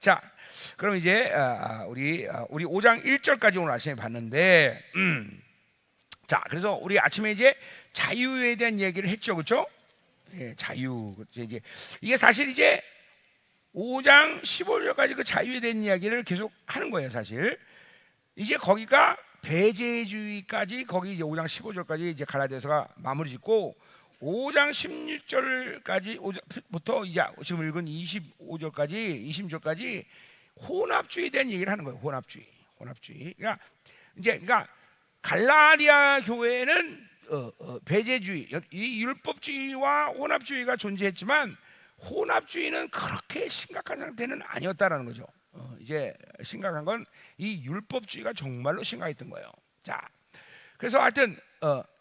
자, 그럼 이제 우리 5장 1절까지 오늘 아침에 봤는데, 자, 그래서 우리 아침에 이제 자유에 대한 얘기를 했죠, 그렇죠? 예, 자유. 이제 이게 사실 이제 5장 15절까지 그 자유에 대한 이야기를 계속 하는 거예요, 사실. 이제 거기가 배제주의까지 거기 이제 5장 15절까지 이제 갈라디아서가 마무리 짓고 5장 16절까지부터 이제 지금 읽은 25절까지 20절까지 혼합주의에 대한 얘기를 하는 거예요. 혼합주의. 그러니까 갈라디아 교회는 배제주의, 이 율법주의와 혼합주의가 존재했지만 혼합주의는 그렇게 심각한 상태는 아니었다라는 거죠. 이제 심각한 건 이 율법주의가 정말로 심각했던 거예요. 자, 그래서 하여튼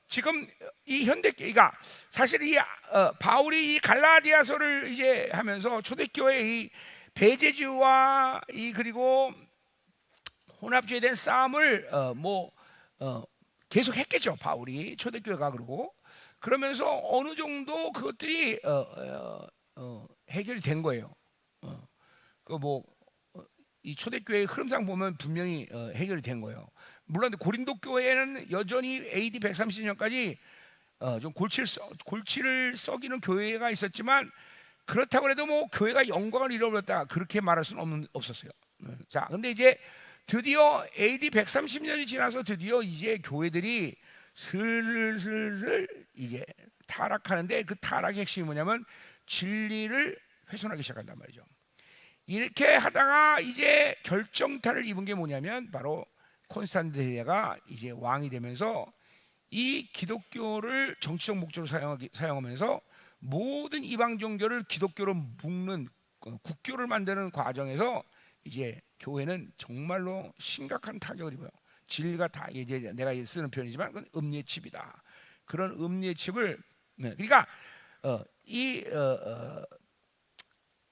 지금 이 현대교회가 사실 이 바울이 이 갈라디아서를 이제 하면서 초대교회 이 배제주의와 이 그리고 혼합주의에 대한 싸움을 계속 했겠죠. 바울이 초대교회가 그러면서 어느 정도 그것들이 해결이 된 거예요. 이 초대교회의 흐름상 보면 분명히 해결이 된 거예요. 물론 고린도 교회는 여전히 AD 130년까지 좀 골치를 썩이는 교회가 있었지만 그렇다고 해도 뭐 교회가 영광을 잃어버렸다 그렇게 말할 수는 없었어요. 자, 근데 이제 드디어 AD 130년이 지나서 드디어 이제 교회들이 슬슬 이제 타락하는데 그 타락의 핵심이 뭐냐면 진리를 훼손하기 시작한단 말이죠. 이렇게 하다가 이제 결정타를 입은 게 뭐냐면 바로 콘스탄티노가 이제 왕이 되면서 이 기독교를 정치적 목적으로 사용하면서 모든 이방 종교를 기독교로 묶는 국교를 만드는 과정에서 이제 교회는 정말로 심각한 타격을 입어요. 진리가 다 이제 내가 쓰는 표현이지만 그건 음예칩이다. 그런 음예칩을 그러니까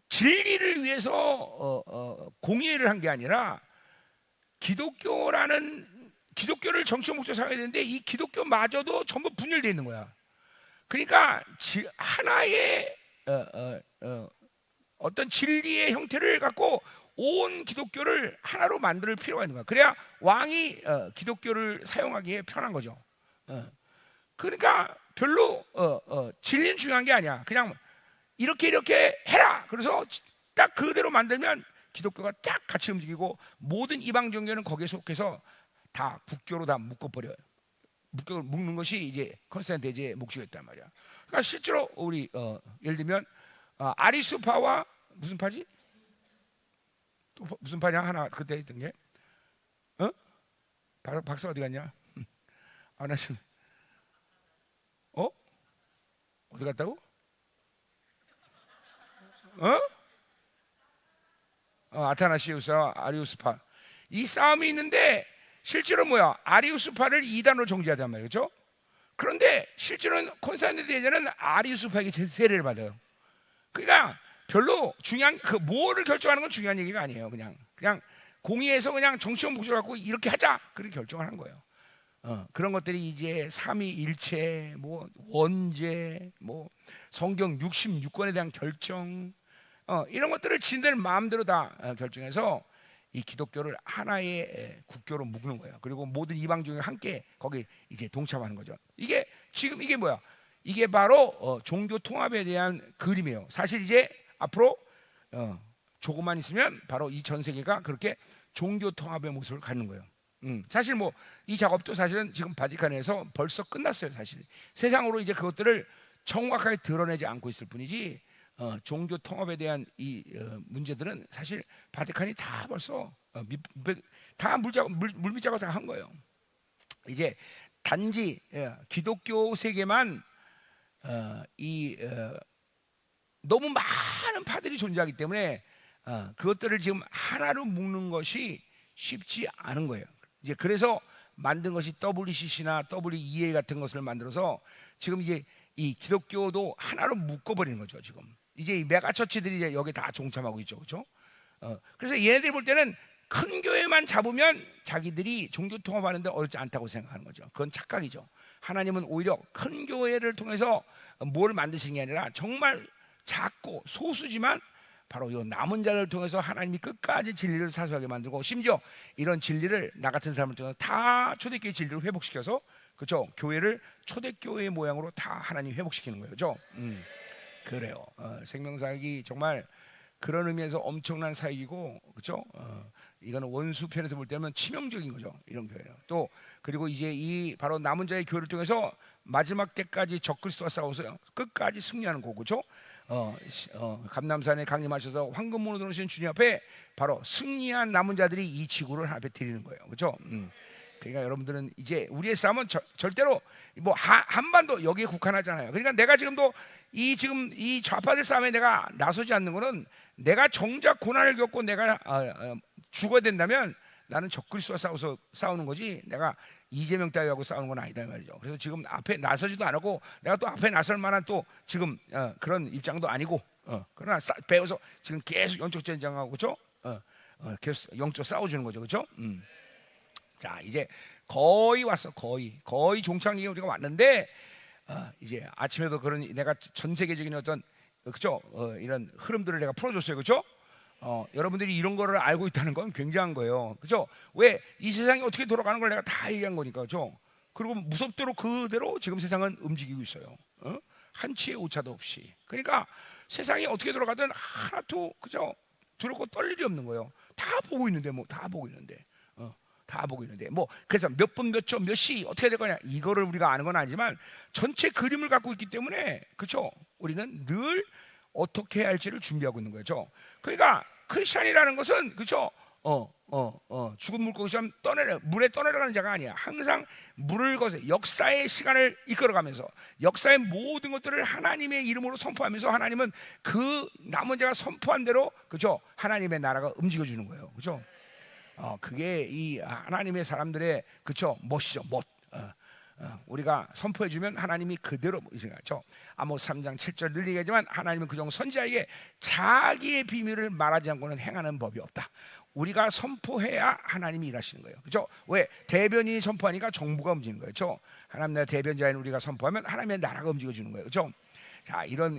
진리를 위해서 공예를 한 게 아니라 기독교를 정치적 목적으로 사용해야 되는데 이 기독교마저도 전부 분열되어 있는 거야. 그러니까 하나의 어떤 진리의 형태를 갖고 온 기독교를 하나로 만들 필요가 있는 거야. 그래야 왕이 기독교를 사용하기에 편한 거죠. 그러니까 별로 진리는 중요한 게 아니야. 그냥 이렇게 해라. 그래서 딱 그대로 만들면 기독교가 쫙 같이 움직이고 모든 이방 종교는 거기에 속해서 다 국교로 다 묶어버려요. 묶는 것이 이제 콘스탄티노의 목적이었단 말이야. 그러니까 실제로 우리 예를 들면 아리수파와 무슨 파지? 또 무슨 파냐 하나 그때 했던 게? 박사 어디 갔냐? 나 지금 어디 갔다고? 아타나시우스와 아리우스파 이 싸움이 있는데 실제로 뭐야? 아리우스파를 이단으로 정죄하단 말이죠. 그렇죠? 그런데 실제로는 콘스탄티노 대제는 아리우스파에게 세례를 받아요. 그러니까 별로 중요한 뭐를 결정하는 건 중요한 얘기가 아니에요. 그냥 공의에서 그냥 정치적 목적을 갖고 이렇게 하자 그렇게 결정을 하는 거예요. 그런 것들이 이제 삼위일체, 뭐 원죄, 뭐 성경 66권에 대한 결정, 이런 것들을 지들 마음대로 다 결정해서 이 기독교를 하나의 국교로 묶는 거예요. 그리고 모든 이방 종교 함께 거기 이제 동참하는 거죠. 이게 지금 이게 뭐야? 이게 바로 종교 통합에 대한 그림이에요. 사실 이제 앞으로 조금만 있으면 바로 이 전 세계가 그렇게 종교 통합의 모습을 갖는 거예요. 사실 뭐 이 작업도 사실은 지금 바티칸에서 벌써 끝났어요. 사실 세상으로 이제 그것들을 정확하게 드러내지 않고 있을 뿐이지 종교 통합에 대한 이 문제들은 사실 바티칸이 다 벌써 다 물밑 작업을 한 거예요. 이제 단지 기독교 세계만 너무 많은 파들이 존재하기 때문에 그것들을 지금 하나로 묶는 것이 쉽지 않은 거예요. 이제 그래서 만든 것이 WCC나 WEA 같은 것을 만들어서 지금 이제 이 기독교도 하나로 묶어버리는 거죠. 지금 이제 이 메가처치들이 이제 여기 다 종참하고 있죠, 그렇죠? 그래서 얘네들이 볼 때는 큰 교회만 잡으면 자기들이 종교 통합하는데 어렵지 않다고 생각하는 거죠. 그건 착각이죠. 하나님은 오히려 큰 교회를 통해서 뭘 만드시는 게 아니라 정말 작고 소수지만 바로 이 남은 자를 통해서 하나님이 끝까지 진리를 사수하게 만들고, 심지어 이런 진리를 나 같은 사람을 통해서 다 초대교회 진리를 회복시켜서, 그렇죠? 교회를 초대교회 모양으로 다 하나님 회복시키는 거예요, 그렇죠? 그래요. 생명사역이 정말 그런 의미에서 엄청난 사역이고, 그렇죠? 이거는 원수 편에서 볼 때는 치명적인 거죠, 이런 교회는. 또 그리고 이제 이 바로 남은 자의 교회를 통해서 마지막 때까지 적그리스도와 싸워서 끝까지 승리하는 거고, 그렇죠? 감남산에 강림하셔서 황금문으로 들어오신 주님 앞에 바로 승리한 남은 자들이 이 지구를 하나 앞에 드리는 거예요, 그렇죠? 그러니까 여러분들은 이제 우리의 싸움은 절대로 뭐 한반도 여기에 국한하잖아요. 그러니까 내가 지금도 지금 이 좌파들 싸움에 내가 나서지 않는 거는, 내가 정작 고난을 겪고 내가 죽어야 된다면 나는 적그리스도와 싸우는 거지, 내가 이재명 따위하고 싸우는 건 아니다 말이죠. 그래서 지금 앞에 나서지도 않고, 내가 또 앞에 나설 만한 또 지금 그런 입장도 아니고, 그러나 배워서 지금 계속 영적 전쟁하고, 그렇죠? 계속 영적 싸워주는 거죠, 그렇죠? 자, 이제 거의 왔어, 거의 종착역에 우리가 왔는데, 이제 아침에도 그런 내가 전 세계적인 어떤, 그죠? 이런 흐름들을 내가 풀어줬어요, 그죠? 여러분들이 이런 거를 알고 있다는 건 굉장한 거예요, 그죠? 왜? 이 세상이 어떻게 돌아가는 걸 내가 다 얘기한 거니까, 그죠? 그리고 무섭도록 그대로 지금 세상은 움직이고 있어요. 한치의 오차도 없이. 그러니까 세상이 어떻게 돌아가든 하나도, 그죠? 두렵고 떨 일이 없는 거예요. 다 보고 있는데, 다 보고 있는데, 뭐 그래서 몇 분, 몇 초, 몇 시 어떻게 될 거냐, 이거를 우리가 아는 건 아니지만 전체 그림을 갖고 있기 때문에, 그렇죠? 우리는 늘 어떻게 해야 할지를 준비하고 있는 거죠. 그러니까 크리스천이라는 것은, 그렇죠? 죽은 물고기처럼 물에 떠내려가는 자가 아니야. 항상 물을 거서 역사의 시간을 이끌어가면서 역사의 모든 것들을 하나님의 이름으로 선포하면서, 하나님은 그 남은 자가 선포한 대로, 그렇죠? 하나님의 나라가 움직여주는 거예요, 그렇죠? 그게 이 하나님의 사람들의, 그쵸, 멋이죠, 멋. 우리가 선포해주면 하나님이 그대로 이생하죠. 아모스 3장 7절 늘 얘기하지만, 하나님은 그종 선지자에게 자기의 비밀을 말하지 않고는 행하는 법이 없다. 우리가 선포해야 하나님이 일하시는 거예요, 그죠? 왜? 대변인이 선포하니까 정부가 움직이는 거예요, 그죠? 하나님 나라 대변자인 우리가 선포하면 하나님의 나라가 움직여주는 거예요, 그죠? 자, 이런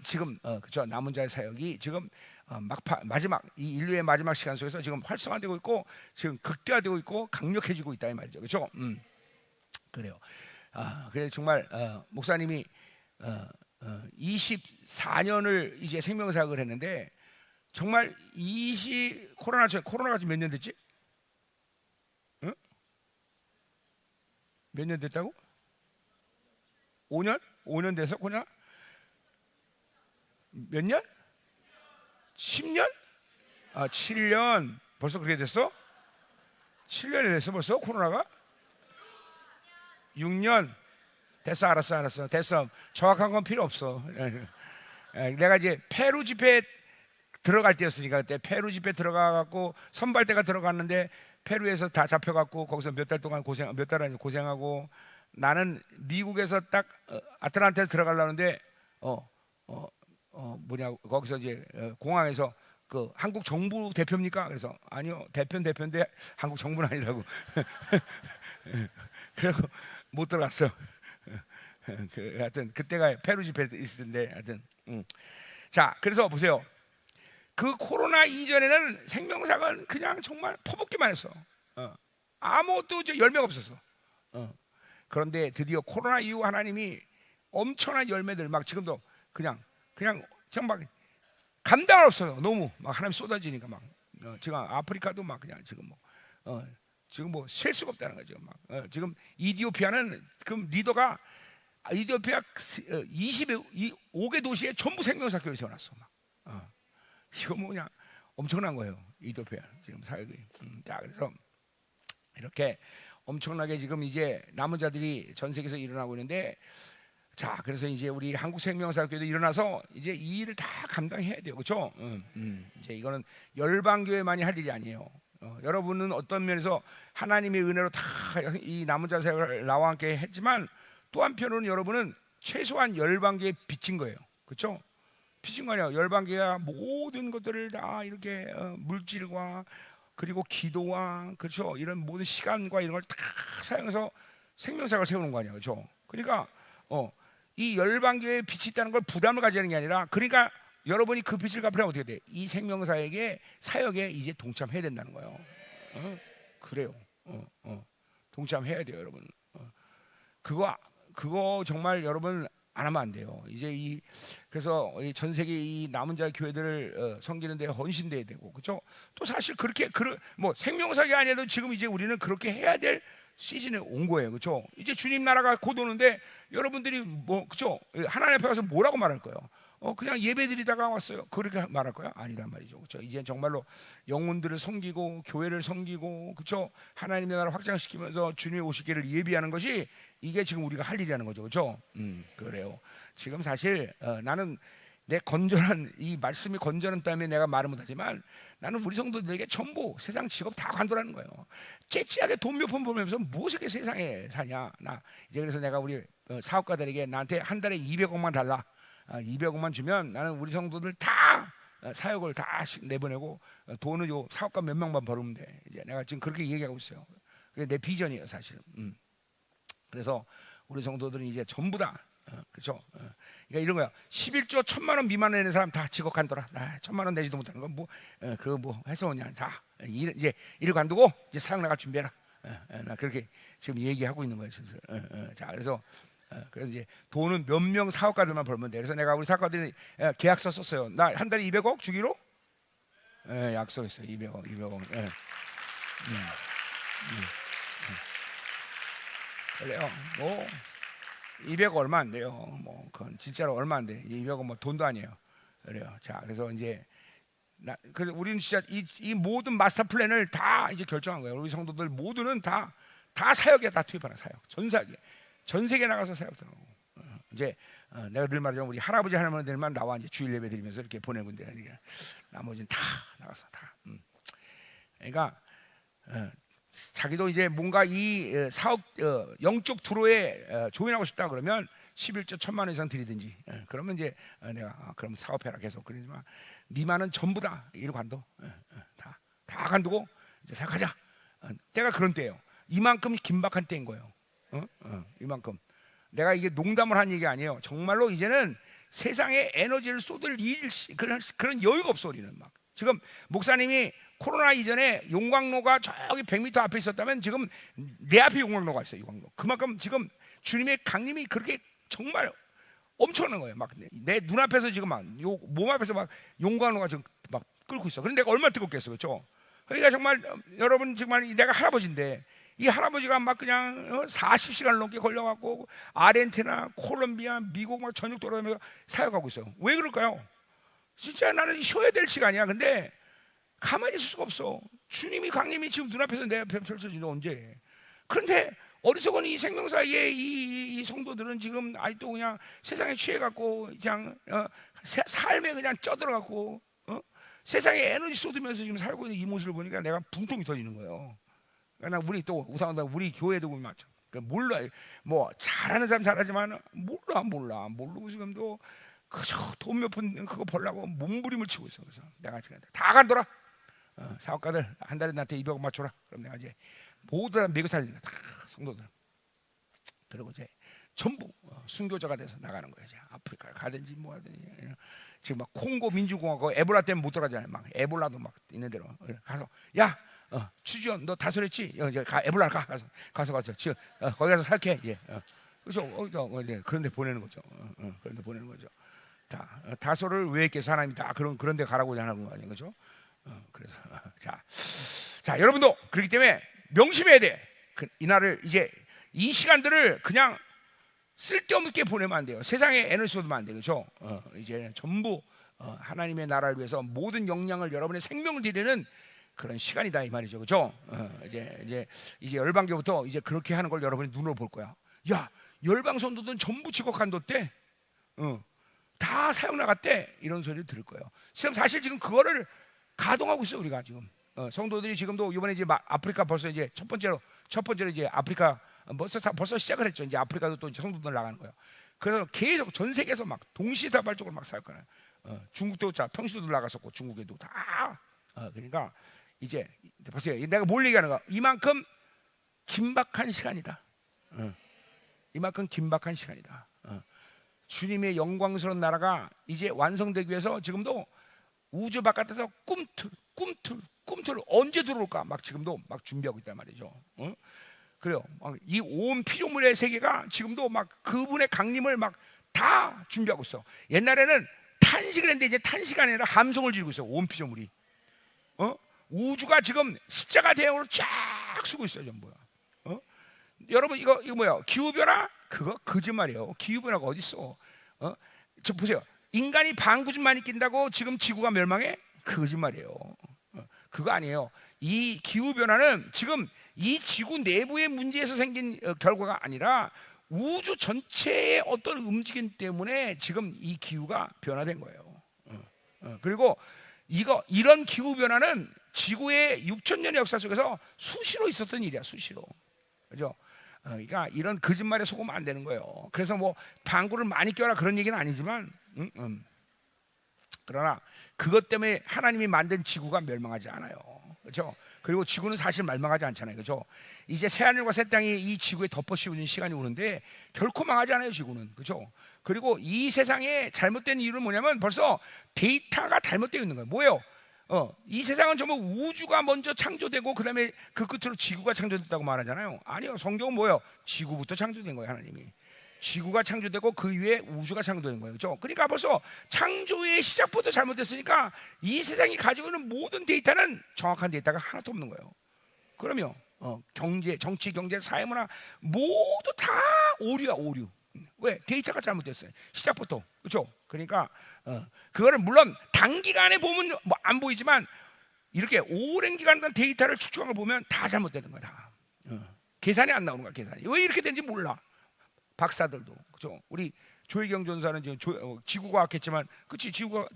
지금, 그죠? 남은 자의 사역이 지금 마지막, 이 인류의 마지막 시간 속에서 지금 활성화되고 있고, 지금 극대화되고 있고 강력해지고 있다 이 말이죠, 그렇죠? 그래요. 그래서 정말 목사님이 24년을 이제 생명사역을 했는데, 정말 코로나가 지금 몇 년 됐지? 응? 몇 년 됐다고? 5년? 5년 돼서 코로나? 몇 년? 10년? 7년. 벌써 그렇게 됐어? 7년이 됐어 벌써 코로나가? 6년. 됐어, 알았어. 됐어. 정확한 건 필요 없어. 내가 이제 페루 집회 들어갈 때였으니까, 그때 페루 집회 들어가갖고 선발대가 들어갔는데 페루에서 다 잡혀갖고 거기서 몇 달 동안 몇 달 아니고 고생하고, 나는 미국에서 딱 아틀란타에 들어가려는데 거기서 이제 공항에서 그 한국 정부 대표입니까? 그래서 아니요, 대표인데 한국 정부는 아니라고. 그리고 못 들어갔어. 하여튼 그때가 페루 집회 있을 텐데, 하여튼 자, 그래서 보세요. 그 코로나 이전에는 생명사가 그냥 정말 퍼붓기만 했어. 아무것도 열매가 없었어. 그런데 드디어 코로나 이후 하나님이 엄청난 열매들, 막 지금도 그냥 막 감당할 없어요. 너무 막 하나님 쏟아지니까 막 지금 아프리카도 막 그냥 지금 뭐 셀 수가 없다는 거죠. 막 지금 이디오피아는 그 리더가 이디오피아 25개 도시에 전부 생명사 교회 세워놨어. 막 이거 뭐 그냥 엄청난 거예요. 이디오피아 지금 사역이. 자, 그래서 이렇게 엄청나게 지금 이제 남은 자들이 전 세계에서 일어나고 있는데, 자, 그래서 이제 우리 한국생명사교회도 일어나서 이제 이 일을 다 감당해야 돼요, 그렇죠? 이제 이거는 열방교회만이 할 일이 아니에요. 여러분은 어떤 면에서 하나님의 은혜로 다 이 남은 자 사역을 나와 함께 했지만, 또 한편으로는 여러분은 최소한 열방교회에 빚진 거예요, 그렇죠? 빚진 거 아니에요. 열방교회가 모든 것들을 다 이렇게 물질과 그리고 기도와, 그렇죠, 이런 모든 시간과 이런 걸 다 사용해서 생명사역을 세우는 거 아니에요, 그렇죠? 그러니까 이 열방교회에 빛이 있다는 걸 부담을 가지는 게 아니라, 그러니까 여러분이 그 빚을 갚으려면 어떻게 돼? 이 생명사에게 사역에 이제 동참해야 된다는 거예요. 그래요. 동참해야 돼요, 여러분. 그거 정말 여러분 안 하면 안 돼요. 이제 그래서 전 세계 이 남은 자 교회들을 섬기는 데 헌신돼야 되고, 그렇죠? 또 사실 그렇게 뭐 생명사가 아니라도 지금 이제 우리는 그렇게 해야 될 시즌에 온 거예요, 그렇죠? 이제 주님 나라가 곧 오는데 여러분들이 뭐, 그렇죠? 하나님 앞에 가서 뭐라고 말할 거예요? 그냥 예배드리다가 왔어요. 그렇게 말할 거야? 아니란 말이죠, 그렇죠? 이제 정말로 영혼들을 섬기고 교회를 섬기고, 그렇죠? 하나님의 나라를 확장시키면서 주님의 오시기를 예비하는 것이 이게 지금 우리가 할 일이라는 거죠, 그렇죠? 그래요. 지금 사실 나는 내 건전한 이 말씀이 건전한 때문에 내가 말을 못하지만 나는 우리 성도들에게 전부 세상 직업 다 관두라는 거예요. 째째하게 돈 몇 푼 벌면서 무엇을 세상에 사냐? 나 이제 그래서 내가 우리 사업가들에게 나한테 한 달에 200억만 달라. 200억만 주면 나는 우리 성도들 다 사역을 다 내보내고 돈은 요 사업가 몇 명만 벌으면 돼. 이제 내가 지금 그렇게 얘기하고 있어요. 그게 내 비전이에요, 사실은. 그래서 우리 성도들은 이제 전부 다 그렇죠. 그러니까 이런 거야. 11조 1,000만 원 미만 내는 사람 다 직업 간둬라. 1,000만 원 내지도 못하는 건 뭐 그거 뭐 해서 오냐. 다 이제 일 관두고 이제 사역 나갈 준비해라. 나 그렇게 지금 얘기하고 있는 거예요, 슬슬. 자, 그래서 이제 돈은 몇 명 사업가들만 벌면 돼. 그래서 내가 우리 사업가들이 계약서 썼어요. 나 한 달에 200억 주기로 약속했어요. 200억. 그래요. 뭐 200억 얼마 안 돼요. 뭐 그건 진짜로 얼마 안 돼. 200억 뭐 돈도 아니에요. 그래요. 자, 그래서 이제 우리는 진짜 이 모든 마스터 플랜을 다 이제 결정한 거예요. 우리 성도들 모두는 다 사역에 다 투입하는 사역. 전 세계 나가서 사역 들어가고. 이제 내가 늘 말하자면 우리 할아버지 할머니들만 나와 이제 주일 예배 드리면서 이렇게 보내면 돼. 나머지는 다 나가서 다. 그러니까 자기도 이제 뭔가 이 사업 영적 투로에 조인하고 싶다 그러면 11조 1,000만 원 이상 드리든지 그러면 이제 내가 그럼 사업해라 계속. 그러지만 니만은 전부 다 일 관둬. 다 관두고 이제 생각하자. 때가 그런 때예요. 이만큼 긴박한 때인 거예요. 이만큼. 내가 이게 농담을 한 얘기 아니에요. 정말로 이제는 세상에 에너지를 쏟을 그런 여유가 없어. 우리는 막 지금 목사님이 코로나 이전에 용광로가 저기 100m 앞에 있었다면 지금 내 앞에 용광로가 있어요. 용광로. 그만큼 지금 주님의 강림이 그렇게 정말 엄청난 거예요. 막 내 눈앞에서 지금 막 몸 앞에서 막 용광로가 지금 막 끓고 있어. 그런데 내가 얼마나 뜨겁겠어, 그렇죠? 그러니까 정말 여러분 정말 내가 할아버지인데 이 할아버지가 막 그냥 40시간 넘게 걸려갖고 아르헨티나, 콜롬비아, 미국 막 전역 돌아다니면서 사역하고 있어요. 왜 그럴까요? 진짜 나는 쉬어야 될 시간이야. 근데 가만히 있을 수가 없어. 주님이 강림이 지금 눈앞에서 내 앞에 펼쳐지는 언제? 그런데 어리석은 이 생명사의 이 성도들은 지금 아직도 그냥 세상에 취해갖고 그냥 삶에 그냥 쪄들어갖고 세상에 에너지 쏟으면서 지금 살고 있는 이 모습을 보니까 내가 분통이 터지는 거예요. 그러니까 우리 또 우상하다 우리 교회도 맞죠. 몰라. 뭐 잘하는 사람 잘하지만 몰라. 모르고 지금도 그저 돈 몇 푼 그거 벌라고 몸부림을 치고 있어. 그래서 내가 지금 다 간더라. 사업가들 한 달에 나한테 200억 맞춰라. 그럼 내가 이제 모두 다 매고 살린다. 다 성도들. 그리고 이제 전부 순교자가 돼서 나가는 거예요. 이제 아프리카를 가든지 뭐 하든지. 지금 막 콩고 민주공화국 에볼라 때문에 못 들어가잖아요. 막 에볼라도 막 있는 대로 가서 야 추지원 너 다솔했지? 이제 에볼라 가서 지금 거기 가서 살게. 예. 그래서 그런데 보내는 거죠. 그런데 보내는 거죠. 다솔을 왜 이렇게 하나님이 다 그런데 가라고 하는 거 아니에요, 그렇죠? 그래서 자 여러분도 그렇기 때문에 명심해야 돼. 이날을 이제 이 시간들을 그냥 쓸데없게 보내면 안 돼요. 세상에 에너지 쏟으면 안 되죠. 이제 전부 하나님의 나라를 위해서 모든 역량을 여러분의 생명을 드리는 그런 시간이다 이 말이죠, 그렇죠? 이제 열방교부터 이제 그렇게 하는 걸 여러분이 눈으로 볼 거야. 야, 열방 선도들은 전부 직업 간뒀대. 다 사역 나갔대. 이런 소리를 들을 거예요. 지금 사실 지금 그거를 가동하고 있어 우리가 지금. 성도들이 지금도 이번에 이제 아프리카 벌써 이제 첫 번째로 이제 아프리카 벌써 시작을 했죠. 이제 아프리카도 또 이제 성도들 나가는 거예요. 그래서 계속 전 세계에서 막 동시다발적으로 막 사역하는. 중국도 평시도 나갔었고 중국에도 다. 그러니까 이제 보세요. 내가 뭘 얘기하는 가 이만큼 긴박한 시간이다. 이만큼 긴박한 시간이다. 주님의 영광스러운 나라가 이제 완성되기 위해서 지금도 우주 바깥에서 꿈틀 언제 들어올까 막 지금도 막 준비하고 있단 말이죠. 그래요. 이 온 피조물의 세계가 지금도 막 그분의 강림을 막 다 준비하고 있어. 옛날에는 탄식을 했는데 이제 탄식이 아니라 함성을 지르고 있어. 온 피조물이. 우주가 지금 십자가 대형으로 쫙 쓰고 있어요, 전부. 여러분 이거 뭐야? 기후 변화? 그거 거짓말이에요. 기후 변화가 어디 있어? 저 보세요. 인간이 방구줌만 낀다고 지금 지구가 멸망해? 거짓말이에요. 그거 아니에요. 이 기후 변화는 지금 이 지구 내부의 문제에서 생긴 결과가 아니라 우주 전체의 어떤 움직임 때문에 지금 이 기후가 변화된 거예요. 그리고 이런 기후 변화는 지구의 6,000년의 역사 속에서 수시로 있었던 일이야, 수시로. 그죠? 그러니까 이런 거짓말에 속으면 안 되는 거예요. 그래서 뭐 방구를 많이 껴라 그런 얘기는 아니지만, 그러나 그것 때문에 하나님이 만든 지구가 멸망하지 않아요. 그렇죠? 그리고 지구는 사실 멸망하지 않잖아요. 그렇죠? 이제 새하늘과 새 땅이 이 지구에 덮어 씌우는 시간이 오는데 결코 망하지 않아요, 지구는. 그렇죠? 그리고 이 세상에 잘못된 이유는 뭐냐면 벌써 데이터가 잘못되어 있는 거예요. 뭐예요? 이 세상은 전부 우주가 먼저 창조되고 그다음에 그 끝으로 지구가 창조됐다고 말하잖아요. 아니요, 성경은 뭐예요? 지구부터 창조된 거예요, 하나님이. 지구가 창조되고 그 위에 우주가 창조된 거예요. 그렇죠? 그러니까 벌써 창조의 시작부터 잘못됐으니까 이 세상이 가지고 있는 모든 데이터는 정확한 데이터가 하나도 없는 거예요. 그러면 경제, 정치, 경제, 사회문화 모두 다 오류야, 오류. 왜? 데이터가 잘못됐어요. 시작부터. 그렇죠? 그러니까 그거를 물론 단기간에 보면 뭐 안 보이지만 이렇게 오랜 기간 동안 데이터를 축적한 걸 보면 다 잘못되는 거야. 다. 계산이 안 나오는 거야. 계산이. 왜 이렇게 된지 몰라. 박사들도. 그렇죠? 우리 조혜경 전사는 지금 지구과학했지만, 그렇지? 지구가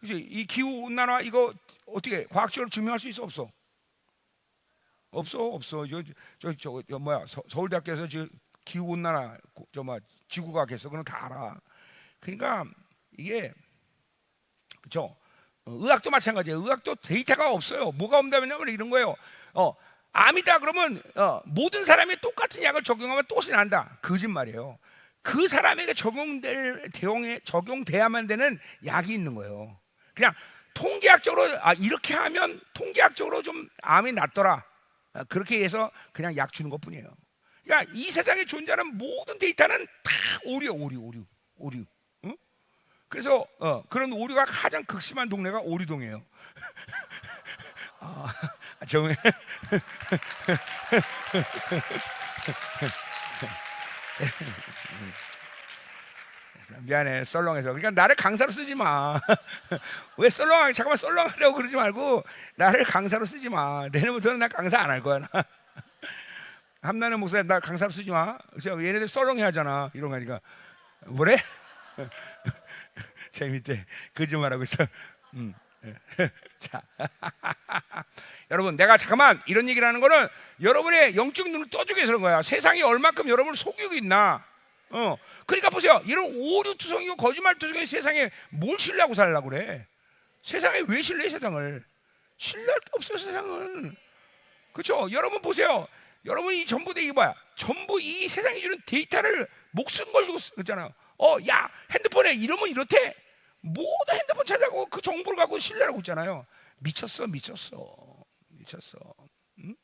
그치? 이 기후 온난화 이거 어떻게 과학적으로 증명할 수 있어? 없어. 없어. 저 뭐야? 서울대학교에서 기후 온난화 지구과학했어. 그럼 다 알아. 그러니까 이게 그렇죠. 의학도 마찬가지예요. 의학도 데이터가 없어요. 뭐가 없다면 이런 거예요. 암이다 그러면 모든 사람이 똑같은 약을 적용하면 또시 난다. 거짓말이에요. 그 사람에게 적용돼야만 되는 약이 있는 거예요. 그냥 통계학적으로 이렇게 하면 통계학적으로 좀 암이 낫더라. 그렇게 해서 그냥 약 주는 것뿐이에요. 그러니까 이 세상에 존재하는 모든 데이터는 다 오류. 응? 그래서 그런 오류가 가장 극심한 동네가 오류동이에요. 정말 미안해, 썰렁해서. 그러니까 나를 강사로 쓰지 마. 왜 썰렁하게? 잠깐만, 썰렁하려고 그러지 말고 나를 강사로 쓰지 마. 내년부터는 나 강사 안 할 거야. 함나는 목사님 나 강사로 쓰지 마. 얘네들 썰렁해 하잖아. 이런 거 하니까 뭐래? 재밌대. 거짓말하고 있어. 자, 여러분, 내가 잠깐만 이런 얘기를 하는 거는 여러분의 영적 눈을 떠주기 위해서 그런 거야. 세상이 얼마큼 여러분을 속이고 있나. 그러니까 보세요. 이런 오류투성이고 거짓말투성이 세상에 뭘 신뢰하고 살려고 그래? 세상에 왜 신뢰해? 세상을 신뢰할 게 없어. 세상은. 그렇죠? 여러분 보세요. 여러분이 전부 다 이게 뭐야? 전부 이 세상이 주는 데이터를 목숨 걸고 있잖아요. 야, 핸드폰에 이러면 이렇대. 모두 핸드폰 찾아고 그 정보를 갖고 신뢰하고 있잖아요. 미쳤어.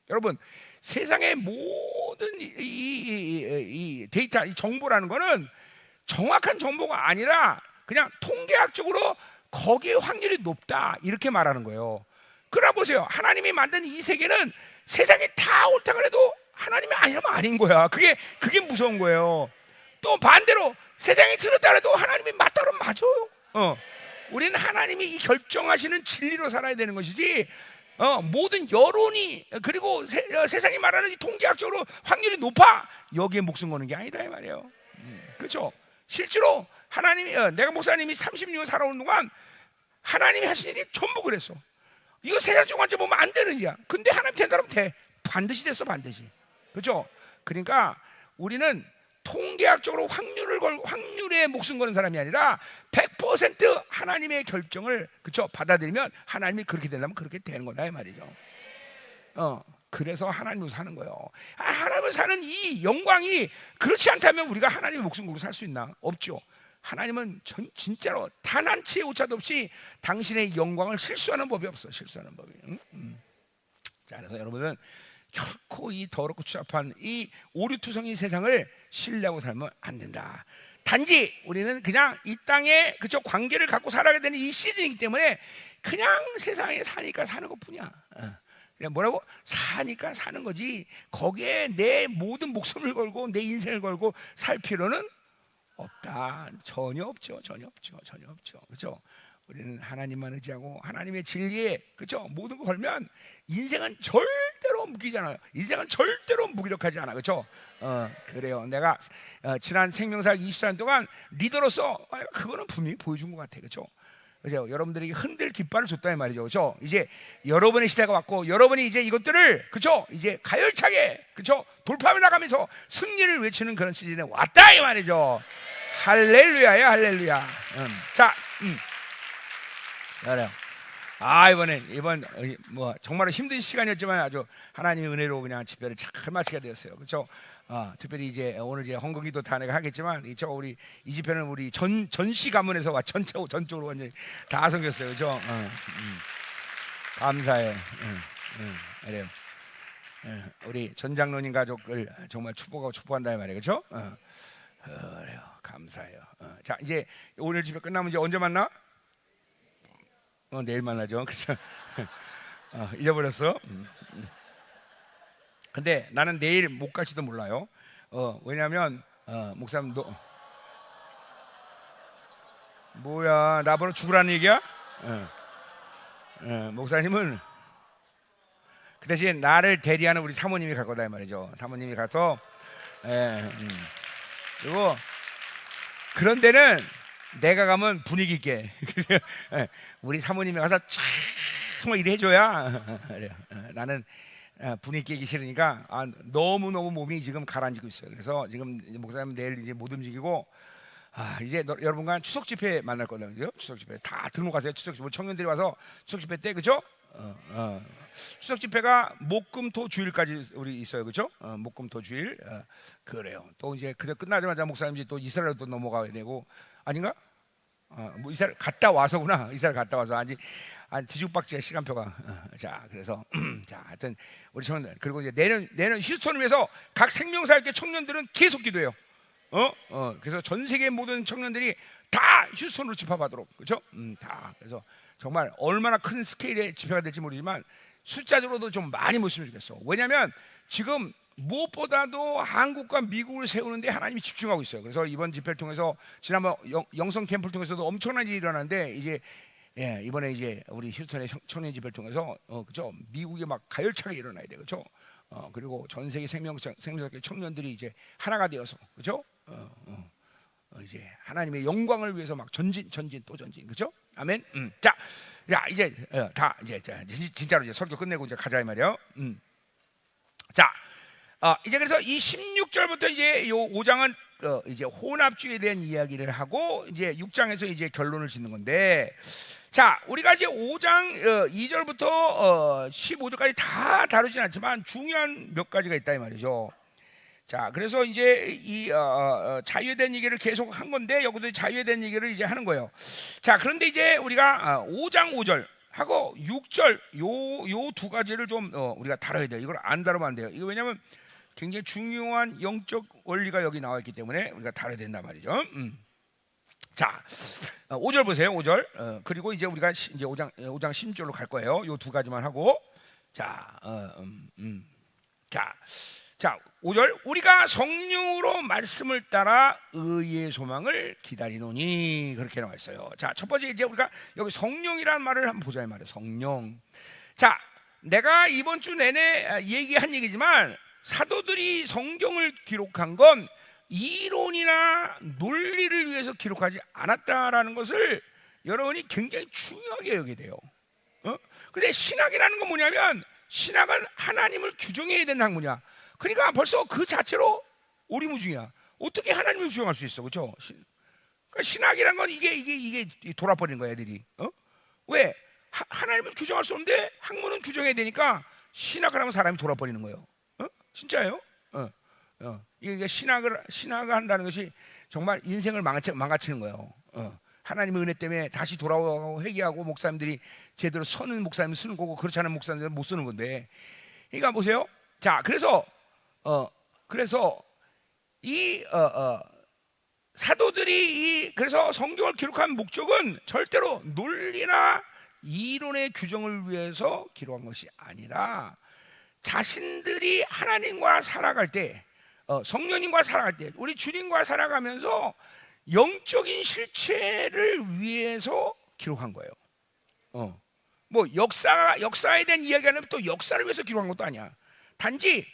여러분, 세상의 모든 이 데이터, 이 정보라는 거는 정확한 정보가 아니라 그냥 통계학적으로 거기에 확률이 높다 이렇게 말하는 거예요. 그러나 보세요. 하나님이 만든 이 세계는 세상이 다 옳다 그래도 하나님이 아니라면 아닌 거야. 그게 무서운 거예요. 또 반대로 세상이 틀렸다 그래도 하나님이 맞다 그러면 맞아요. 우리는 하나님이 이 결정하시는 진리로 살아야 되는 것이지 모든 여론이 그리고 세상이 말하는 이 통계학적으로 확률이 높아 여기에 목숨 거는 게 아니다 이 말이에요. 그렇죠? 실제로 하나님이 내가 목사님이 30년 살아오는 동안 하나님이 하신 일이 전부 그랬어. 이거 세상적 관점 보면 안 되는 일이야. 근데 하나님 된다면 돼. 반드시 됐어, 반드시. 그렇죠? 그러니까 우리는 통계학적으로 확률에 목숨 거는 사람이 아니라 100% 하나님의 결정을 그쵸 받아들이면 하나님이 그렇게 되려면 그렇게 되는 거다 이 말이죠. 그래서 하나님으로 사는 거예요. 하나님으로 사는 이 영광이 그렇지 않다면 우리가 하나님의 목숨 걸고 살 수 있나? 없죠. 하나님은 진짜로 단 한 치의 오차도 없이 당신의 영광을 실수하는 법이 없어. 실수하는 법이. 자, 그래서 여러분은 결코 이 더럽고 추잡한 이 오류투성이 세상을 신뢰하고 살면 안 된다. 단지 우리는 그냥 이 땅에 그쪽 관계를 갖고 살아야 되는 이 시즌이기 때문에 그냥 세상에 사니까 사는 것뿐이야. 그냥 뭐라고? 사니까 사는 거지. 거기에 내 모든 목숨을 걸고 내 인생을 걸고 살 필요는 없다. 전혀 없죠. 전혀 없죠. 전혀 없죠. 그렇죠? 우리는 하나님만 의지하고 하나님의 진리에 그렇죠? 모든 거 걸면 인생은 절대로 무기잖아요. 인생은 절대로 무기력하지 않아. 그렇죠? 그래요. 내가 지난 생명사 24년 동안 리더로서 그거는 분명히 보여준 것 같아. 그렇죠? 그죠? 여러분들에게 흔들 깃발을 줬다 이 말이죠. 그죠? 이제 여러분의 시대가 왔고 여러분이 이제 이것들을 그죠? 이제 가열차게 그죠? 돌파해 나가면서 승리를 외치는 그런 시즌에 왔다 이 말이죠. 할렐루야야 할렐루야. 자, 그래요. 이번 뭐 정말로 힘든 시간이었지만 아주 하나님의 은혜로 그냥 집회를 잘 마치게 되었어요. 그렇죠? 특별히 이제 오늘 이제 헌금기도 다 내가 하겠지만 우리 이 집회는 우리 전시 가문에서 전적으로 완전히 다 섬겼어요. 그렇죠? 감사해. 그래요. 우리 전 장로님 가족을 정말 축복하고 축복한다 이 말이에요. 그렇죠? 그래요. 감사해요. 자, 이제 오늘 집회 끝나면 이제 언제 만나? 내일 만나죠. 그렇죠? 잊어버렸어. 근데 나는 내일 못 갈지도 몰라요. 왜냐하면 목사님 너 뭐야 나보러 죽으라는 얘기야? 목사님은 그 대신 나를 대리하는 우리 사모님이 갈 거다 이 말이죠. 사모님이 가서 그리고 그런 데는 내가 가면 분위기 있게 우리 사모님이 가서 정말 일해줘야 나는 분위기 깨기 싫으니까 너무너무 몸이 지금 가라앉고 있어요. 그래서 지금 목사님 내일 이제 못 움직이고 이제 여러분과 추석 집회 만날 거거든요. 추석 집회 다 등록하세요. 추석 집회 청년들이 와서 추석 집회 때 그죠? 추석 집회가 목금토 주일까지 우리 있어요. 그죠? 목금토 주일 그래요. 또 이제 그때 끝나자마자 목사님이 또 이스라엘 또 넘어가야 되고 아닌가? 뭐 이스라엘 갔다 와서구나. 이스라엘 갔다 와서 아직 뒤죽박죽의 시간표가 자 그래서 자 하여튼 우리 청년들 그리고 이제 내년 휴스턴을 위해서 각 생명사역계 청년들은 계속 기도해요. 그래서 전 세계 모든 청년들이 다 휴스턴으로 집합하도록 그렇죠? 다 그래서 정말 얼마나 큰 스케일의 집회가 될지 모르지만 숫자적으로도 좀 많이 모였으면 좋겠어. 왜냐하면 지금 무엇보다도 한국과 미국을 세우는데 하나님이 집중하고 있어요. 그래서 이번 집회를 통해서 지난번 영성 캠프를 통해서도 엄청난 일이 일어났는데 이제 이번에 이제 우리 휴스턴의 청년 집회를 통해서 그죠? 미국에 막 가열차게 일어나야 돼, 그죠? 그리고 전 세계 생명사역 청년들이 이제 하나가 되어서 그죠? 이제 하나님의 영광을 위해서 막 전진 또 전진, 그죠? 아멘. 자, 이제 다 이제 진짜로 이제 설교 끝내고 이제 가자 이 말이요. 자. 이제 그래서 이 16절부터 이제 요 5장은 이제 혼합주의에 대한 이야기를 하고 이제 6장에서 이제 결론을 짓는 건데 자, 우리가 이제 5장 2절부터 15절까지 다 다루진 않지만 중요한 몇 가지가 있다 이 말이죠. 자, 그래서 이제 이 자유에 대한 얘기를 계속 한 건데 여기도 자유에 대한 얘기를 이제 하는 거예요. 자, 그런데 이제 우리가 5장 5절 하고 6절 요 두 가지를 좀 우리가 다뤄야 돼요. 이걸 안 다루면 안 돼요. 이거 왜냐면 굉장히 중요한 영적 원리가 여기 나와 있기 때문에 우리가 다뤄야 된단 말이죠. 자, 5절 보세요. 5절. 그리고 이제 우리가 이제 5장 16절로 갈 거예요. 요 두 가지만 하고 자, 자, 5절. 우리가 성령으로 말씀을 따라 의의 소망을 기다리노니 그렇게 나와 있어요. 자, 첫 번째 이제 우리가 여기 성령이라는 말을 한번 보자 이 말이에요. 성령. 자, 내가 이번 주 내내 얘기한 얘기지만 사도들이 성경을 기록한 건 이론이나 논리를 위해서 기록하지 않았다라는 것을 여러분이 굉장히 중요하게 여기게 돼요. 근데 신학이라는 건 뭐냐면 신학은 하나님을 규정해야 되는 학문이야. 그러니까 벌써 그 자체로 오리무중이야. 어떻게 하나님을 규정할 수 있어, 그렇죠? 그러니까 신학이라는 건 이게 돌아버리는 거야, 애들이. 왜? 하나님을 규정할 수 없는데 학문은 규정해야 되니까 신학을 하면 사람이 돌아버리는 거예요. 진짜예요? 이게 신학을 한다는 것이 정말 인생을 망가치는 거예요. 하나님의 은혜 때문에 다시 돌아오고 회개하고 목사님들이 제대로 서는 목사님 쓰는 거고 그렇지 않은 목사님들은 못 쓰는 건데. 그러니까 보세요. 자, 그래서 이 사도들이 그래서 성경을 기록한 목적은 절대로 논리나 이론의 규정을 위해서 기록한 것이 아니라 자신들이 하나님과 살아갈 때, 성령님과 살아갈 때, 우리 주님과 살아가면서 영적인 실체를 위해서 기록한 거예요. 뭐 역사에 대한 이야기가 아니라 또 역사를 위해서 기록한 것도 아니야. 단지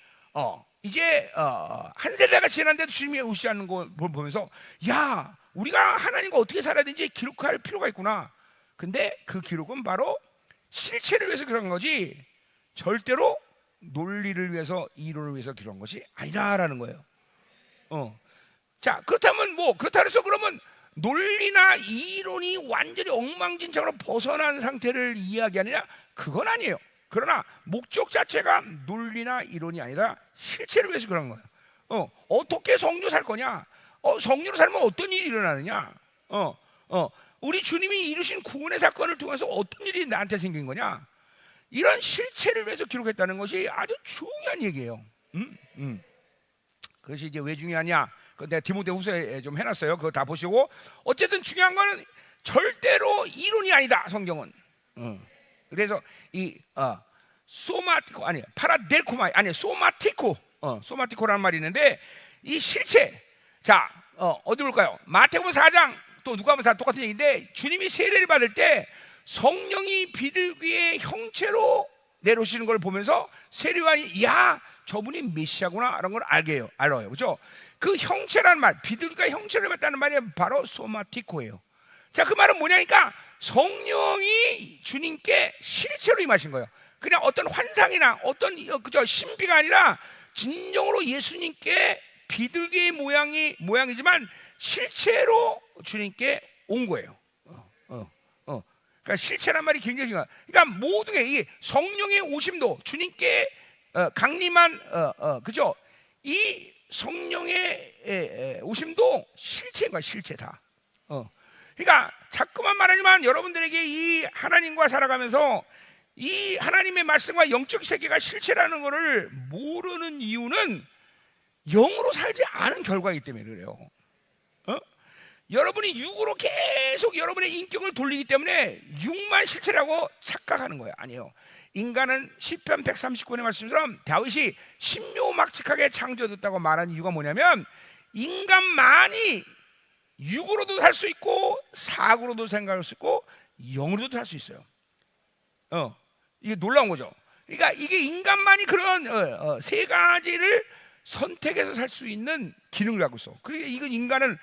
이제 한 세대가 지났는데도 주님이 오시지 않는 걸 보면서, 야, 우리가 하나님과 어떻게 살아야 되는지 기록할 필요가 있구나. 근데 그 기록은 바로 실체를 위해서 기록한 거지 절대로 논리를 위해서, 이론을 위해서 기록한 것이 아니다라는 거예요. 자, 그렇다면 그렇다 해서 그러면 논리나 이론이 완전히 엉망진창으로 벗어난 상태를 이야기하느냐? 그건 아니에요. 그러나 목적 자체가 논리나 이론이 아니라 실체를 위해서 그런 거예요. 어떻게 성료 살 거냐? 성료로 살면 어떤 일이 일어나느냐? 우리 주님이 이루신 구원의 사건을 통해서 어떤 일이 나한테 생긴 거냐? 이런 실체를 위해서 기록했다는 것이 아주 중요한 얘기예요. 그것이 이제 왜 중요하냐? 내가 디모데후서에 좀 해놨어요. 그거 다 보시고. 어쨌든 중요한 거는 절대로 이론이 아니다. 성경은. 그래서 이 소마티코 아니 파라델코마 아니 소마티코 소마티코라는 말이 있는데 이 실체. 자, 어디 볼까요? 마태복음 4장 또 누가복음 4장 똑같은 얘기인데 주님이 세례를 받을 때 성령이 비둘기의 형체로 내려오시는 걸 보면서 세례요한이 야, 저분이 메시아구나 라는 걸 알아요. 그렇죠? 그 형체라는 말, 비둘기가 형체를 받다는 말이 바로 소마티코예요. 자, 그 말은 뭐냐니까 성령이 주님께 실체로 임하신 거예요. 그냥 어떤 환상이나 어떤 신비가 아니라 진정으로 예수님께 비둘기의 모양이지만 실체로 주님께 온 거예요. 그러니까 실체란 말이 굉장히 중요해요. 그러니까 모든 게 이 성령의 오심도 주님께 강림한 그죠? 이 성령의 오심도 실체인 거야, 실체다. 그러니까 자꾸만 말하지만 여러분들에게 이 하나님과 살아가면서 이 하나님의 말씀과 영적 세계가 실체라는 것을 모르는 이유는 영으로 살지 않은 결과이기 때문에 그래요. 여러분이 육으로 계속 여러분의 인격을 돌리기 때문에 육만 실체라고 착각하는 거예요. 아니에요. 인간은 시편 139편의 말씀처럼 다윗이 신묘막측하게 창조됐다고 말한 이유가 뭐냐면 인간만이 육으로도 살 수 있고 사고로도 생각할 수 있고 영으로도 살 수 있어요. 이게 놀라운 거죠. 그러니까 이게 인간만이 그런 세 가지를 선택해서 살 수 있는 기능을 갖고 있어. 그러니까 이건 인간은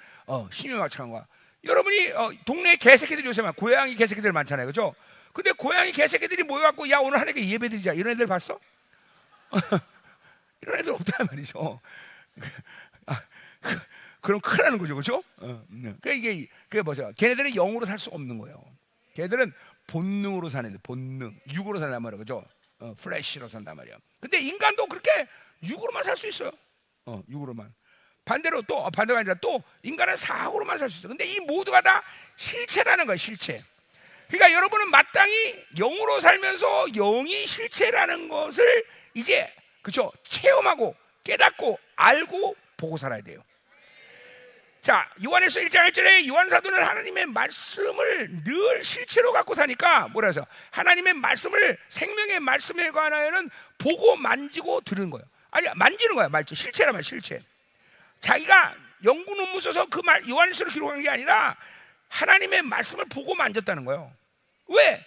신묘막측한 거야. 여러분이 동네 개새끼들 요새 고양이 개새끼들 많잖아요, 그렇죠? 근데 고양이 개새끼들이 모여갖고 야 오늘 하나님께 예배 드리자 이런 애들 봤어? 이런 애들 없단 말이죠. 그럼 큰일 나는 거죠, 그렇죠? 그러니까 이게 그게 뭐죠? 걔네들은 영으로 살 수 없는 거예요. 걔네들은 본능으로 사는 애, 본능, 육으로 산단 말이에요, 그렇죠? 플래시로 산단 말이에요. 근데 인간도 그렇게 육으로만 살 수 있어요. 육으로만. 반대로 또 반대가 아니라 또 인간은 사고로만 살 수 있어요. 근데 이 모두가 다 실체라는 거예요, 실체. 그러니까 여러분은 마땅히 영으로 살면서 영이 실체라는 것을 이제 그렇죠? 체험하고 깨닫고 알고 보고 살아야 돼요. 자, 요한일서 1장 1절에 요한 사도는 하나님의 말씀을 늘 실체로 갖고 사니까 뭐라 해서 하나님의 말씀을 생명의 말씀에 관하여는 보고 만지고 들은 거예요. 아니 만지는 거야, 말지 실체란 말, 실체. 자기가 연구 논문 써서 그 말 요한일서를 기록한 게 아니라 하나님의 말씀을 보고 만졌다는 거예요. 왜?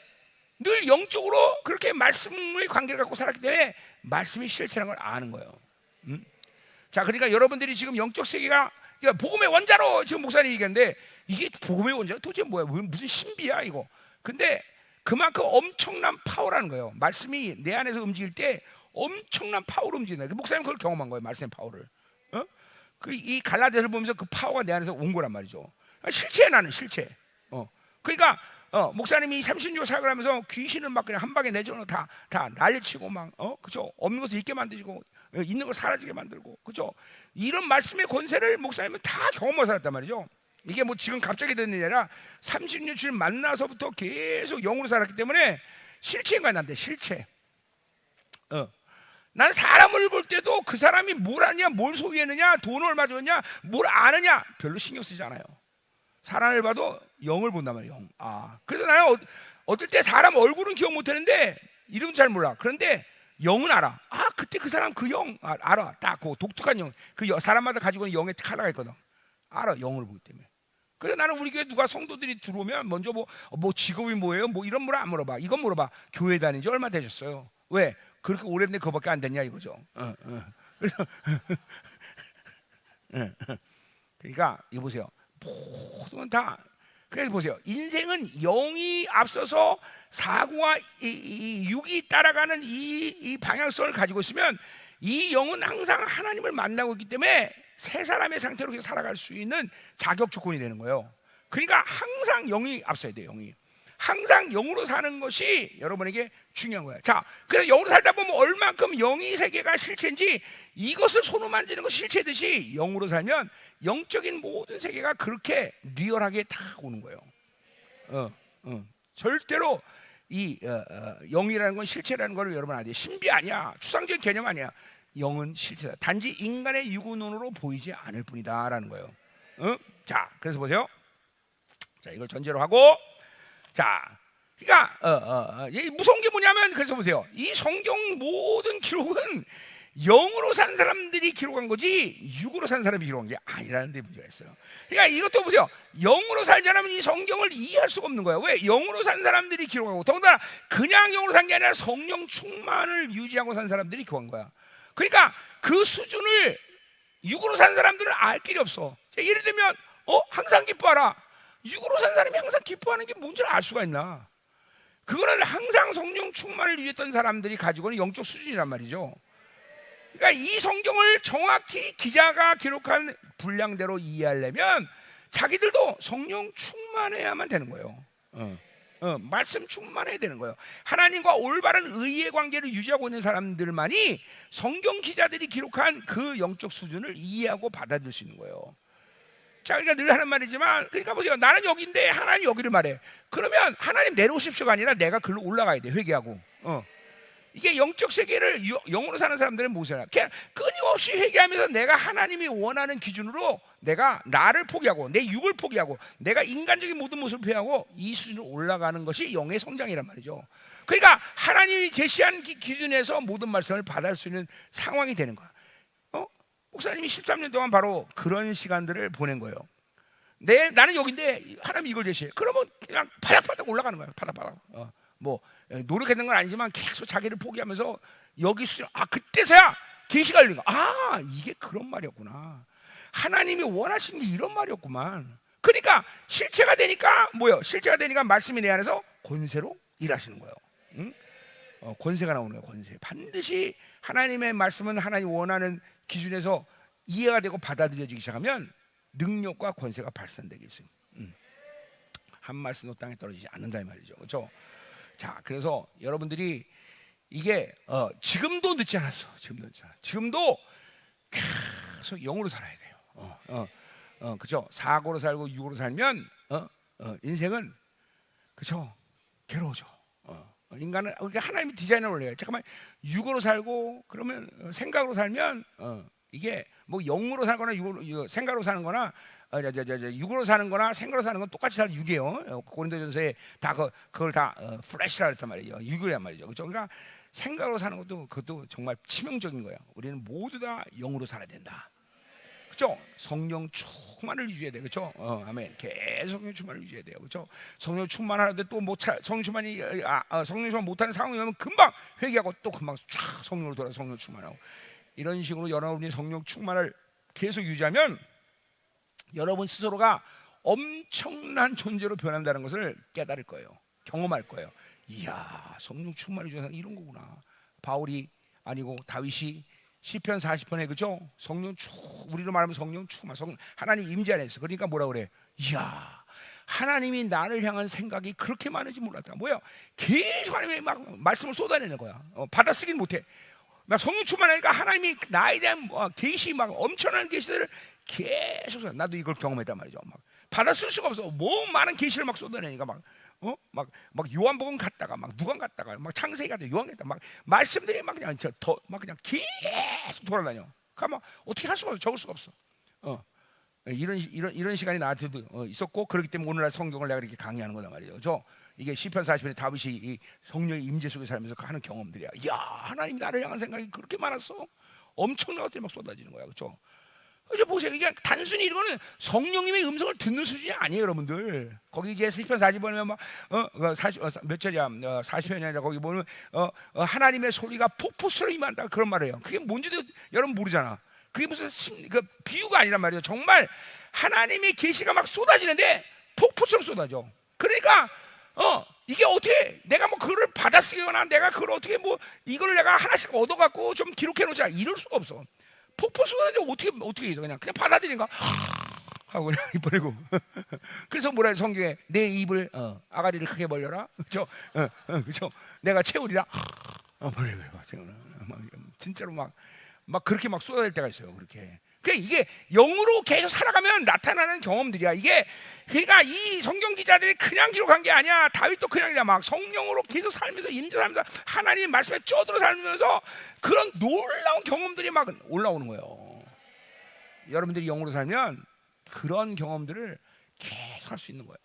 늘 영적으로 그렇게 말씀의 관계를 갖고 살았기 때문에 말씀이 실체라는 걸 아는 거예요. 자, 그러니까 여러분들이 지금 영적 세계가 복음의 원자로 지금 목사님이 얘기하는데 이게 복음의 원자가 도대체 뭐야? 무슨 신비야 이거? 근데 그만큼 엄청난 파워라는 거예요. 말씀이 내 안에서 움직일 때 엄청난 파워로 움직인다. 목사님 그걸 경험한 거예요. 말씀의 파워를. 이 갈라디아를 보면서 그 파워가 내 안에서 온 거란 말이죠. 실체에 나는 실체. 그러니까 목사님이 30년 사역을 하면서 귀신을 막 그냥 한 방에 내줘서 다 난리치고 막 그죠? 없는 것을 있게 만드시고 있는 걸 사라지게 만들고 그죠? 이런 말씀의 권세를 목사님은 다 경험을 살았단 말이죠. 이게 뭐 지금 갑자기 되는 일이 아니라 30년 주일 만나서부터 계속 영으로 살았기 때문에 실체인가 난데 실체. 난 사람을 볼 때도 그 사람이 뭘 아냐, 뭘 소유했느냐, 돈을 얼마 줬냐, 뭘 아느냐 별로 신경 쓰지 않아요. 사람을 봐도 영을 본단 말이에요. 영. 그래서 나는 어떨 때 사람 얼굴은 기억 못하는데 이름은 잘 몰라. 그런데 영은 알아. 그때 그 사람 그 영 알아. 딱 그 독특한 영. 그 사람마다 가지고 있는 영의 하나가 있거든. 알아. 영을 보기 때문에. 그래서 나는 우리 교회 누가 성도들이 들어오면 먼저 뭐 직업이 뭐예요? 뭐 이런 물어 안 물어봐. 이건 물어봐. 교회 다닌 지 얼마 되셨어요? 왜? 그렇게 오래됐는데 그거밖에 안 됐냐 이거죠. 그래서 그러니까 이거 보세요. 모든 다 그래서 보세요. 인생은 영이 앞서서 사고와 이 육이 따라가는 이 방향성을 가지고 있으면 이 영은 항상 하나님을 만나고 있기 때문에 새 사람의 상태로 계속 살아갈 수 있는 자격 조건이 되는 거예요. 그러니까 항상 영이 앞서야 돼요. 영이 항상 영으로 사는 것이 여러분에게 중요한 거예요. 자, 그래서 영으로 살다 보면 얼만큼 영의 세계가 실체인지 이것을 손으로 만지는 것이 실체듯이 영으로 살면 영적인 모든 세계가 그렇게 리얼하게 다 오는 거예요. 절대로 이 영이라는 건 실체라는 걸 여러분 아세요? 신비 아니야. 추상적인 개념 아니야. 영은 실체다. 단지 인간의 육의 눈으로 보이지 않을 뿐이다라는 거예요. 자, 그래서 보세요. 자, 이걸 전제로 하고, 자, 그러니까 무서운 게 뭐냐면, 그래서 보세요. 이 성경 모든 기록은 영으로 산 사람들이 기록한 거지 육으로 산 사람이 기록한 게 아니라는 데 문제가 있어요. 그러니까 이것도 보세요. 영으로 살지 않으면 이 성경을 이해할 수가 없는 거예요. 왜? 영으로 산 사람들이 기록하고, 더군다나 그냥 영으로 산 게 아니라 성령 충만을 유지하고 산 사람들이 기록한 거야. 그러니까 그 수준을 육으로 산 사람들은 알 길이 없어. 예를 들면 항상 기뻐하라. 육으로 산 사람이 항상 기뻐하는 게 뭔지를 알 수가 있나? 그거는 항상 성령 충만을 유지했던 사람들이 가지고 있는 영적 수준이란 말이죠. 그러니까 이 성경을 정확히 기자가 기록한 분량대로 이해하려면 자기들도 성령 충만해야만 되는 거예요. 말씀 충만해야 되는 거예요. 하나님과 올바른 의의 관계를 유지하고 있는 사람들만이 성경 기자들이 기록한 그 영적 수준을 이해하고 받아들일 수 있는 거예요. 자, 그러니까 늘 하는 말이지만, 그러니까 보세요. 나는 여기인데 하나님 여기를 말해. 그러면 하나님 내려오십시오가 아니라 내가 글로 올라가야 돼. 회개하고. 이게 영적 세계를 영으로 사는 사람들은 무엇이냐? 그냥 끊임없이 회개하면서 내가 하나님이 원하는 기준으로 내가 나를 포기하고 내 육을 포기하고 내가 인간적인 모든 모습을 포기하고 이 수준으로 올라가는 것이 영의 성장이란 말이죠. 그러니까 하나님이 제시한 기준에서 모든 말씀을 받을 수 있는 상황이 되는 거야. 목사님이 13년 동안 바로 그런 시간들을 보낸 거예요. 나는 여기인데 하나님이 이걸 제시해. 그러면 그냥 바닥바닥 올라가는 거야. 바닥바닥. 뭐 노력했는 건 아니지만 계속 자기를 포기하면서 여기 수준. 그때서야 계시가 열린 거야. 이게 그런 말이었구나. 하나님이 원하시는 게 이런 말이었구만. 그러니까 실체가 되니까 뭐요? 실체가 되니까 말씀이 내 안에서 권세로 일하시는 거예요. 응? 권세가 나오는 거예요. 권세. 반드시 하나님의 말씀은 하나님 원하는 기준에서 이해가 되고 받아들여지기 시작하면 능력과 권세가 발산되게 있어요. 한 말씀도 땅에 떨어지지 않는다 이 말이죠. 그렇죠? 자, 그래서 여러분들이 이게 지금도 늦지 않았어. 지금도 계속 영으로 살아야 돼요. 그렇죠? 사고로 살고 육으로 살면 인생은 그렇죠? 괴로워져. 인간은 그러니까 하나님이 디자인을 올려요. 잠깐만 육으로 살고 그러면 생각으로 살면 이게 뭐 영으로 살거나 생각으로 사는 거나 육으로 사는 거나 생각으로 사는 건 똑같이 살 육이에요. 고린도전서에 다 그걸 다 플래시라 그랬단 말이에요. 육이란 말이죠. 그렇죠? 그러니까 생각으로 사는 그것도 정말 치명적인 거예요. 우리는 모두 다 영으로 살아야 된다. 그렇죠? 성령 충만을 유지해야 돼. 그렇죠? 아멘. 계속 성령 충만을 유지해야 돼요. 그렇죠? 성령 충만하는데 또 성령 충만이 성령 충만 못하는 상황이 오면 금방 회개하고 또 금방 쫙 성령으로 돌아 성령 충만하고 이런 식으로 여러분이 성령 충만을 계속 유지하면 여러분 스스로가 엄청난 존재로 변한다는 것을 깨달을 거예요. 경험할 거예요. 이야, 성령 충만을 유지하는 이런 거구나. 바울이 아니고 다윗이 시편 40편에 그죠? 성령 우리로 말하면 성령 충만, 하나님 임재 안에 있어. 그러니까 뭐라 그래? 이야, 하나님이 나를 향한 생각이 그렇게 많은지 몰랐다. 뭐야? 계속 하나님이 막 말씀을 쏟아내는 거야. 받아쓰긴 못해. 막 성령 충만하니까 하나님이 나에 대한 계시 막 엄청난 계시들을 계속 나도 이걸 경험했단 말이죠. 막 받아쓸 수가 없어. 뭐 많은 계시를 막 쏟아내니까 막 요한복음 갔다가 막 누가 갔다가 막 창세기 갔다가 요한 갔다가 막 말씀들이 막 그냥 막 그냥 계속 돌아다녀. 그러니까 어떻게 할 수가 없어. 적을 수가 없어. 이런 시간이 나한테도 있었고, 그렇기 때문에 오늘날 성경을 내가 이렇게 강의하는 거단 말이죠. 이게 시편 40편의 다윗이 이 성령의 임재 속에 살면서 하는 경험들이야. 이야, 하나님 나를 향한 생각이 그렇게 많았어. 엄청난 것들이 막 쏟아지는 거야, 그렇죠? 이제 보세요. 이게 단순히 이거는 성령님의 음성을 듣는 수준이 아니에요, 여러분들. 거기 이제 시편 40편에 몇 절이야? 40편이 아니라 거기 보면 하나님의 소리가 폭포수로 임한다, 그런 말이에요. 그게 뭔지도 여러분 모르잖아. 그게 무슨 비유가 아니란 말이에요. 정말 하나님의 계시가 막 쏟아지는데 폭포처럼 쏟아져. 그러니까 이게 어떻게 내가 뭐 그걸 받아쓰거나 내가 그걸 어떻게 뭐 이걸 내가 하나씩 얻어갖고 좀 기록해 놓자 이럴 수가 없어. 폭포 쏟아지는데 어떻게 해서 그냥 받아들이는 거야 하고 그냥 버리고. 그래서 뭐라 해요, 성경에 내 입을 아가리를 크게 벌려라, 그렇죠? 그렇죠? 내가 채우리라 버리고. 진짜로 막 그렇게 막 쏟아질 때가 있어요. 그렇게. 그러니까 이게 영으로 계속 살아가면 나타나는 경험들이야. 이게 그러니까 이 성경 기자들이 그냥 기록한 게 아니야. 다윗도 그냥이야. 막 성령으로 계속 살면서 임재하면서 하나님의 말씀에 쪄들어 살면서 그런 놀라운 경험들이 막 올라오는 거예요. 여러분들이 영으로 살면 그런 경험들을 계속 할 수 있는 거예요.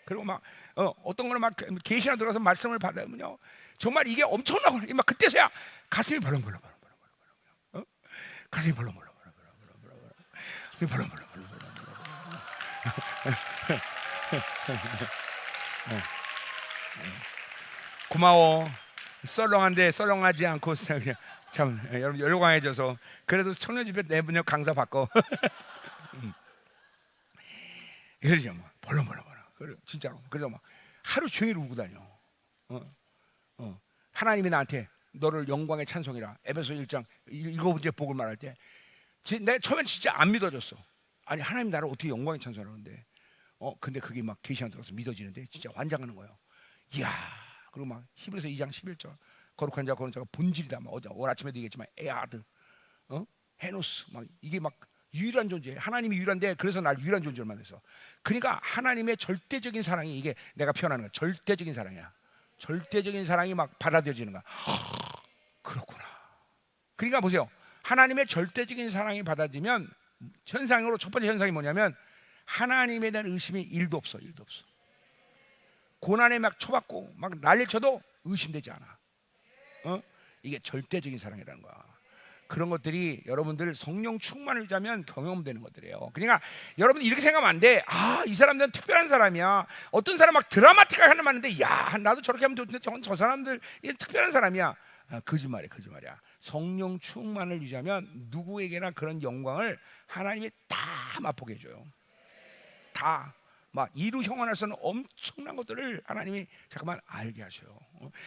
그리고 막 어떤 거는 막 계시나 들어서 말씀을 받으면요, 정말 이게 엄청나고 막 그때서야 가슴이 벌렁벌렁. 가슴이 벌렁벌렁. 고마워. 썰렁한데 썰렁하지 않고 그냥 참 여러분 열광해져서 그래도 청년집회 내분역 강사 바꿔. 이러죠. 뭐 벌렁벌렁. 그래 진짜로. 그래서 막 하루 종일 울고 다녀. 하나님이 나한테 너를 영광의 찬송이라, 에베소 1장 읽어본 제 복을 말할 때 내가 처음엔 진짜 안 믿어졌어. 아니 하나님 나를 어떻게 영광의 찬송하는데 근데 그게 막 계시가 들어서 믿어지는데 진짜 환장하는 거예요. 이야. 그리고 막 히브리서 2장 11절 거룩한 자 거룩한 자가 본질이다. 막 오늘 아침에도 얘기했지만 에아드, 헤노스, 막 이게 막 유일한 존재. 하나님이 유일한데 그래서 날 유일한 존재로 만들었어. 그러니까 하나님의 절대적인 사랑이, 이게 내가 표현하는 거야. 절대적인 사랑이야. 절대적인 사랑이 막 받아들여지는 거야. 그렇구나. 그러니까 보세요. 하나님의 절대적인 사랑이 받아들이면 현상으로 첫 번째 현상이 뭐냐면 하나님에 대한 의심이 1도 없어. 고난에 막 쳐받고 막 난리를 쳐도 의심되지 않아. 이게 절대적인 사랑이라는 거야. 그런 것들이 여러분들 성령 충만을 자면 경험되는 것들이에요. 그러니까 여러분 이렇게 생각하면 안 돼. 이 사람들은 특별한 사람이야. 어떤 사람 막 드라마틱하게 하는 말인데, 야 나도 저렇게 하면 좋은데 저 사람들 특별한 사람이야. 거짓말이야. 성령 충만을 유지하면 누구에게나 그런 영광을 하나님이 다 맛보게 해줘요. 다. 막 이루 형언할 수 없는 엄청난 것들을 하나님이 잠깐만 알게 하셔요.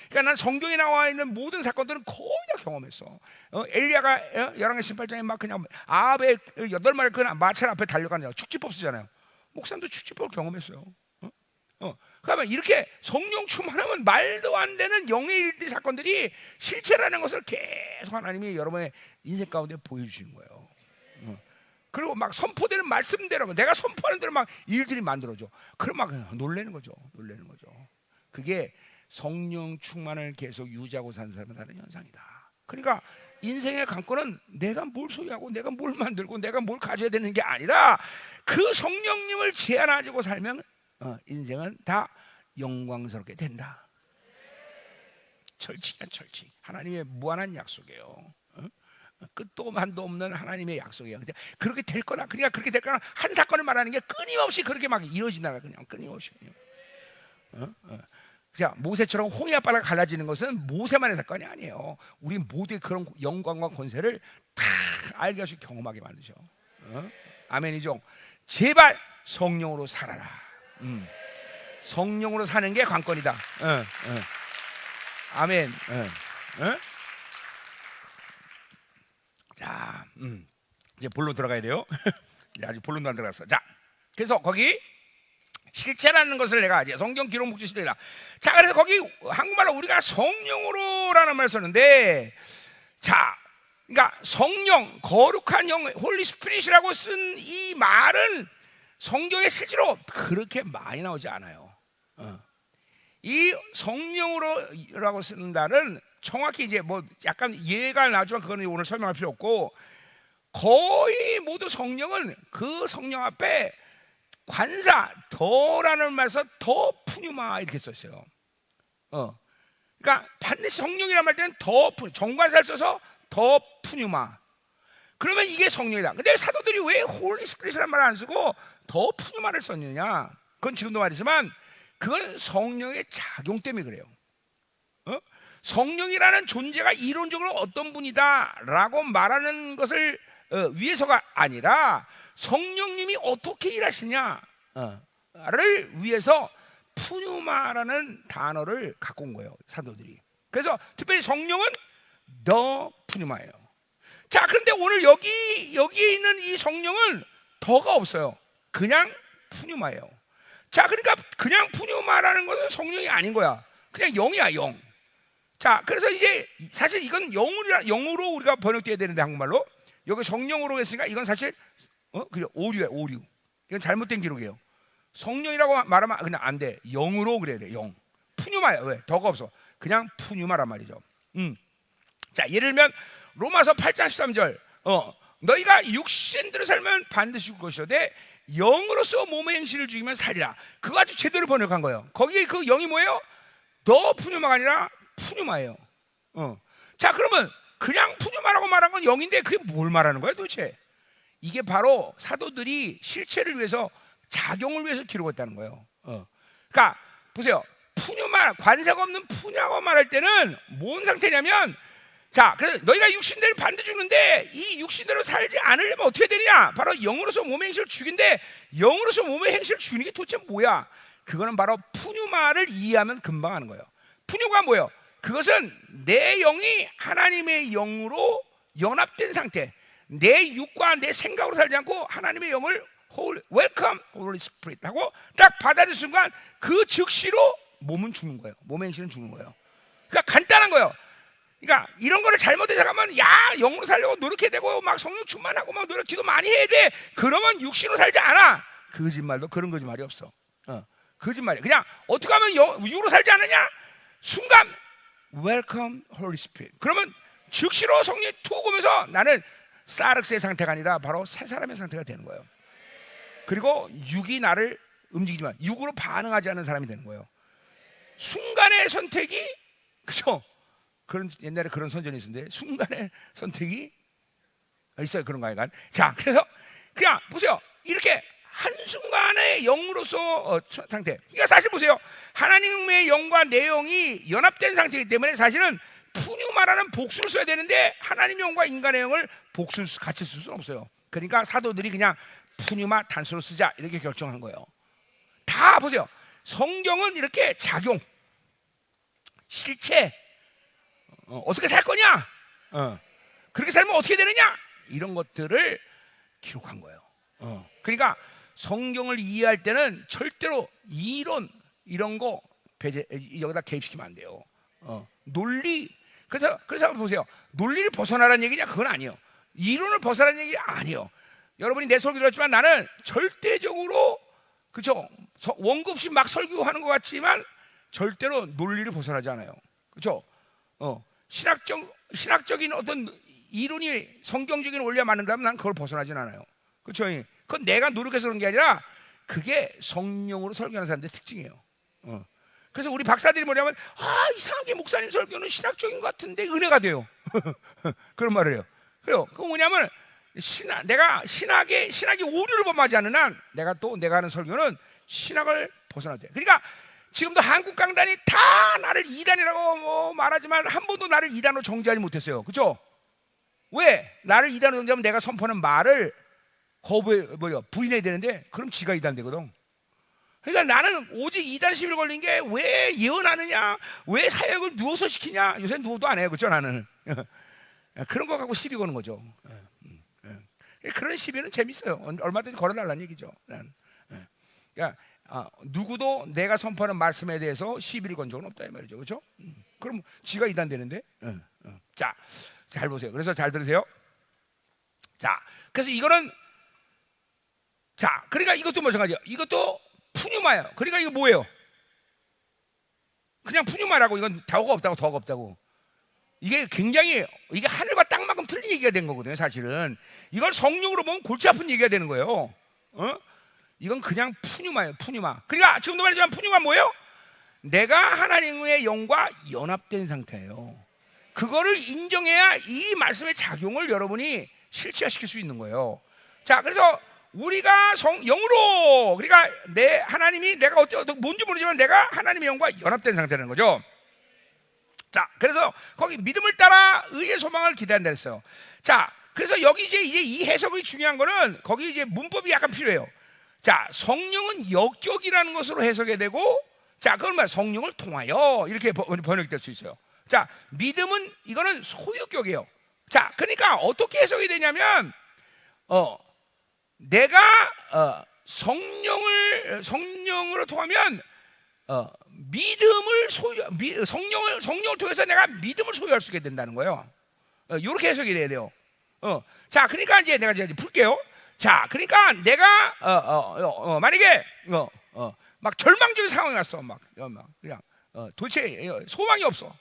그러니까 난 성경에 나와 있는 모든 사건들은 거의 다 경험했어. 엘리야가 열왕기 18장에 막 그냥 아합의 8마리 그 마차 앞에 달려가는 축지법 쓰잖아요. 목사님도 축지법을 경험했어요. 그러면 이렇게 성령 충만하면 말도 안 되는 영의 일들 사건들이 실체라는 것을 계속 하나님이 여러분의 인생 가운데 보여주시는 거예요. 그리고 막 선포되는 말씀대로 내가 선포하는 대로 막 일들이 만들어져. 그럼 막 놀라는 거죠. 그게 성령 충만을 계속 유지하고 사는 사람은 다른 현상이다. 그러니까 인생의 관건은 내가 뭘 소유하고 내가 뭘 만들고 내가 뭘 가져야 되는 게 아니라 그 성령님을 제한하고 살면 인생은 다 영광스럽게 된다. 철칙이야, 철칙. 하나님의 무한한 약속이에요. 끝도 한도 없는 하나님의 약속이에요. 그렇게 될 거나, 그러니까 그렇게 될 거나 한 사건을 말하는 게 끊임없이 그렇게 막 이루어지나, 그냥 끊임없이. 자, 모세처럼 홍해 앞바다가 갈라지는 것은 모세만의 사건이 아니에요. 우리 모두의 그런 영광과 권세를 다 알게 하시고 경험하게 만드셔. 아멘이죠. 제발 성령으로 살아라. 성령으로 사는 게 관건이다. 아멘. 자, 이제 본론 들어가야 돼요. 아직 본론도 안 들어갔어. 자, 그래서 거기 실체라는 것을 내가 이제 성경 기록 목적 실체다. 자, 그래서 거기 한국말로 우리가 성령으로라는 말을 썼는데, 자, 그러니까 성령, 거룩한 영, 홀리 스피릿이라고 쓴 이 말은 성경에 실제로 그렇게 많이 나오지 않아요. 이 성령으로라고 쓰는 말은 정확히 이제 뭐 약간 예가 나지만 그거는 오늘 설명할 필요 없고, 거의 모두 성령은 그 성령 앞에 관사 더라는 말에서 더 푸뉴마 이렇게 썼어요. 그러니까 반드시 성령이란 말 때는 더 정관사를 써서 더 푸뉴마. 그러면 이게 성령이다. 근데 사도들이 왜 홀리 스피릿이라는 말을 안 쓰고 더 푸뉴마를 썼느냐? 그건 지금도 말이지만 그건 성령의 작용 때문에 그래요. 성령이라는 존재가 이론적으로 어떤 분이다라고 말하는 것을 위해서가 아니라 성령님이 어떻게 일하시냐를 위해서 푸뉴마라는 단어를 갖고 온 거예요, 사도들이. 그래서 특별히 성령은 더 푸뉴마예요. 자, 그런데 오늘 여기에 있는 이 성령은 더가 없어요. 그냥 푸뉴마예요. 자, 그러니까 그냥 푸뉴마라는 것은 성령이 아닌 거야. 그냥 영이야, 영. 자, 그래서 이제 사실 이건 영으로 우리가 번역돼야 되는데, 한국말로 여기 성령으로 했으니까 이건 사실 그래, 오류야, 오류. 이건 잘못된 기록이에요. 성령이라고 말하면 그냥 안 돼. 영으로 그래야 돼. 영. 푸뉴마야. 왜? 더가 없어. 그냥 푸뉴마란 말이죠. 자, 예를 들면 로마서 8장 13절. 너희가 육신대로 살면 반드시 죽을 것이로되 영으로서 몸의 행실을 죽이면 살리라. 그거 아주 제대로 번역한 거예요. 거기에 그 영이 뭐예요? 더 푸뉴마가 아니라 푸뉴마예요. 자, 그러면 그냥 푸뉴마라고 말한 건 영인데 그게 뭘 말하는 거예요, 도대체? 이게 바로 사도들이 실체를 위해서, 작용을 위해서 기록했다는 거예요. 그러니까 보세요. 푸뉴마, 관사가 없는 푸냐고 말할 때는 뭔 상태냐면, 자, 그래서 너희가 육신대로 반드시 죽는데 이 육신대로 살지 않으려면 어떻게 되느냐? 바로 영으로서 몸의 행실을 죽인데, 영으로서 몸의 행실을 죽이는 게 도대체 뭐야? 그거는 바로 푸뉴마를 이해하면 금방 하는 거예요. 푸뉴가 뭐예요? 그것은 내 영이 하나님의 영으로 연합된 상태, 내 육과 내 생각으로 살지 않고 하나님의 영을 웰컴 홀리 스피릿 하고 딱 받아들인 순간 그 즉시로 몸은 죽는 거예요. 몸의 행실은 죽는 거예요. 그러니까 간단한 거예요. 그러니까 이런 거를 잘못해서 가면, 야, 영으로 살려고 노력해야 되고 막 성령 충만하고 막 기도 많이 해야 돼. 그러면 육신으로 살지 않아. 거짓말도 그런 거짓말이 없어. 거짓말이야. 그냥 어떻게 하면 육으로 살지 않느냐? 순간 웰컴 홀리 스피릿. 그러면 즉시로 성령이 툭 오면서 나는 사르스의 상태가 아니라 바로 새 사람의 상태가 되는 거예요. 그리고 육이 나를 움직이지만 육으로 반응하지 않는 사람이 되는 거예요. 순간의 선택이, 그죠? 그런 옛날에 그런 선전이 있었는데, 순간의 선택이 있어요. 그런 거니까. 자, 그래서 그냥 보세요. 이렇게 한순간의 영으로서 상태. 그러니까 사실 보세요. 하나님의 영과 내 영이 연합된 상태이기 때문에 사실은 푸뉴마라는 복수를 써야 되는데 하나님의 영과 인간의 영을 복수를 같이 쓸 수는 없어요. 그러니까 사도들이 그냥 푸뉴마 단수로 쓰자 이렇게 결정한 거예요. 다 보세요. 성경은 이렇게 작용, 실체, 어떻게 살 거냐, 그렇게 살면 어떻게 되느냐, 이런 것들을 기록한 거예요. 그러니까 성경을 이해할 때는 절대로 이론 이런 거 여기다 개입시키면 안 돼요. 논리, 그래서 보세요. 논리를 벗어나라는 얘기냐? 그건 아니에요. 이론을 벗어나는 얘기 아니에요. 여러분이 내 설교 들었지만 나는 절대적으로, 그렇죠? 원고 없이 막 설교하는 것 같지만 절대로 논리를 벗어나지 않아요. 그렇죠? 신학적인 어떤 이론이 성경적인 원리와 맞는다면 난 그걸 벗어나진 않아요. 그렇죠? 그건 내가 노력해서 그런 게 아니라 그게 성령으로 설교하는 사람들의 특징이에요. 그래서 우리 박사들이 뭐냐면, 이상하게 목사님 설교는 신학적인 것 같은데 은혜가 돼요. 그런 말을 해요. 그래요. 그거 뭐냐면 내가 신학이 오류를 범하지 않는 한 내가 하는 설교는 신학을 벗어나야 돼. 그러니까 지금도 한국 강단이 다 나를 이단이라고 말하지만 한 번도 나를 이단으로 정죄하지 못했어요. 그렇죠? 왜? 나를 이단으로 정죄하면 내가 선포하는 말을 부인해야 되는데, 그럼 지가 이단 되거든. 그러니까 나는 오직 이단 시비를 걸린 게 왜 예언하느냐, 왜 사역을 누워서 시키냐. 요새 누워도 안 해요. 그렇죠? 나는 그런 거 갖고 시비 거는 거죠. 그런 시비는 재밌어요. 얼마든지 걸어달라는 얘기죠. 그러니까 누구도 내가 선포하는 말씀에 대해서 시비를 건 적은 없다 이 말이죠, 그렇죠? 그럼 지가 이단되는데. 자, 잘 보세요. 그래서 잘 들으세요. 자, 그래서 이거는 그러니까 이것도 마찬가지야. 이것도 푸뉴마예요. 그러니까 이거 뭐예요? 그냥 푸뉴마라고. 이건 더가 없다고. 이게 굉장히 이게 하늘과 땅만큼 틀린 얘기가 된 거거든요, 사실은. 이걸 성령으로 보면 골치 아픈 얘기가 되는 거예요. 이건 그냥 푸뉴마예요, 푸뉴마. 그러니까 지금도 말했지만 푸뉴마 뭐예요? 내가 하나님의 영과 연합된 상태예요. 그거를 인정해야 이 말씀의 작용을 여러분이 실체화시킬 수 있는 거예요. 자, 그래서 우리가 영으로, 그러니까 하나님이 내가 뭔지 모르지만 내가 하나님의 영과 연합된 상태라는 거죠. 자, 그래서 거기 믿음을 따라 의의 소망을 기대한다 했어요. 자, 그래서 여기 이제 이 해석이 중요한 거는 거기 이제 문법이 약간 필요해요. 자, 성령은 역격이라는 것으로 해석이 되고, 자, 그건 뭐야? 성령을 통하여 이렇게 번역될 수 있어요. 자, 믿음은 이거는 소유격이에요. 자, 그러니까 어떻게 해석이 되냐면, 내가 성령으로 통하면 믿음을 성령을 통해서 내가 믿음을 소유할 수 있게 된다는 거예요. 이렇게 해석이 돼야 돼요. 자, 그러니까 이제 내가 이제 풀게요. 자, 그러니까 내가 만약에 막 절망적인 상황이 왔어, 막 그냥 도대체 소망이 없어.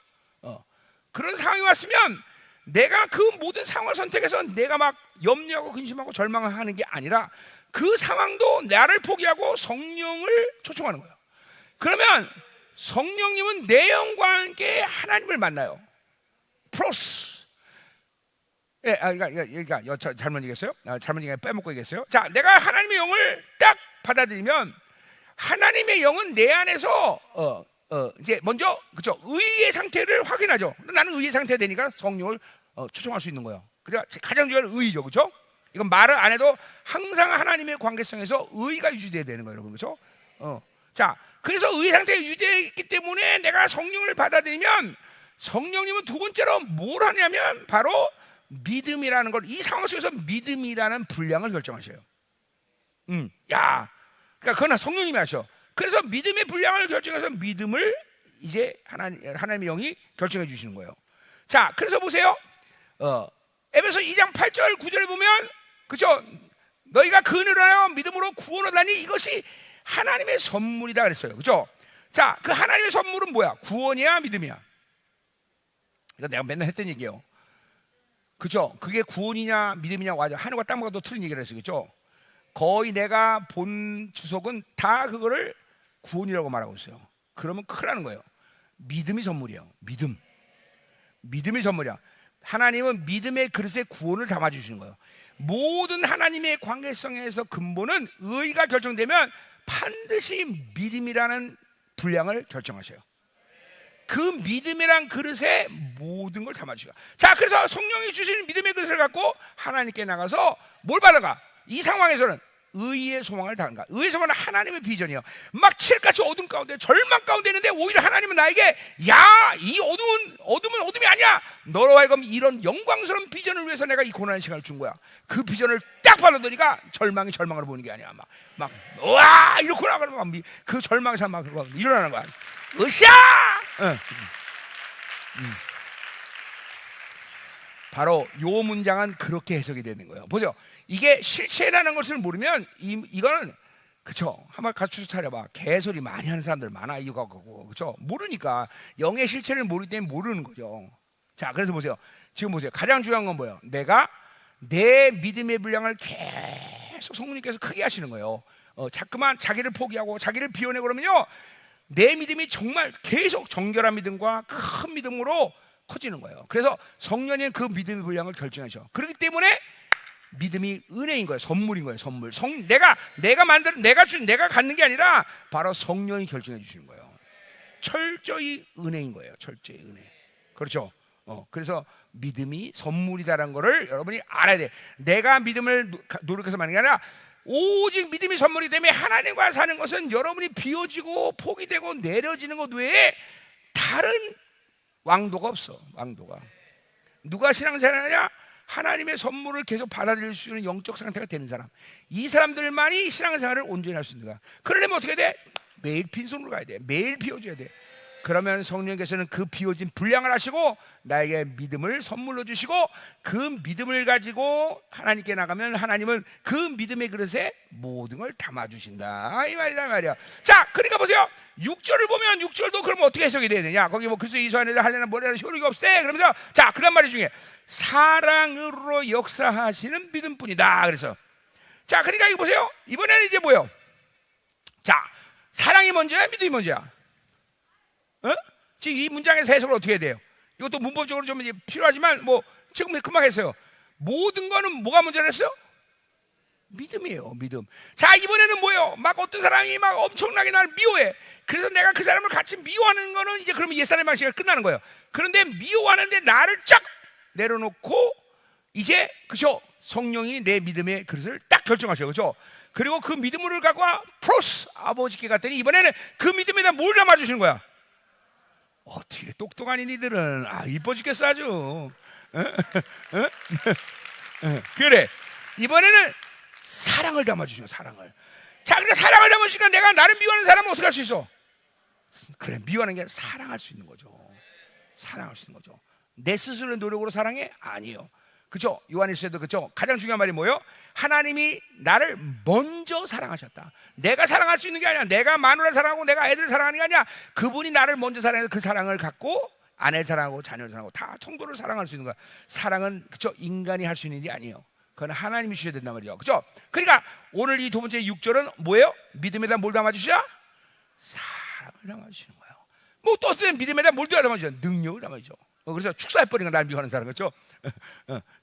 그런 상황이 왔으면 내가 그 모든 상황을 선택해서 내가 막 염려하고 근심하고 절망하는 게 아니라 그 상황도 나를 포기하고 성령을 초청하는 거예요. 그러면 성령님은 내 영과 함께 하나님을 만나요. 프로스. 예, 그러니까 잘못 얘기했어요. 잘못 얘기 빼먹고 얘기했어요. 자, 내가 하나님의 영을 딱 받아들이면 하나님의 영은 내 안에서 이제 먼저 그죠 의의 상태를 확인하죠. 나는 의의 상태 되니까 성령을 초청할 수 있는 거예요. 그러니까 가장 중요한 의죠, 그렇죠? 이건 말을 안 해도 항상 하나님의 관계성에서 의가 유지돼야 되는 거예요, 여러분, 그렇죠? 자, 그래서 의의 상태가 유지되기 때문에 내가 성령을 받아들이면 성령님은 두 번째로 뭘 하냐면 바로 믿음이라는 걸 이 상황 속에서 믿음이라는 분량을 결정하셔요. 그러니까 그건 성령님이 하셔. 그래서 믿음의 분량을 결정해서 믿음을 이제 하나님의 영이 결정해 주시는 거예요. 자, 그래서 보세요. 에베소 2장 8절 9절에 보면 그죠? 너희가 그 은혜로 하여 믿음으로 구원을 얻으니 이것이 하나님의 선물이다 그랬어요. 그죠? 자, 그 하나님의 선물은 뭐야? 구원이야, 믿음이야? 이거 내가 맨날 했던 얘기예요. 그죠? 그게 구원이냐 믿음이냐 완전 하늘과 땅과도 틀린 얘기를 했어요. 그죠? 거의 내가 본 주석은 다 그거를 구원이라고 말하고 있어요. 그러면 큰일 나는 거예요. 믿음이 선물이에요. 믿음이 선물이야. 하나님은 믿음의 그릇에 구원을 담아주시는 거예요. 모든 하나님의 관계성에서 근본은 의가 결정되면 반드시 믿음이라는 분량을 결정하셔요. 그 믿음이란 그릇에 모든 걸 담아주셔요. 자, 그래서 성령이 주시는 믿음의 그릇을 갖고 하나님께 나가서 뭘 받아가? 이 상황에서는 의의 소망을 다한가. 의의 소망은 하나님의 비전이에요. 막 칠같이 어둠 가운데 절망 가운데 있는데 오히려 하나님은 나에게 야, 이 어둠은 어둠이 아니야. 너로 하여금 이런 영광스러운 비전을 위해서 내가 이 고난의 시간을 준 거야. 그 비전을 딱 받아들이니까 절망이 절망으로 보는 게 아니야. 막 와 이렇구나 그러면 그 절망에서 막 일어나는 거야. 으쌰! 바로 요 문장은 그렇게 해석이 되는 거예요. 보죠. 이게 실체라는 것을 모르면 이거는 그쵸? 한번 갖춰서 차려봐. 개소리 많이 하는 사람들 많아 이거 갖고 그쵸? 모르니까 영의 실체를 모르기 때문에 모르는 거죠. 자, 그래서 보세요. 지금 보세요. 가장 중요한 건 뭐예요? 내가 내 믿음의 분량을 계속 성령님께서 크게 하시는 거예요. 자꾸만 자기를 포기하고 자기를 비워내 그러면요, 내 믿음이 정말 계속 정결한 믿음과 큰 믿음으로 커지는 거예요. 그래서 성령님 그 믿음의 분량을 결정하셔. 그렇기 때문에 믿음이 은혜인 거예요. 선물인 거예요. 선물. 내가 갖는 게 아니라 바로 성령이 결정해 주시는 거예요. 철저히 은혜인 거예요. 철저히 은혜. 그렇죠? 그래서 믿음이 선물이다라는 거를 여러분이 알아야 돼. 내가 믿음을 노력해서 만든 게 아니라 오직 믿음이 선물이 때문에 하나님과 사는 것은 여러분이 비워지고 포기되고 내려지는 것 외에 다른 왕도가 없어. 왕도가. 누가 신앙생활하냐? 하나님의 선물을 계속 받아들일 수 있는 영적 상태가 되는 사람, 이 사람들만이 신앙생활을 온전히 할 수 있는 거야. 그러려면 어떻게 돼? 매일 빈손으로 가야 돼. 매일 비워줘야 돼. 그러면 성령께서는 그 비워진 분량을 하시고 나에게 믿음을 선물로 주시고, 그 믿음을 가지고 하나님께 나가면 하나님은 그 믿음의 그릇에 모든 걸 담아주신다, 이 말이야. 자, 그러니까 보세요. 6절을 보면 6절도 그럼 어떻게 해석이 돼야 되냐? 거기 뭐 그리스도 예수 안에서 할례나 뭐라는 효력이 없대. 그러면서 자, 그런 말이 중에 사랑으로 역사하시는 믿음뿐이다. 그래서 자, 그러니까 이거 보세요. 이번에는 이제 뭐예요? 자, 사랑이 먼저야, 믿음이 먼저야? 지금 이 문장에서 해석을 어떻게 해야 돼요? 이것도 문법적으로 좀 필요하지만 뭐 지금 금방 했어요. 모든 거는 뭐가 먼저라 했어요? 믿음이에요, 믿음. 자, 이번에는 뭐예요? 막 어떤 사람이 막 엄청나게 나를 미워해. 그래서 내가 그 사람을 같이 미워하는 거는 이제 그러면 옛사람의 방식이 끝나는 거예요. 그런데 미워하는데 나를 쫙 내려놓고 이제 그죠? 성령이 내 믿음의 그릇을 딱 결정하셔요, 그죠? 그리고 그 믿음을 갖고 프로스 아버지께 갔더니 이번에는 그 믿음에다 뭘 담아주시는 거야? 어떻게 똑똑하니 니들은. 이뻐 죽겠어 아주. 그래, 이번에는 사랑을 담아주죠. 사랑을. 자, 그러니까 사랑을 담아주니까 내가 나를 미워하는 사람은 어떻게 할 수 있어? 그래, 미워하는 게 아니라 사랑할 수 있는 거죠. 사랑할 수 있는 거죠. 내 스스로의 노력으로 사랑해? 아니요. 그죠? 요한일서에도 그죠? 가장 중요한 말이 뭐예요? 하나님이 나를 먼저 사랑하셨다. 내가 사랑할 수 있는 게 아니야. 내가 마누라를 사랑하고 내가 애들을 사랑하는 게 아니야. 그분이 나를 먼저 사랑해서 그 사랑을 갖고 아내를 사랑하고 자녀를 사랑하고 다 성도를 사랑할 수 있는 거야. 사랑은 그죠? 인간이 할 수 있는 일이 아니에요. 그건 하나님이 주셔야 된단 말이죠. 그죠? 그러니까 오늘 이 두 번째 6절은 뭐예요? 믿음에다 뭘 담아주시라? 사랑을 담아주시는 거예요. 뭐 또 어떤 믿음에다 뭘 담아주시라? 능력을 담아주죠. 그래서 축사해버리는 걸 날 미워하는 사람, 그렇죠?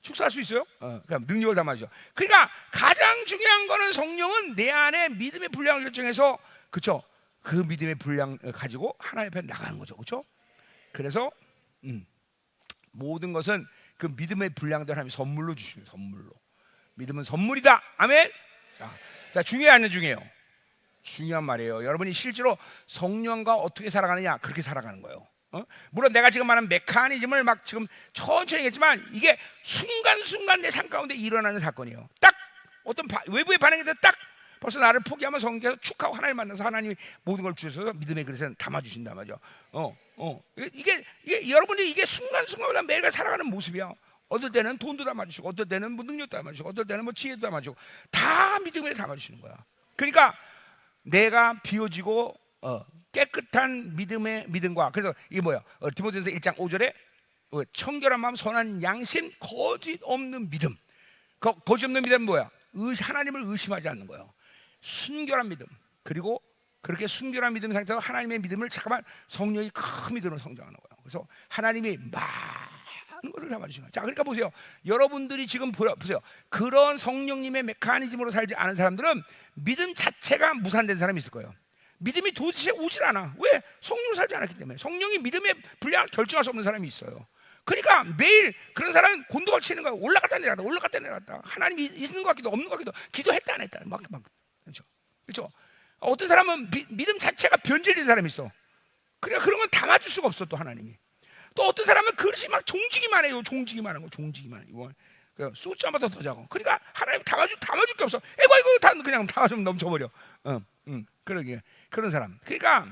축사할 수 있어요? 그럼 능력을 담아줘. 그러니까 가장 중요한 거는 성령은 내 안에 믿음의 분량을 결정해서, 그렇죠? 그 믿음의 분량 가지고 하나님 앞에 나가는 거죠, 그렇죠? 그래서 모든 것은 그 믿음의 분량도 하나님이 선물로 주시는, 선물로. 믿음은 선물이다. 아멘. 자, 중요한 중요해요. 중요한 말이에요. 여러분이 실제로 성령과 어떻게 살아가느냐, 그렇게 살아가는 거예요. 물론 내가 지금 말하는 메커니즘을 막 지금 천천히 했지만 이게 순간순간 내 삶 가운데 일어나는 사건이에요. 딱 어떤 외부의 반응이 딱 벌써 나를 포기하면 성경에서 축하하고 하나님 만나서 하나님이 모든 걸 주셔서 믿음의 그릇에 담아주신단 말이죠. 이게 여러분이 이게 순간순간마다 매일같이 살아가는 모습이야. 어떨 때는 돈도 담아주시고, 어떨 때는 뭐 능력도 담아주시고, 어떨 때는 뭐 지혜도 담아주고, 다 믿음에 담아주시는 거야. 그러니까 내가 비워지고 깨끗한 믿음과, 그래서 이게 뭐야? 디모데전서 1장 5절에 청결한 마음, 선한 양심, 거짓 없는 믿음. 거짓 없는 믿음은 뭐야? 하나님을 의심하지 않는 거예요. 순결한 믿음. 그리고 그렇게 순결한 믿음 상태에서 하나님의 믿음을 잠깐만 성령이 큰 믿음으로 성장하는 거예요. 그래서 하나님이 많은 것을 담아주신 거예요. 자, 그러니까 보세요. 여러분들이 지금 보세요. 그런 성령님의 메커니즘으로 살지 않은 사람들은 믿음 자체가 무산된 사람이 있을 거예요. 믿음이 도대체 오질 않아. 왜? 성령으로 살지 않았기 때문에. 성령이 믿음의 분량을 결정할 수 없는 사람이 있어요. 그러니까 매일 그런 사람은 곤두발 치는 거야. 올라갔다 내려갔다, 올라갔다 내려갔다. 하나님이 있는 것 같기도 없는 것 같기도, 기도했다 안 했다, 막 그렇죠? 어떤 사람은 믿음 자체가 변질된 사람이 있어. 그러니까 그런 건 담아줄 수가 없어. 또 하나님이. 또 어떤 사람은 그릇이 막 종지기만 해요. 종지기만 하는 거, 종지기만 해요. 숫자마다 더 작아. 그러니까 하나님 담아줄 게 없어. 이거 다 그냥 담아주면 넘쳐버려. 그러게. 그런 사람. 그러니까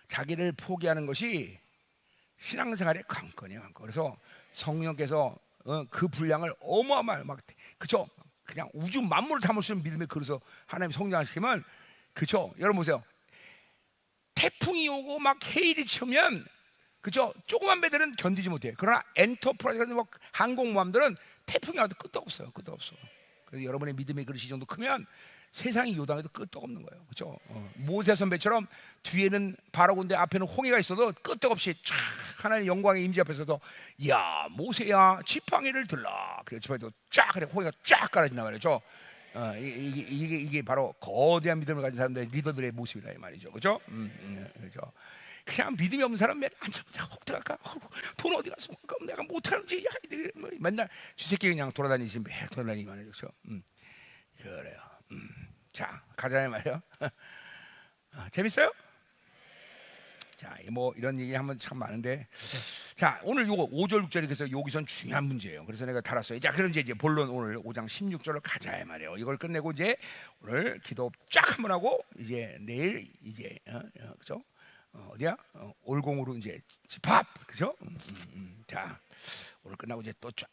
자기를 포기하는 것이 신앙생활의 관건이에요, 관건. 그래서 성령께서 그 분량을 어마어마하게 막, 그쵸? 그냥 우주 만물을 담을 수 있는 믿음의 그릇을 하나님 성장시키면, 그쵸? 여러분 보세요. 태풍이 오고 막 해일이 치면, 그쵸? 조그만 배들은 견디지 못해. 그러나 엔터프라이즈 같은 항공모함들은 태풍이 와도 끄떡 없어요. 끄떡 없어. 그래서 여러분의 믿음의 그릇이 이 정도 크면 세상이 요동해도 끄떡 없는 거예요. 그렇죠? 모세 선배처럼 뒤에는 바로군데 앞에는 홍해가 있어도 끄떡없이 쫙 하나님의 영광의 임재 앞에서도, 야 모세야 지팡이를 들라. 그래 지팡이도 쫙 그래 홍해가 쫙 깔아진단 말이죠. 이게 바로 거대한 믿음을 가진 사람들의 리더들의 모습이라 이 말이죠. 그렇죠? 그렇죠. 그냥 믿음이 없는 사람 맨날 앉아보자. 어떡할까? 돈 어디 갔어? 내가 못하는지 맨날 쥐새끼 그냥 돌아다니지, 매일 돌아다니기만 해요. 그렇죠? 그래요. 자, 가자는 말이요. 재밌어요? 자, 뭐 이런 얘기 하면 참 많은데, 자, 오늘 요거 5절 6절이 그래서 여기선 중요한 문제예요. 그래서 내가 달았어요. 자, 그럼 이제 본론 오늘 5장 16절을 가자 말이에요. 이걸 끝내고 이제 오늘 기도 쫙 한번 하고 이제 내일 이제 그죠? 어디야? 올공으로 이제 집합, 그죠? 자, 오늘 끝나고 이제 또 쫙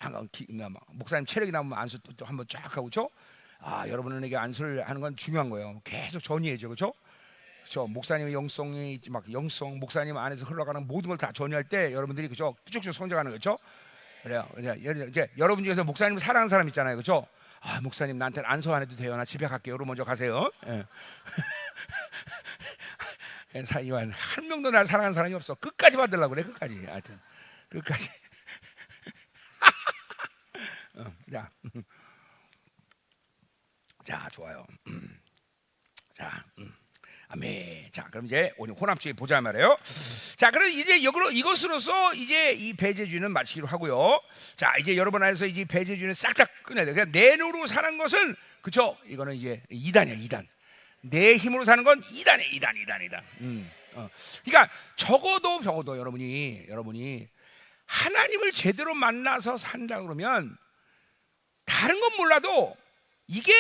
목사님 체력이 나오면 안수 또 한번 쫙 하고, 그죠? 아, 여러분에게 안수를 하는 건 중요한 거예요. 계속 전이해죠, 그죠? 그렇죠. 목사님의 영성이 막 영성 목사님 안에서 흘러가는 모든 걸 다 전이할 때 여러분들이 그죠 쭉쭉 성장하는 거죠. 그래요. 이제 여러분 중에서 목사님을 사랑하는 사람 있잖아요, 그죠? 아, 목사님 나한테는 안수 안 해도 돼요. 나 집에 갈게요. 여러분 먼저 가세요. 예. 사이만 한 명도 날 사랑하는 사람이 없어. 끝까지 받으려고 그래. 끝까지. 하여튼 끝까지. 자, 자 좋아요. 자. 아멘. 자, 그럼 이제 오늘 혼합주의 보자 말이에요. 자, 그럼 이제 이것으로서 이제 이 배제주의는 마치기로 하고요. 자, 이제 여러분 안에서 이제 배제주의는 싹 다 끊어야 돼. 그냥 내 눈으로 사는 것은 그쵸? 이거는 이제 이단이야, 이단. 내 힘으로 사는 건 이단이야, 이단. 그러니까 적어도 여러분이 하나님을 제대로 만나서 산다 그러면 다른 건 몰라도 이게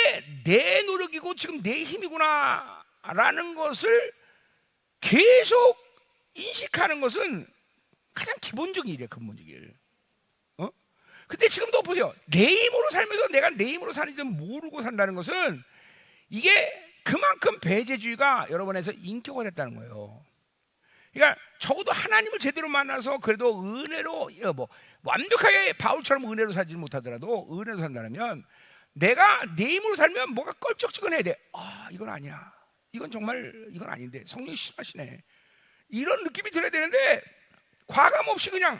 내 노력이고 지금 내 힘이구나. 라는 것을 계속 인식하는 것은 가장 기본적인 일이에요, 근본적인 일. 근데 지금도 보세요. 내 힘으로 살면서 내가 내 힘으로 사는지 모르고 산다는 것은 이게 그만큼 배제주의가 여러분에서 인격화됐다는 거예요. 그러니까 적어도 하나님을 제대로 만나서 그래도 은혜로 완벽하게 바울처럼 은혜로 살지 못하더라도 은혜로 산다면 내가 내 힘으로 살면 뭐가 껄쩍지근해야 돼. 아, 이건 아니야. 이건 정말 이건 아닌데 성령이 심하시네. 이런 느낌이 들어야 되는데 과감 없이 그냥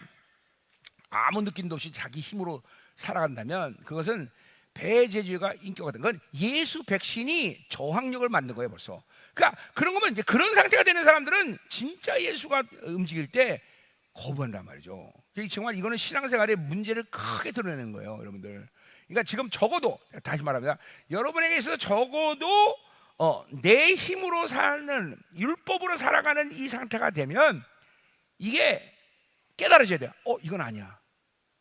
아무 느낌도 없이 자기 힘으로 살아간다면 그것은 배제주의가 인격화된 건 예수 백신이 저항력을 만든 거예요 벌써. 그러니까 그런 거면 이제 그런 상태가 되는 사람들은 진짜 예수가 움직일 때 거부한단 말이죠. 정말 이거는 신앙생활의 문제를 크게 드러내는 거예요, 여러분들. 그러니까 지금 적어도 다시 말합니다. 여러분에게 있어서 적어도 내 힘으로 사는 율법으로 살아가는 이 상태가 되면 이게 깨달아져야 돼요. 이건 아니야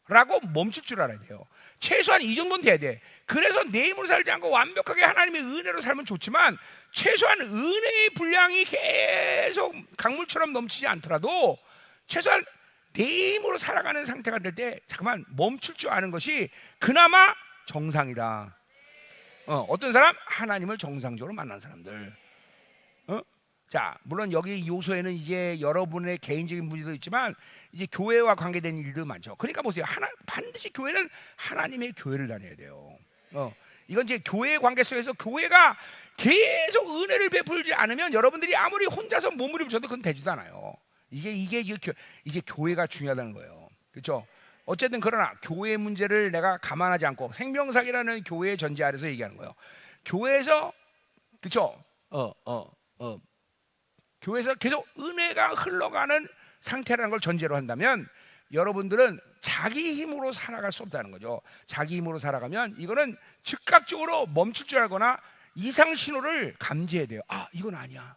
라고 멈출 줄 알아야 돼요. 최소한 이 정도는 돼야 돼. 그래서 내 힘으로 살지 않고 완벽하게 하나님의 은혜로 살면 좋지만 최소한 은혜의 분량이 계속 강물처럼 넘치지 않더라도 최소한 내 힘으로 살아가는 상태가 될 때 잠깐만 멈출 줄 아는 것이 그나마 정상이다. 어떤 사람? 하나님을 정상적으로 만난 사람들. 자, 물론 여기 요소에는 이제 여러분의 개인적인 문제도 있지만 이제 교회와 관계된 일도 많죠. 그러니까 보세요. 반드시 교회는 하나님의 교회를 다녀야 돼요. 이건 이제 교회 관계 속에서 교회가 계속 은혜를 베풀지 않으면 여러분들이 아무리 혼자서 몸부림 쳐도 그건 되지도 않아요. 이제 교회가 중요하다는 거예요. 그렇죠? 어쨌든 그러나 교회 문제를 내가 감안하지 않고 생명사기라는 교회의 전제 아래서 얘기하는 거예요. 교회에서 그렇죠? 교회에서 계속 은혜가 흘러가는 상태라는 걸 전제로 한다면 여러분들은 자기 힘으로 살아갈 수 없다는 거죠. 자기 힘으로 살아가면 이거는 즉각적으로 멈출 줄 알거나 이상 신호를 감지해야 돼요. 아, 이건 아니야.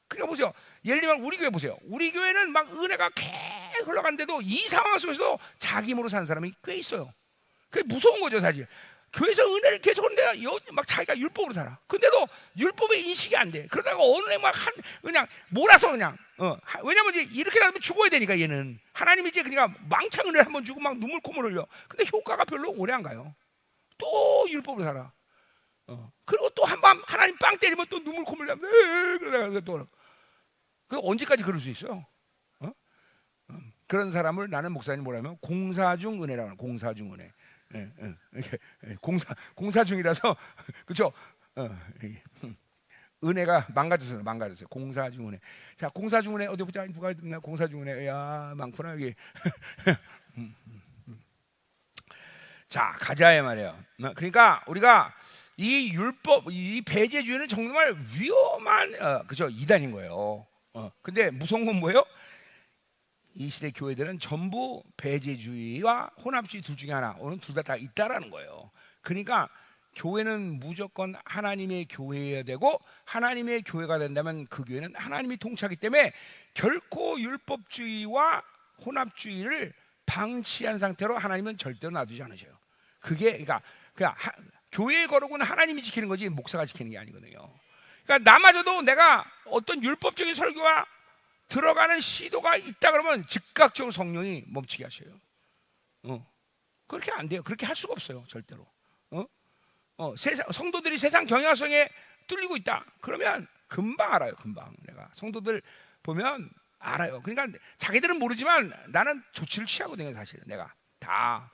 그러니까 보세요. 예를 들면 우리 교회 보세요. 우리 교회는 막 은혜가 계속 흘러가는데도 이 상황 속에서 자기 힘으로 사는 사람이 꽤 있어요. 그게 무서운 거죠, 사실. 교회에서 은혜를 계속 하는데 막 자기가 율법으로 살아. 근데도 율법의 인식이 안 돼. 그러다가 어느 날 막 그냥 몰아서 그냥. 왜냐면 이제 이렇게 하면 죽어야 되니까 얘는 하나님이 이제 그러니까 망창 은혜를 한번 주고 막 눈물 콧물 흘려. 근데 효과가 별로 오래 안 가요. 또 율법으로 살아. 그리고 또 한 번 하나님 빵 때리면 또 눈물 콧물 나. 그러다가 또 그 언제까지 그럴 수 있어요? 그런 사람을 나는 목사님 뭐라면 공사 중 은혜라고 하는 공사 중 은혜. 공사 중이라서 그렇죠? 은혜가 망가졌어요. 공사 중 은혜. 자, 공사 중 은혜 어디 보자. 누가 있나? 공사 중 은혜. 야, 많구나 여기. 자, 가자야 말이에요. 그러니까 우리가 이 율법, 이 배제주의는 정말 위험한 그죠? 이단인 거예요. 근데 무서운 건 뭐예요? 이 시대 교회들은 전부 배제주의와 혼합주의 둘 중에 하나, 오늘 둘 다 있다라는 거예요. 그러니까 교회는 무조건 하나님의 교회여야 되고 하나님의 교회가 된다면 그 교회는 하나님이 통치하기 때문에 결코 율법주의와 혼합주의를 방치한 상태로 하나님은 절대로 놔두지 않으셔요. 그러니까 교회의 거룩은 하나님이 지키는 거지 목사가 지키는 게 아니거든요. 그러니까 나마저도 내가 어떤 율법적인 설교가 들어가는 시도가 있다 그러면 즉각적으로 성령이 멈추게 하셔요. 그렇게 안 돼요. 그렇게 할 수가 없어요, 절대로. 성도들이 세상 경향성에 뚫리고 있다. 그러면 금방 알아요, 금방. 내가 성도들 보면 알아요. 그러니까 자기들은 모르지만 나는 조치를 취하거든요, 사실은. 내가 다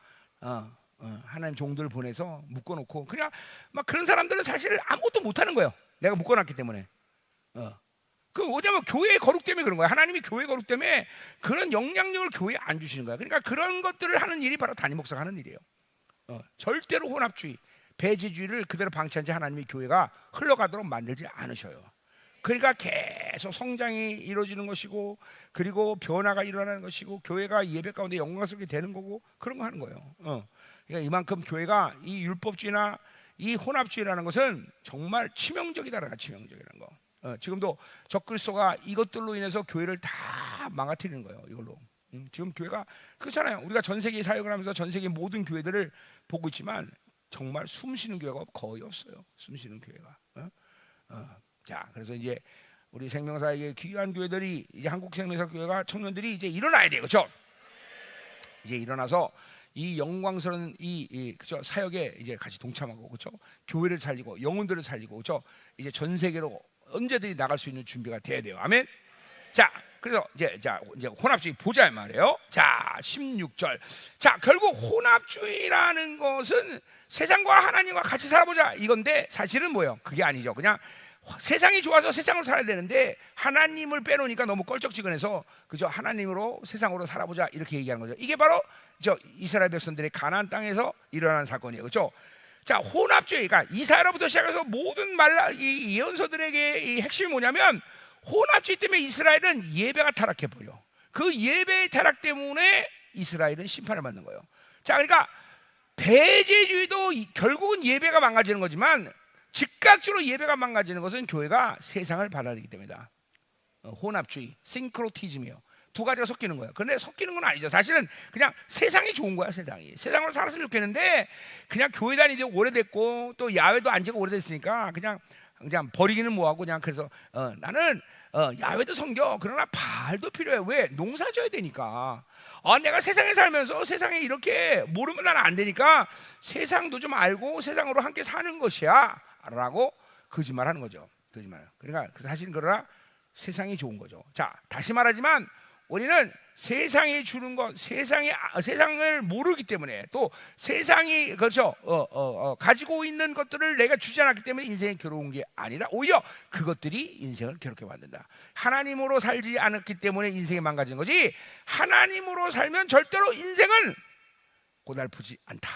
하나님 종들을 보내서 묶어놓고 그냥 막 그런 사람들은 사실 아무것도 못하는 거예요. 내가 묶어놨기 때문에. 그 뭐냐면 교회의 거룩 때문에 그런 거야. 하나님이 교회 거룩 때문에 그런 영향력을 교회에 안 주시는 거야. 그러니까 그런 것들을 하는 일이 바로 담임 목사가 하는 일이에요. 절대로 혼합주의, 배제주의를 그대로 방치한 채 하나님이 교회가 흘러가도록 만들지 않으셔요. 그러니까 계속 성장이 이루어지는 것이고, 그리고 변화가 일어나는 것이고, 교회가 예배 가운데 영광스럽게 되는 거고, 그런 거 하는 거예요. 그러니까 이만큼 교회가 이 율법주의나 이 혼합주의라는 것은 정말 치명적이다라는, 치명적이라는 거. 지금도 적그리스도가 이것들로 인해서 교회를 다 망가뜨리는 거예요. 이걸로. 지금 교회가 그렇잖아요. 우리가 전 세계 사역을 하면서 전 세계 모든 교회들을 보고 있지만 정말 숨쉬는 교회가 거의 없어요. 숨쉬는 교회가. 자, 그래서 이제 우리 생명사의 귀한 교회들이, 이제 한국 생명사 교회가 청년들이 이제 일어나야 돼요, 그렇죠? 이제 일어나서 이 영광스러운 그죠, 사역에 이제 같이 동참하고, 그렇죠? 교회를 살리고 영혼들을 살리고, 그렇죠? 이제 전 세계로 언제든지 나갈 수 있는 준비가 돼야 돼요. 아멘. 자, 그래서 이제 혼합주의 보자 말이에요. 자, 16절. 자, 결국 혼합주의라는 것은 세상과 하나님과 같이 살아보자 이건데, 사실은 뭐예요? 그게 아니죠. 그냥 세상이 좋아서 세상으로 살아야 되는데 하나님을 빼놓으니까 너무 껄쩍지근해서, 그죠? 하나님으로 세상으로 살아보자 이렇게 얘기하는 거죠. 이게 바로 이스라엘 백성들의 가나안 땅에서 일어난 사건이에요, 그렇죠? 자, 혼합주의가 이사야로부터 시작해서 모든 이 예언서들에게 이 핵심이 뭐냐면, 혼합주의 때문에 이스라엘은 예배가 타락해 버려. 그 예배의 타락 때문에 이스라엘은 심판을 받는 거예요. 자, 그러니까 배제주의도 결국은 예배가 망가지는 거지만, 즉각적으로 예배가 망가지는 것은 교회가 세상을 받아들이기 때문이다. 혼합주의, 싱크로티즘이에요. 두 가지가 섞이는 거예요. 그런데 섞이는 건 아니죠. 사실은 그냥 세상이 좋은 거야. 세상으로 살았으면 좋겠는데, 그냥 교회 다니지 오래됐고 또 야외도 안 지고 오래됐으니까 그냥 버리기는 뭐하고, 그냥 그래서 나는 야외도 섬겨. 그러나 바알도 필요해. 왜? 농사 져야 되니까. 내가 세상에 살면서 세상에 이렇게 모르면 나는 안 되니까 세상도 좀 알고 세상으로 함께 사는 것이야 라고 거짓말하는 거죠. 거짓말. 그러니까 사실은 그러나 세상이 좋은 거죠. 자, 다시 말하지만 우리는 세상이 주는 것, 세상을 모르기 때문에, 또 세상이 그렇죠, 가지고 있는 것들을 내가 주지 않았기 때문에 인생이 괴로운 게 아니라 오히려 그것들이 인생을 괴롭게 만든다. 하나님으로 살지 않았기 때문에 인생이 망가진 거지, 하나님으로 살면 절대로 인생은 고달프지 않다.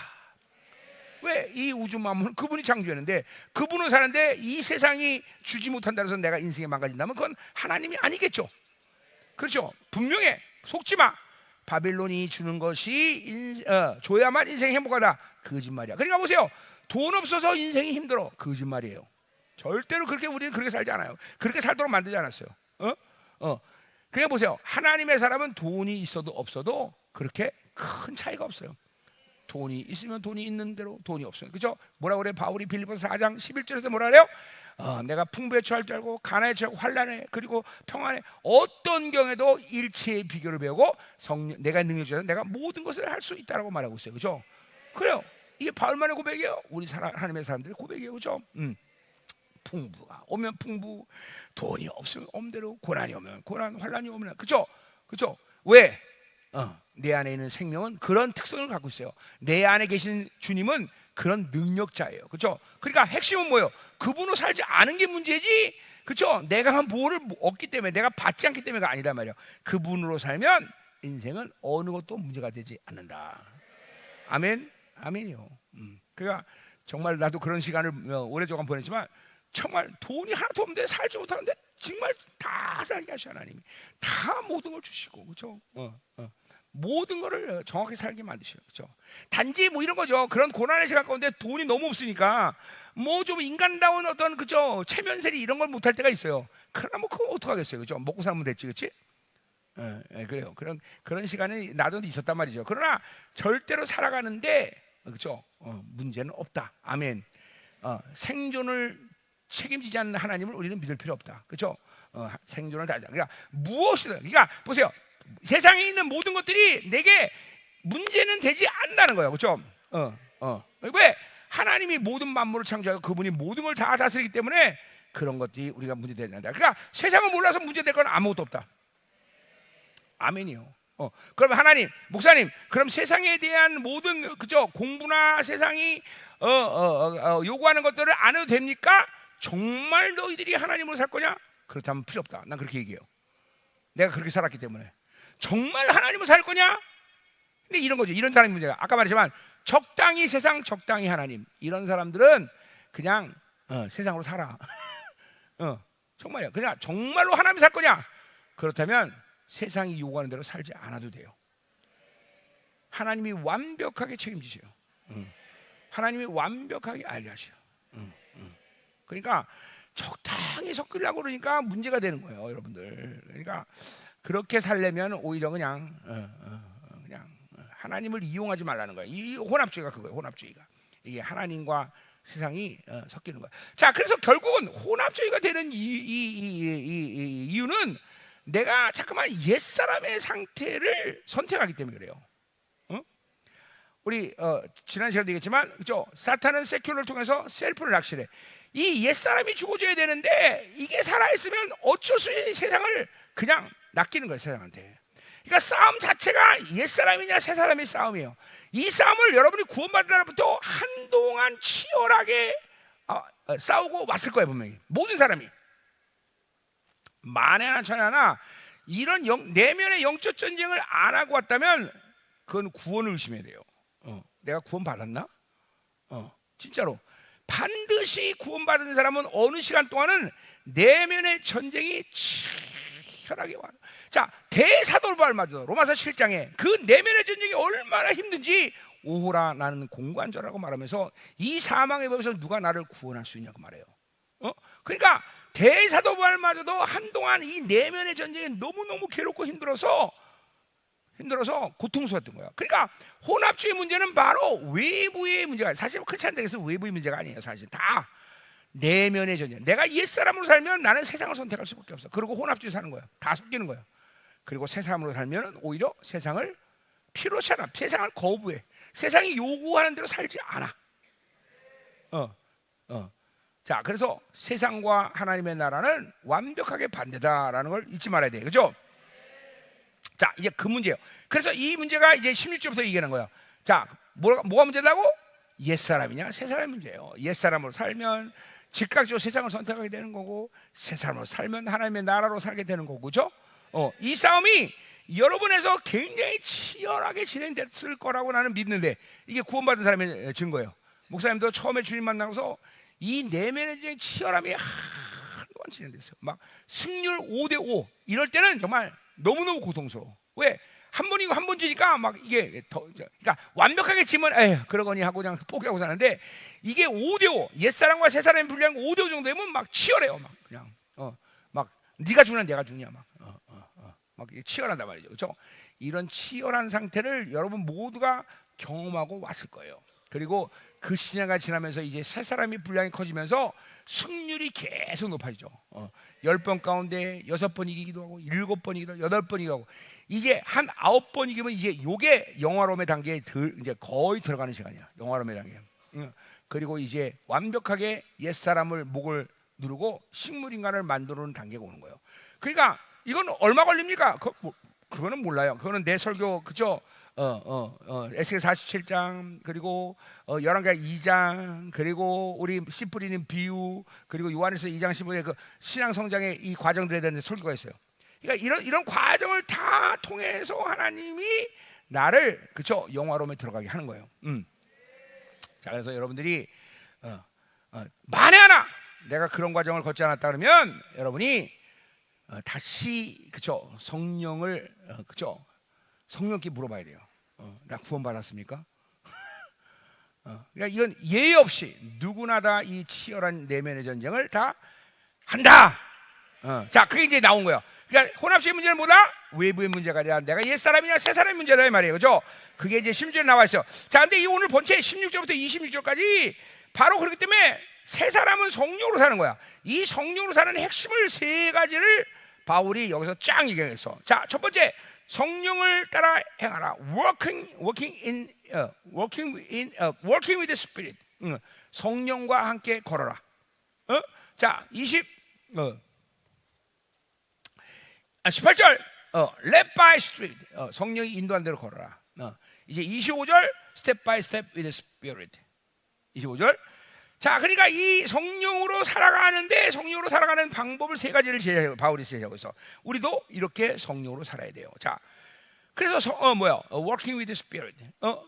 왜? 이 우주 만물은 그분이 창조했는데, 그분은 사는데 이 세상이 주지 못한다 해서 내가 인생이 망가진다면 그건 하나님이 아니겠죠. 그렇죠? 분명해. 속지 마. 바벨론이 주는 것이 줘야만 인생이 행복하다. 거짓말이야. 그러니까 보세요. 돈 없어서 인생이 힘들어. 거짓말이에요. 절대로 우리는 그렇게 살지 않아요. 그렇게 살도록 만들지 않았어요. 그러니까 보세요. 하나님의 사람은 돈이 있어도 없어도 그렇게 큰 차이가 없어요. 돈이 있으면 돈이 있는 대로, 돈이 없으면, 그죠? 뭐라 그래? 바울이 빌립보서 4장 11절에서 뭐라 그래요? 내가 풍부에 처할 줄 알고 가난에 처하고 환난에 그리고 평안에 어떤 경에도 일체의 비교를 배우고 내가 능력 주셔서 내가 모든 것을 할 수 있다라고 말하고 있어요, 그죠? 그래요. 이게 바울만의 고백이에요. 우리 하나님의 사람들의 고백이에요, 그죠? 풍부가 오면 풍부, 돈이 없으면 엄대로, 고난이 오면 고난, 환난이 오면, 그죠? 그죠? 왜? 내 안에 있는 생명은 그런 특성을 갖고 있어요. 내 안에 계신 주님은 그런 능력자예요. 그렇죠? 그러니까 핵심은 뭐예요? 그분으로 살지 않은 게 문제지, 그렇죠? 내가 한 뭐를 얻기 때문에, 내가 받지 않기 때문에가 아니란 말이에요. 그분으로 살면 인생은 어느 것도 문제가 되지 않는다. 아멘, 아멘이요. 그러니까 정말 나도 그런 시간을 오래조간 보냈지만, 정말 돈이 하나도 없는데 살지 못하는데 정말 다 살게 하셔. 하나님이 다 모든 걸 주시고, 그렇죠? 모든 거를 정확히 살게 만드셔요, 그렇죠? 단지 뭐 이런 거죠. 그런 고난의 시간 가운데 돈이 너무 없으니까 뭐 좀 인간다운 어떤, 그죠, 체면세리 이런 걸 못할 때가 있어요. 그러나 뭐 그거 어떡하겠어요, 그죠? 먹고 살면 됐지, 그렇지? 그래요. 그런 시간이 나도 있었단 말이죠. 그러나 절대로 살아가는데 그렇죠. 문제는 없다. 아멘. 생존을 책임지지 않는 하나님을 우리는 믿을 필요 없다. 그렇죠? 생존을 다하자. 그러니까 무엇이든, 그러니까 보세요. 세상에 있는 모든 것들이 내게 문제는 되지 않는다는 거예요. 그렇죠? 왜? 하나님이 모든 만물을 창조하고 그분이 모든 걸 다 다스리기 때문에 그런 것들이 우리가 문제되지 않는다. 그러니까 세상을 몰라서 문제될 건 아무것도 없다. 아멘이요. 그럼 하나님, 목사님, 그럼 세상에 대한 모든 그죠 공부나 세상이 요구하는 것들을 안 해도 됩니까? 정말 너희들이 하나님으로 살 거냐? 그렇다면 필요 없다. 난 그렇게 얘기해요. 내가 그렇게 살았기 때문에. 정말 하나님으로 살 거냐? 근데 이런 거죠. 이런 사람이 문제가. 아까 말했지만 적당히 세상, 적당히 하나님. 이런 사람들은 그냥 세상으로 살아. 정말요. 그냥 정말로 하나님 살 거냐? 그렇다면 세상이 요구하는 대로 살지 않아도 돼요. 하나님이 완벽하게 책임지세요. 하나님이 완벽하게 알게 하셔요. 그러니까 적당히 섞으려고 그러니까 문제가 되는 거예요, 여러분들. 그러니까 그렇게 살려면 오히려 그냥 하나님을 이용하지 말라는 거예요. 이 혼합주의가 그거예요. 혼합주의가 이게 하나님과 세상이 섞이는 거예요. 자, 그래서 결국은 혼합주의가 되는 이유는 내가 자꾸만 옛사람의 상태를 선택하기 때문에 그래요. 우리 지난 시간에도 얘기했지만 그렇죠? 사탄은 세큐를 통해서 셀프를 낚시래. 이 옛사람이 죽어줘야 되는데 이게 살아있으면 어쩔 수 없이 세상을 그냥 낚이는 거예요, 세상한테. 그러니까 싸움 자체가 옛사람이냐 새사람의 싸움이에요. 이 싸움을 여러분이 구원받은 날부터 한동안 치열하게 싸우고 왔을 거예요, 분명히. 모든 사람이. 만에 하나 천에 하나 이런 내면의 영적 전쟁을 안 하고 왔다면 그건 구원을 의심해야 돼요. 내가 구원 받았나? 진짜로 반드시 구원받은 사람은 어느 시간 동안은 내면의 전쟁이 치열하게 와. 자, 대사도바울마저 로마서 7장에 그 내면의 전쟁이 얼마나 힘든지 오호라 나는 공관절하고 말하면서 이 사망의 법에서 누가 나를 구원할 수 있냐고 말해요. 그러니까 대사도바울마저도 한동안 이 내면의 전쟁이 너무너무 괴롭고 힘들어서 고통스러웠던 거야. 그러니까 혼합주의 문제는 바로 외부의 문제가 아니에요. 사실 크리스찬들에서 외부의 문제가 아니에요. 사실 다 내면의 전쟁. 내가 옛사람으로 살면 나는 세상을 선택할 수밖에 없어. 그리고 혼합주의 사는 거야. 다 섞이는 거야. 그리고 새사람으로 살면 오히려 세상을 필요치 않아. 세상을 거부해. 세상이 요구하는 대로 살지 않아. 자, 그래서 세상과 하나님의 나라는 완벽하게 반대다라는 걸 잊지 말아야 돼. 그죠? 자, 이제 그 문제예요. 그래서 이 문제가 이제 16절부터 얘기하는 거예요. 자, 뭐가 문제라고? 옛사람이냐 새사람의 문제예요. 옛사람으로 살면 즉각적으로 세상을 선택하게 되는 거고, 새사람으로 살면 하나님의 나라로 살게 되는 거고, 그죠? 이 싸움이 여러분에서 굉장히 치열하게 진행됐을 거라고 나는 믿는데, 이게 구원받은 사람의 증거예요. 목사님도 처음에 주님 만나고서 이 내면의 치열함이 한동안 진행됐어요. 막 승률 5대5 이럴 때는 정말 너무너무 고통스러워. 왜? 한 번이고 한 번 지니까 막 이게 그러니까 완벽하게 지면 그러거니 하고 그냥 포기하고 사는데, 이게 5대5 옛사람과 새사람이 분리한 5대5 정도 되면 막 치열해요. 막 그냥 막 네가 죽냐 내가 죽냐 막 치열한단 말이죠. 그렇죠? 이런 치열한 상태를 여러분 모두가 경험하고 왔을 거예요. 그리고 그 시간이 지나면서 이제 새 사람이 분량이 커지면서 승률이 계속 높아지죠. 10번 가운데 6번 이기기도 하고 7번 이기도 하고 8번 이기도 하고, 이제 한 9번 이기면 이제 요게 영화로움의 단계에 이제 거의 들어가는 시간이야. 영화로움의 단계. 그리고 이제 완벽하게 옛사람을 목을 누르고 식물인간을 만드는 단계가 오는 거예요. 그러니까 이건 얼마 걸립니까? 그거는 몰라요. 그거는 내 설교 그죠? 에스겔 47장, 그리고 열왕기하 2장, 그리고 우리 씨 뿌리는 비유, 그리고 요한에서 2장 15절에 그 신앙 성장의 이 과정들에 대한 설교가 있어요. 그러니까 이런 과정을 다 통해서 하나님이 나를 그쵸 영화로움에 들어가게 하는 거예요. 자, 그래서 여러분들이 만에 하나 내가 그런 과정을 걷지 않았다 그러면 여러분이 다시 그쵸 성령을 그쵸 성령께 물어봐야 돼요. 나 구원받았습니까? 그러니까 이건 예의 없이 누구나 다 이 치열한 내면의 전쟁을 다 한다. 자, 그게 이제 나온 거예요. 그러니까 혼합체의 문제는 뭐다? 외부의 문제가 아니라 내가 옛사람이나 새사람의 문제다 이 말이에요. 그죠? 그게 이제 16절에 나와 있어요. 자, 근데 이 오늘 본체 16절부터 26절까지 바로 그렇기 때문에 새 사람은 성령으로 사는 거야. 이 성령으로 사는 핵심을 세 가지를 바울이 여기서 쫙 얘기했어. 자, 첫 번째, 성령을 따라 행하라. working with the Spirit. 성령과 함께 걸어라. 자, 18절, led by Spirit. 성령이 인도한 대로 걸어라. 이제 25절, step by step with the Spirit. 25절. 자, 그러니까 이 성령으로 살아가는데 성령으로 살아가는 방법을 세 가지를 바울이 제시하고 있어. 우리도 이렇게 성령으로 살아야 돼요. 자, 그래서 working with the Spirit.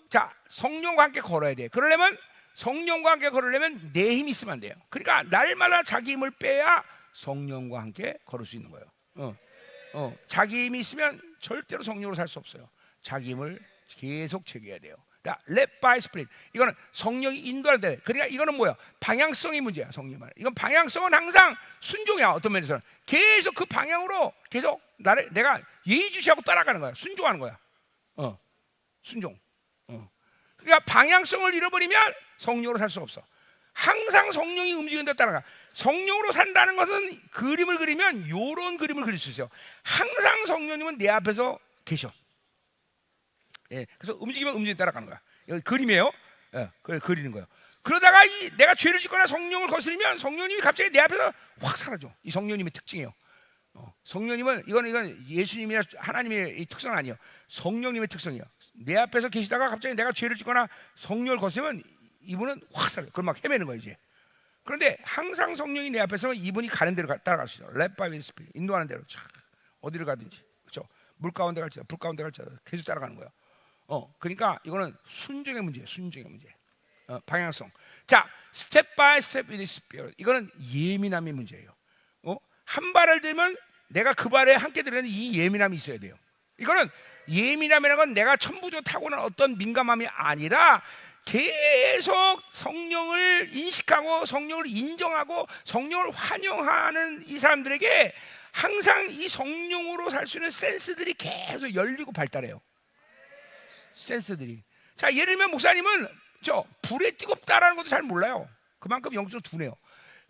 자, 성령과 함께 걸어야 돼. 그러려면 성령과 함께 걸으려면 내 힘이 있으면 안 돼요. 그러니까 날마다 자기 힘을 빼야 성령과 함께 걸을 수 있는 거예요. 자기 힘이 있으면 절대로 성령으로 살 수 없어요. 자기 힘을 계속 챙겨야 돼요. led by Spirit. 이거는 성령이 인도할 때. 그러니까 이거는 뭐야? 방향성의 문제야. 성령 말. 이건 방향성은 항상 순종이야. 어떤 면에서는 계속 그 방향으로 계속 내가 예의주시하고 따라가는 거야. 순종하는 거야. 순종. 그러니까 방향성을 잃어버리면 성령으로 살 수 없어. 항상 성령이 움직이는 데 따라가. 성령으로 산다는 것은 그림을 그리면 요런 그림을 그릴 수 있어요. 항상 성령님은 내 앞에서 계셔. 예, 그래서 움직이면 따라가는 거야. 이거 그림이에요. 예, 그래 그리는 거예요. 그러다가 내가 죄를 짓거나 성령을 거스르면 성령님이 갑자기 내 앞에서 확 사라져. 이 성령님의 특징이에요. 성령님은 이건 예수님이나 하나님의 이 특성 아니에요. 성령님의 특성이에요. 내 앞에서 계시다가 갑자기 내가 죄를 짓거나 성령을 거스르면 이분은 확 사라져. 그걸 막 헤매는 거예요 이제. 그런데 항상 성령이 내 앞에서 이분이 가는 대로 따라갈 수 있어요. led by the Spirit. 인도하는 대로 어디를 가든지, 그렇죠? 물 가운데 갈지라도 불 가운데 갈지라도 계속 따라가는 거예요. 그러니까 이거는 순종의 문제예요. 순종의 문제. 방향성. 자, step by step with the Spirit. 이거는 예민함의 문제예요. 한 발을 들면 내가 그 발에 함께 들으는 이 예민함이 있어야 돼요. 이거는 예민함이라는 건 내가 천부조 타고난 어떤 민감함이 아니라 계속 성령을 인식하고 성령을 인정하고 성령을 환영하는 이 사람들에게 항상 이 성령으로 살 수 있는 센스들이 계속 열리고 발달해요. 센스들이. 자, 예를 들면 목사님은 불에 뜨겁다라는 것도 잘 몰라요. 그만큼 영적으로 둔해요.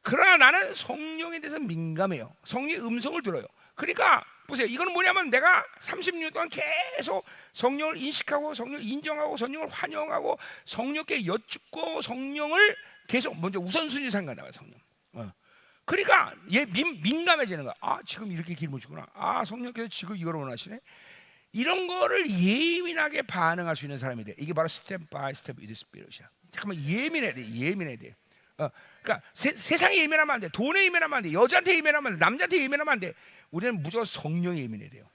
그러나 나는 성령에 대해서 민감해요. 성령의 음성을 들어요. 그러니까 보세요. 이건 뭐냐면 내가 30년 동안 계속 성령을 인식하고 성령을 인정하고 성령을 환영하고 성령께 여쭙고 성령을 계속 먼저 우선순위 생각나요. 성령. 그러니까 민감해지는 거야. 아, 지금 이렇게 기름을 주구나. 아, 성령께서 지금 이걸 원하시네. 이런 거를 예민하게 반응할 수 있는 사람이 돼. 이게 바로 스텝 바이 스텝 위드 스피릿이야. 잠깐만 예민해야 돼. 예민해야 돼. 그러니까 세상에 예민하면 안 돼. 돈에 예민하면 안 돼. 여자한테 예민하면 안 돼. 남자한테 예민하면 안 돼. 우리는 무조건 성령에 예민해야 돼요.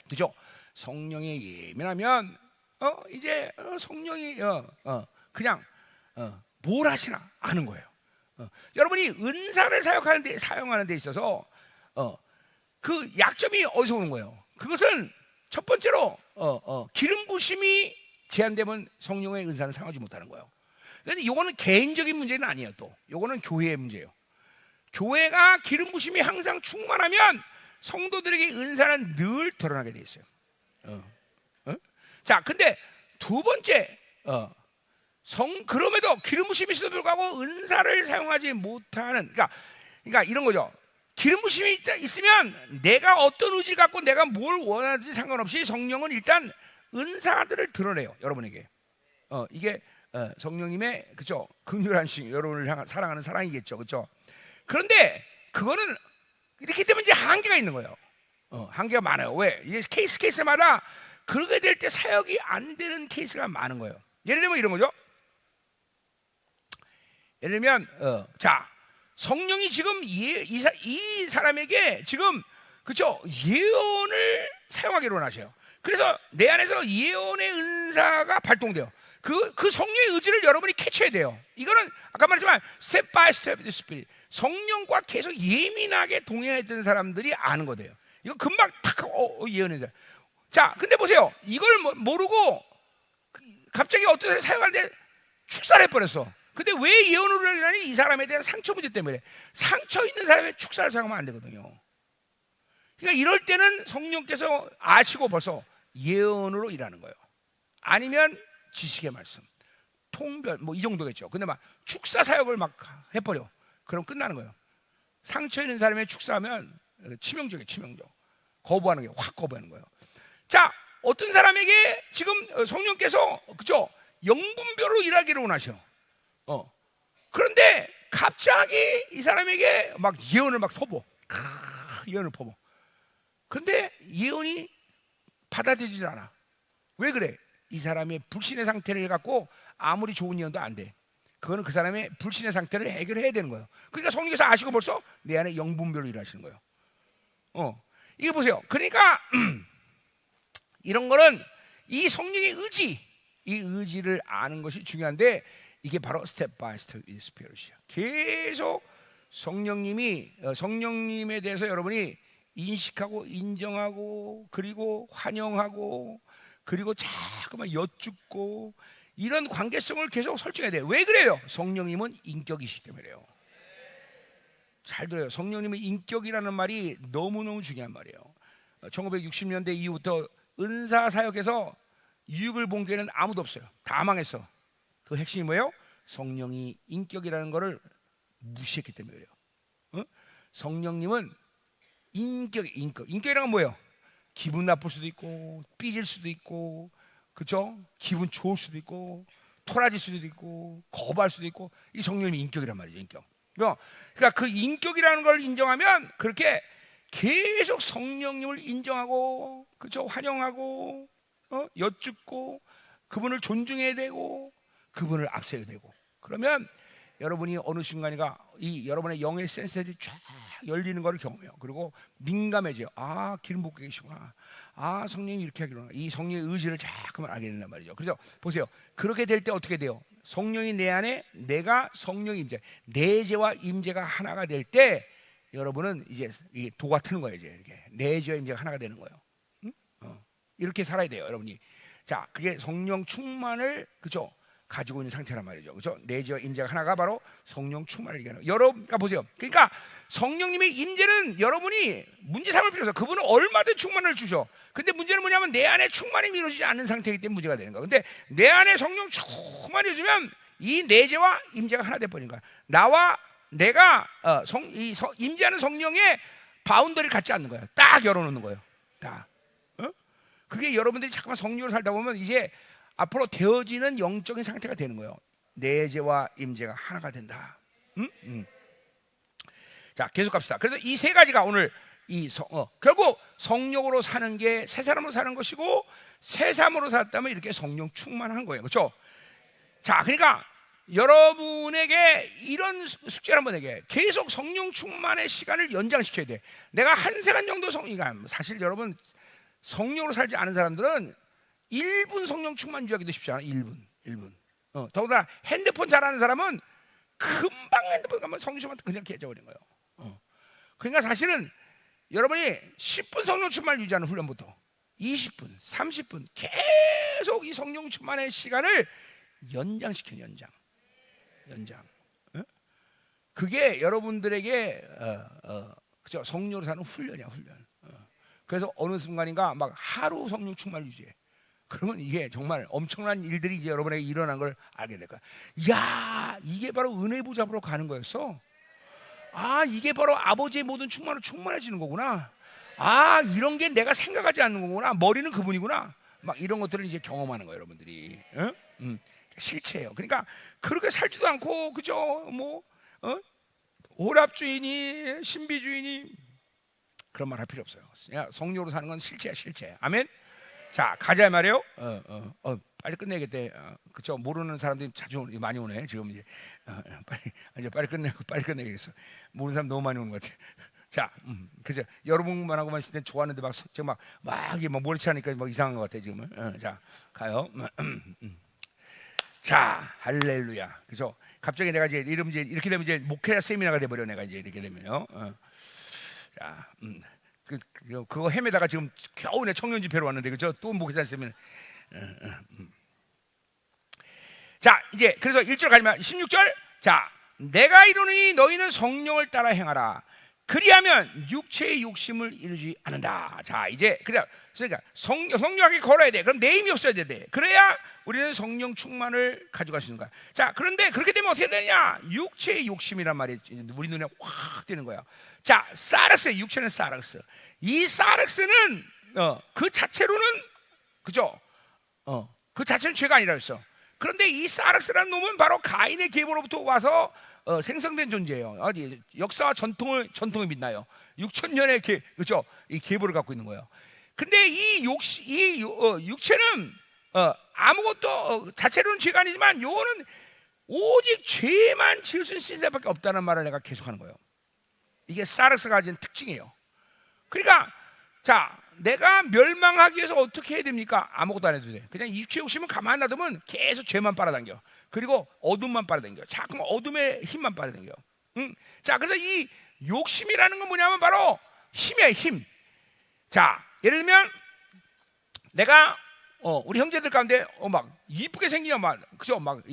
그죠? 성령에 예민하면 이제 성령이 그냥 뭘 하시나 아는 거예요. 여러분이 은사를 사용하는 데 있어서 그 약점이 어디서 오는 거예요? 그것은 첫 번째로 기름 부심이 제한되면 성령의 은사는 사용하지 못하는 거예요. 그런데 이거는 개인적인 문제는 아니에요. 또 이거는 교회의 문제예요. 교회가 기름 부심이 항상 충만하면 성도들에게 은사는 늘 드러나게 돼 있어요. 자, 근데 두 번째 그럼에도 기름 부심이 있어도 불구하고 은사를 사용하지 못하는 그러니까 이런 거죠. 기름 부심이 있으면 내가 어떤 의지를 갖고 내가 뭘 원하는지 상관없이 성령은 일단 은사들을 드러내요. 여러분에게. 이게 성령님의 그죠 긍휼한 신 여러분을 사랑하는 사랑이겠죠. 그죠? 그런데 그거는 이렇기 때문에 이제 한계가 있는 거예요. 한계가 많아요. 왜? 이게 케이스마다 그렇게 될 때 사역이 안 되는 케이스가 많은 거예요. 예를 들면 이런 거죠. 예를 들면 자, 성령이 지금 이 사람에게 지금 그죠 예언을 사용하기로 원하셔요. 그래서 내 안에서 예언의 은사가 발동돼요. 그 성령의 의지를 여러분이 캐치해야 돼요. 이거는 아까 말했지만 스텝 바이 스텝 스피릿 성령과 계속 예민하게 동행했던 사람들이 아는 거예요. 이거 금방 탁 예언해요. 자, 근데 보세요. 이걸 모르고 갑자기 어떤 사람이 사용하는데 축사를 해버렸어. 근데 왜 예언으로 일하니? 이 사람에 대한 상처 문제 때문에. 상처 있는 사람의 축사를 생각하면 안 되거든요. 그러니까 이럴 때는 성령께서 아시고 벌써 예언으로 일하는 거예요. 아니면 지식의 말씀, 통변 뭐 이 정도겠죠. 근데 막 축사 사역을 막 해버려. 그럼 끝나는 거예요. 상처 있는 사람의 축사하면 치명적이에요. 치명적. 거부하는 게 확 거부하는 거예요. 자, 어떤 사람에게 지금 성령께서 그죠? 영분별로 일하기를 원하셔. 그런데 갑자기 이 사람에게 막 예언을 막 퍼부. 예언을 퍼부. 근데 예언이 받아들이질 않아. 왜 그래? 이 사람의 불신의 상태를 갖고 아무리 좋은 예언도 안 돼. 그거는 그 사람의 불신의 상태를 해결해야 되는 거예요. 그러니까 성령께서 아시고 벌써 내 안에 영분별로 일하시는 거예요. 이거 보세요. 그러니까 이런 거는 이 성령의 의지, 이 의지를 아는 것이 중요한데 이게 바로 스텝 바이 스텝 스피릿이야. 계속 성령님에 대해서 여러분이 인식하고 인정하고 그리고 환영하고 그리고 자꾸만 여쭙고 이런 관계성을 계속 설정해야 돼요. 왜 그래요? 성령님은 인격이시기 때문에 그래요. 잘 들어요. 성령님의 인격이라는 말이 너무너무 중요한 말이에요. 1960년대 이후부터 은사 사역에서 유익을 본 교회는 아무도 없어요. 다 망했어. 그 핵심이 뭐예요? 성령이 인격이라는 것을 무시했기 때문에 그래요. 성령님은 인격이라는 건 뭐예요? 기분 나쁠 수도 있고 삐질 수도 있고 그렇죠? 기분 좋을 수도 있고 토라질 수도 있고 거부할 수도 있고 이 성령님이 인격이란 말이죠. 인격. 그러니까 그 인격이라는 걸 인정하면 그렇게 계속 성령님을 인정하고 그렇죠? 환영하고 여쭙고 그분을 존중해야 되고 그분을 앞세워야 되고 그러면 여러분이 어느 순간인가 이 여러분의 영의 센서들이 쫙 열리는 것을 경험해요. 그리고 민감해져요. 아, 기름 붓고 계시구나. 아, 성령이 이렇게 하기로나. 이 성령의 의지를 자꾸만 알게 된단 말이죠. 그래서 보세요. 그렇게 될 때 어떻게 돼요? 성령이 내 안에 내가 성령의 임재, 내재와 임재가 하나가 될 때 여러분은 이제 도가 트는 거예요. 이제 이렇게 내재와 임재가 하나가 되는 거예요. 이렇게 살아야 돼요, 여러분이. 자, 그게 성령 충만을 그죠? 가지고 있는 상태란 말이죠. 그렇죠? 내재와 임재가 하나가 바로 성령 충만을 얘기하는. 여러분가 보세요. 그러니까 성령님의 임재는 여러분이 문제 삼을 필요 없어요. 그분은 얼마든 충만을 주셔. 근데 문제는 뭐냐면 내 안에 충만이 이루어지지 않는 상태이기 때문에 문제가 되는 거야. 근데 내 안에 성령 충만이 주면 이 내재와 임재가 하나 돼 버린 거야. 나와 내가 임재하는 성령의 바운더리를 갖지 않는 거예요. 딱 열어놓는 거예요. 딱. 그게 여러분들이 잠깐만 성령으로 살다 보면 이제 앞으로 되어지는 영적인 상태가 되는 거예요. 내재와 임재가 하나가 된다. 자, 계속 갑시다. 그래서 이 세 가지가 오늘 결국 성령으로 사는 게 새 사람으로 사는 것이고 새 사람으로 살았다면 이렇게 성령 충만한 거예요. 그렇죠? 자, 그러니까 여러분에게 이런 숙제를 한번 내게 계속 성령 충만의 시간을 연장시켜야 돼. 내가 한 시간 정도 그러니까 사실 여러분 성령으로 살지 않은 사람들은 1분 성령 충만 유지하기도 쉽지 않아. 1분. 더구나 핸드폰 잘하는 사람은 금방 핸드폰 가면 성령 충만 그냥 깨져버린 거예요. 그러니까 사실은 여러분이 10분 성령 충만 유지하는 훈련부터 20분, 30분 계속 이 성령 충만의 시간을 연장시키는 연장. 그게 여러분들에게 그죠? 성령으로 사는 훈련이야, 훈련. 그래서 어느 순간인가 막 하루 성령 충만 유지해. 그러면 이게 정말 엄청난 일들이 이제 여러분에게 일어난 걸 알게 될 거야. 야, 이게 바로 은혜 보좌로 가는 거였어. 아, 이게 바로 아버지의 모든 충만으로 충만해지는 거구나. 아, 이런 게 내가 생각하지 않는 거구나. 머리는 그분이구나. 막 이런 것들을 이제 경험하는 거예요, 여러분들이. 실체예요. 그러니까 그렇게 살지도 않고 그죠? 오랍주의니 신비주의니 그런 말 할 필요 없어요. 성령으로 사는 건 실체야, 실체. 아멘. 자, 가자 말이에요. 빨리 끝내겠대. 그쵸? 모르는 사람들이 자주 많이 오네. 지금 빨리 끝내고 빨리 끝내겠어. 모르는 사람 너무 많이 오는 것 같아. 자, 그죠? 여러분만 하고만 있을 때 좋았는데 막 이게 막 몰치하니까 막 이상한 것 같아 지금은. 자, 가요. 자, 할렐루야. 그죠? 갑자기 내가 이제 이렇게 되면 이제 목회자 세미나가 돼 버려. 내가 이제 이렇게 되면요. 자, 그거 헤매다가 지금 겨우 내 청년 집회로 왔는데 그죠? 또 목회자 세미나. 자, 이제 그래서 1절 가면 16절. 자, 내가 이르노니 너희는 성령을 따라 행하라. 그리하면 육체의 욕심을 이루지 않는다. 자, 이제 그러니까 성령하게 걸어야 돼. 그럼 내 힘이 없어야 돼. 그래야 우리는 성령 충만을 가져갈 수 있는 거야. 자, 그런데 그렇게 되면 어떻게 되냐? 육체의 욕심이란 말이 우리 눈에 확 띄는 거야. 자, 사르스, 육체는 사르스. 이 사르스는 그 자체로는 그죠? 그 자체는 죄가 아니라 했어. 그런데 이 사르스라는 놈은 바로 가인의 계보로부터 와서 생성된 존재예요. 역사와 전통을 믿나요? 6,000년의 그죠? 이 계보를 갖고 있는 거예요. 근데 이 육체는 아무것도 자체로는 죄가 아니지만 요거는 오직 죄만 지을 수 있는 시스템밖에 없다는 말을 내가 계속하는 거예요. 이게 사르스가 가진 특징이에요. 그러니까 자, 내가 멸망하기 위해서 어떻게 해야 됩니까? 아무것도 안 해도 돼. 그냥 이 육체 욕심은 가만 놔두면 계속 죄만 빨아당겨. 그리고 어둠만 빨아당겨. 자꾸 어둠의 힘만 빨아당겨. 자, 그래서 이 욕심이라는 건 뭐냐면 바로 힘이야, 힘. 자, 예를 들면 내가 우리 형제들 가운데 막 이쁘게 생기냐 막 그죠? 막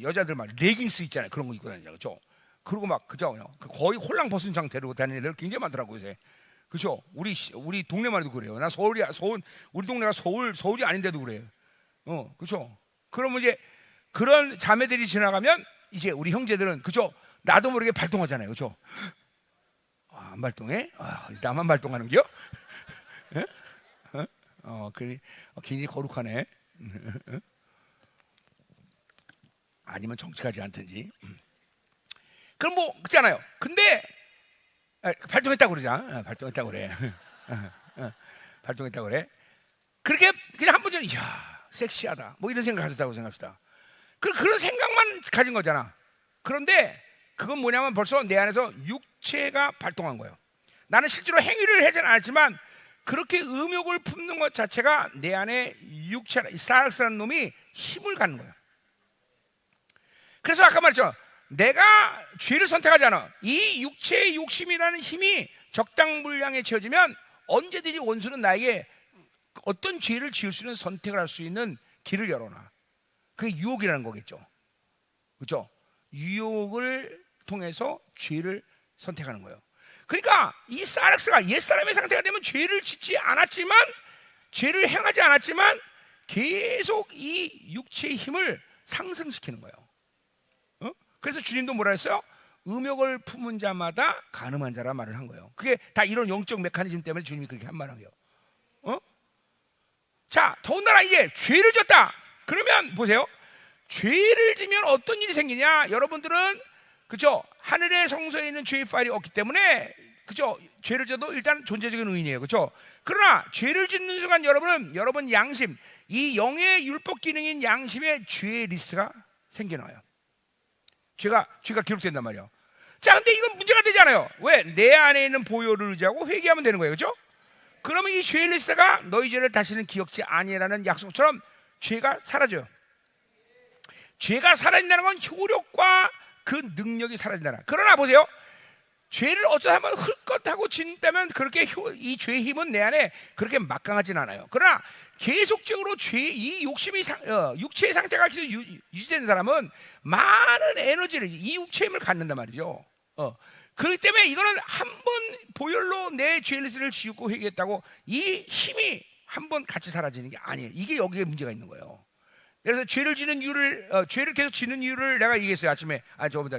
여자들 막 레깅스 있잖아요. 그런 거 입고 다니죠, 그죠? 그리고 막 그죠? 거의 홀랑 벗은 상태로 다니는 애들 굉장히 많더라고요, 요새. 그죠? 우리 동네만 해도 그래요. 나 서울 우리 동네가 서울이 아닌데도 그래요. 그죠? 그러면 이제 그런 자매들이 지나가면 이제 우리 형제들은 그죠? 나도 모르게 발동하잖아요, 그죠? 안 발동해? 나만 발동하는겨? 굉장히 거룩하네. 아니면 정직하지 않든지. 그럼 뭐 그렇잖아요. 근데 발동했다고 그러자. 발동했다고 그래. 발동했다고 그래. 그렇게 그냥 한 번쯤 이야 섹시하다 뭐 이런 생각 가졌다고 생각합시다. 그런 생각만 가진 거잖아. 그런데 그건 뭐냐면 벌써 내 안에서 육체가 발동한 거예요. 나는 실제로 행위를 하진 않았지만 그렇게 음욕을 품는 것 자체가 내 안에 사르스라는 놈이 힘을 갖는 거예요. 그래서 아까 말했죠. 내가 죄를 선택하지 않아. 이 육체의 욕심이라는 힘이 적당 분량에 채워지면 언제든지 원수는 나에게 어떤 죄를 지을 수 있는 선택을 할 수 있는 길을 열어놔. 그게 유혹이라는 거겠죠. 그렇죠? 유혹을 통해서 죄를 선택하는 거예요. 그러니까 이 사르스가 옛사람의 상태가 되면 죄를 짓지 않았지만 죄를 행하지 않았지만 계속 이 육체의 힘을 상승시키는 거예요. 그래서 주님도 뭐라 했어요? 음욕을 품은 자마다 간음한 자라 말을 한 거예요. 그게 다 이런 영적 메커니즘 때문에 주님이 그렇게 한 말한 거예요. 자, 더군다나 이제 죄를 졌다. 그러면 보세요. 죄를 지면 어떤 일이 생기냐? 여러분들은 그죠? 하늘의 성소에 있는 죄의 파일이 없기 때문에 그죠? 죄를 져도 일단 존재적인 의인이에요. 그죠? 그러나 죄를 짓는 순간 여러분 양심, 이 영의 율법 기능인 양심의 죄의 리스트가 생겨나요. 죄가 기록된단 말이에요. 자, 근데 이건 문제가 되잖아요. 왜? 내 안에 있는 보혈을 의지하고 회개하면 되는 거예요. 그죠? 그러면 이 죄의 리스트가 너희 죄를 다시는 기억지 아니라는 약속처럼 죄가 사라져요. 죄가 사라진다는 건 효력과 그 능력이 사라진다는. 그러나 보세요. 죄를 어쩌다 한번 헐끗하고 짓다면 그렇게 이 죄의 힘은 내 안에 그렇게 막강하진 않아요. 그러나 계속적으로 이 욕심이 육체의 상태가 계속 유지되는 사람은 많은 에너지를 이 육체의 힘을 갖는단 말이죠. 그렇기 때문에 이거는 한 번 보혈로 내 죄를 지우고 회개했다고 이 힘이 한 번 같이 사라지는 게 아니에요. 이게 여기에 문제가 있는 거예요. 그래서 죄를 계속 지는 이유를 내가 얘기했어요. 아침에 저보다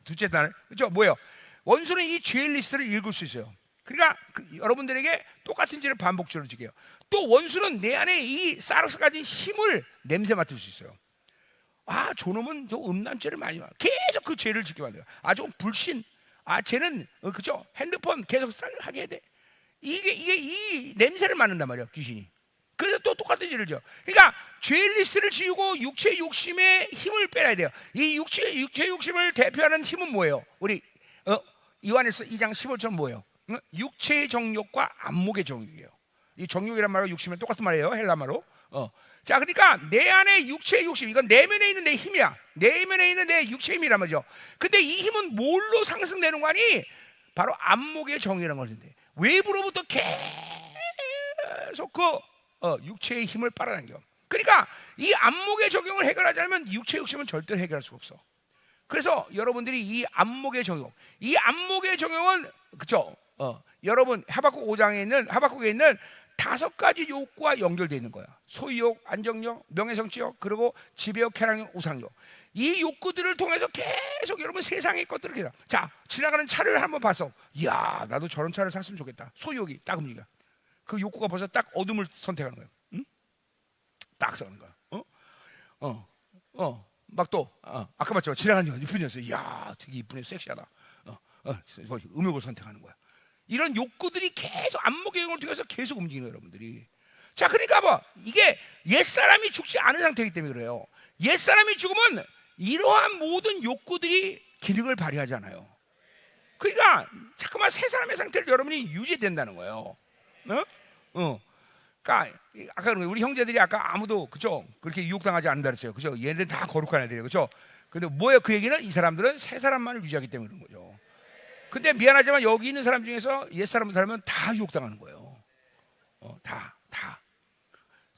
둘째 날 그죠? 뭐예요? 원수는 이 죄의 리스트를 읽을 수 있어요. 그러니까 여러분들에게 똑같은 죄를 반복적으로 지게요. 또 원수는 내 안에 이 사르스 가진 힘을 냄새 맡을 수 있어요. 저놈은 저 음란죄를 많이 와. 계속 그 죄를 짓게 만들어요. 저건 불신. 쟤는 그죠? 핸드폰 계속 하게 해야 돼. 이게 이 냄새를 맡는단 말이야, 귀신이. 그래서 또 똑같은 죄를 져. 그러니까 죄 리스트를 지우고 육체의 욕심에 힘을 빼야 돼요. 이 육체의 욕심을 대표하는 힘은 뭐예요? 우리 요한에서 2장 15절 뭐예요? 육체의 정욕과 안목의 정욕이에요. 이 정욕이란 말과 욕심은 똑같은 말이에요, 헬라말로. 자, 그러니까 내 안에 육체의 욕심, 이건 내면에 있는 내 힘이야. 내면에 있는 내 육체의 힘이란 말이죠. 근데 이 힘은 뭘로 상승되는 거 아니? 바로 안목의 정욕이라는 것인데 외부로부터 계속 육체의 힘을 빨아당겨. 그러니까 이 안목의 적용을 해결하지 않으면 육체 욕심은 절대 해결할 수가 없어. 그래서 여러분들이 이 안목의 적용은 그죠? 여러분 하박국 5장에 있는 하박국에 있는 5가지 욕구와 연결되어 있는 거야. 소유욕, 안정욕, 명예성취욕, 그리고 지배욕, 쾌락욕, 우상욕. 이 욕구들을 통해서 계속 여러분 세상의 것들을 계속. 자, 지나가는 차를 한번 봤어. 이야, 나도 저런 차를 샀으면 좋겠다. 소유욕이 딱 움직여. 그 욕구가 벌써 딱 어둠을 선택하는 거야. 응? 딱 서는 거야. 막 또 아까 봤죠? 지나가는 이쁜 녀석. 이야, 되게 이쁘네, 섹시하다. 음욕을 선택하는 거야. 이런 욕구들이 계속 안목의 영을 통해서 계속 움직이는 거예요, 여러분들이. 자, 그러니까 뭐 이게 옛사람이 죽지 않은 상태이기 때문에 그래요. 옛사람이 죽으면 이러한 모든 욕구들이 기능을 발휘하지 않아요. 그러니까 잠깐만 새 사람의 상태를 여러분이 유지된다는 거예요. 그러니까 아까 우리 형제들이 아까 아무도 그죠? 그렇게 유혹당하지 않는다 그랬어요. 그죠? 얘네들 다 거룩한 애들이에요. 그죠? 근데 뭐예요? 그 얘기는 이 사람들은 새 사람만을 유지하기 때문에 그런 거죠. 근데 미안하지만 여기 있는 사람 중에서 옛사람을 살면 다 유혹당하는 거예요. 다.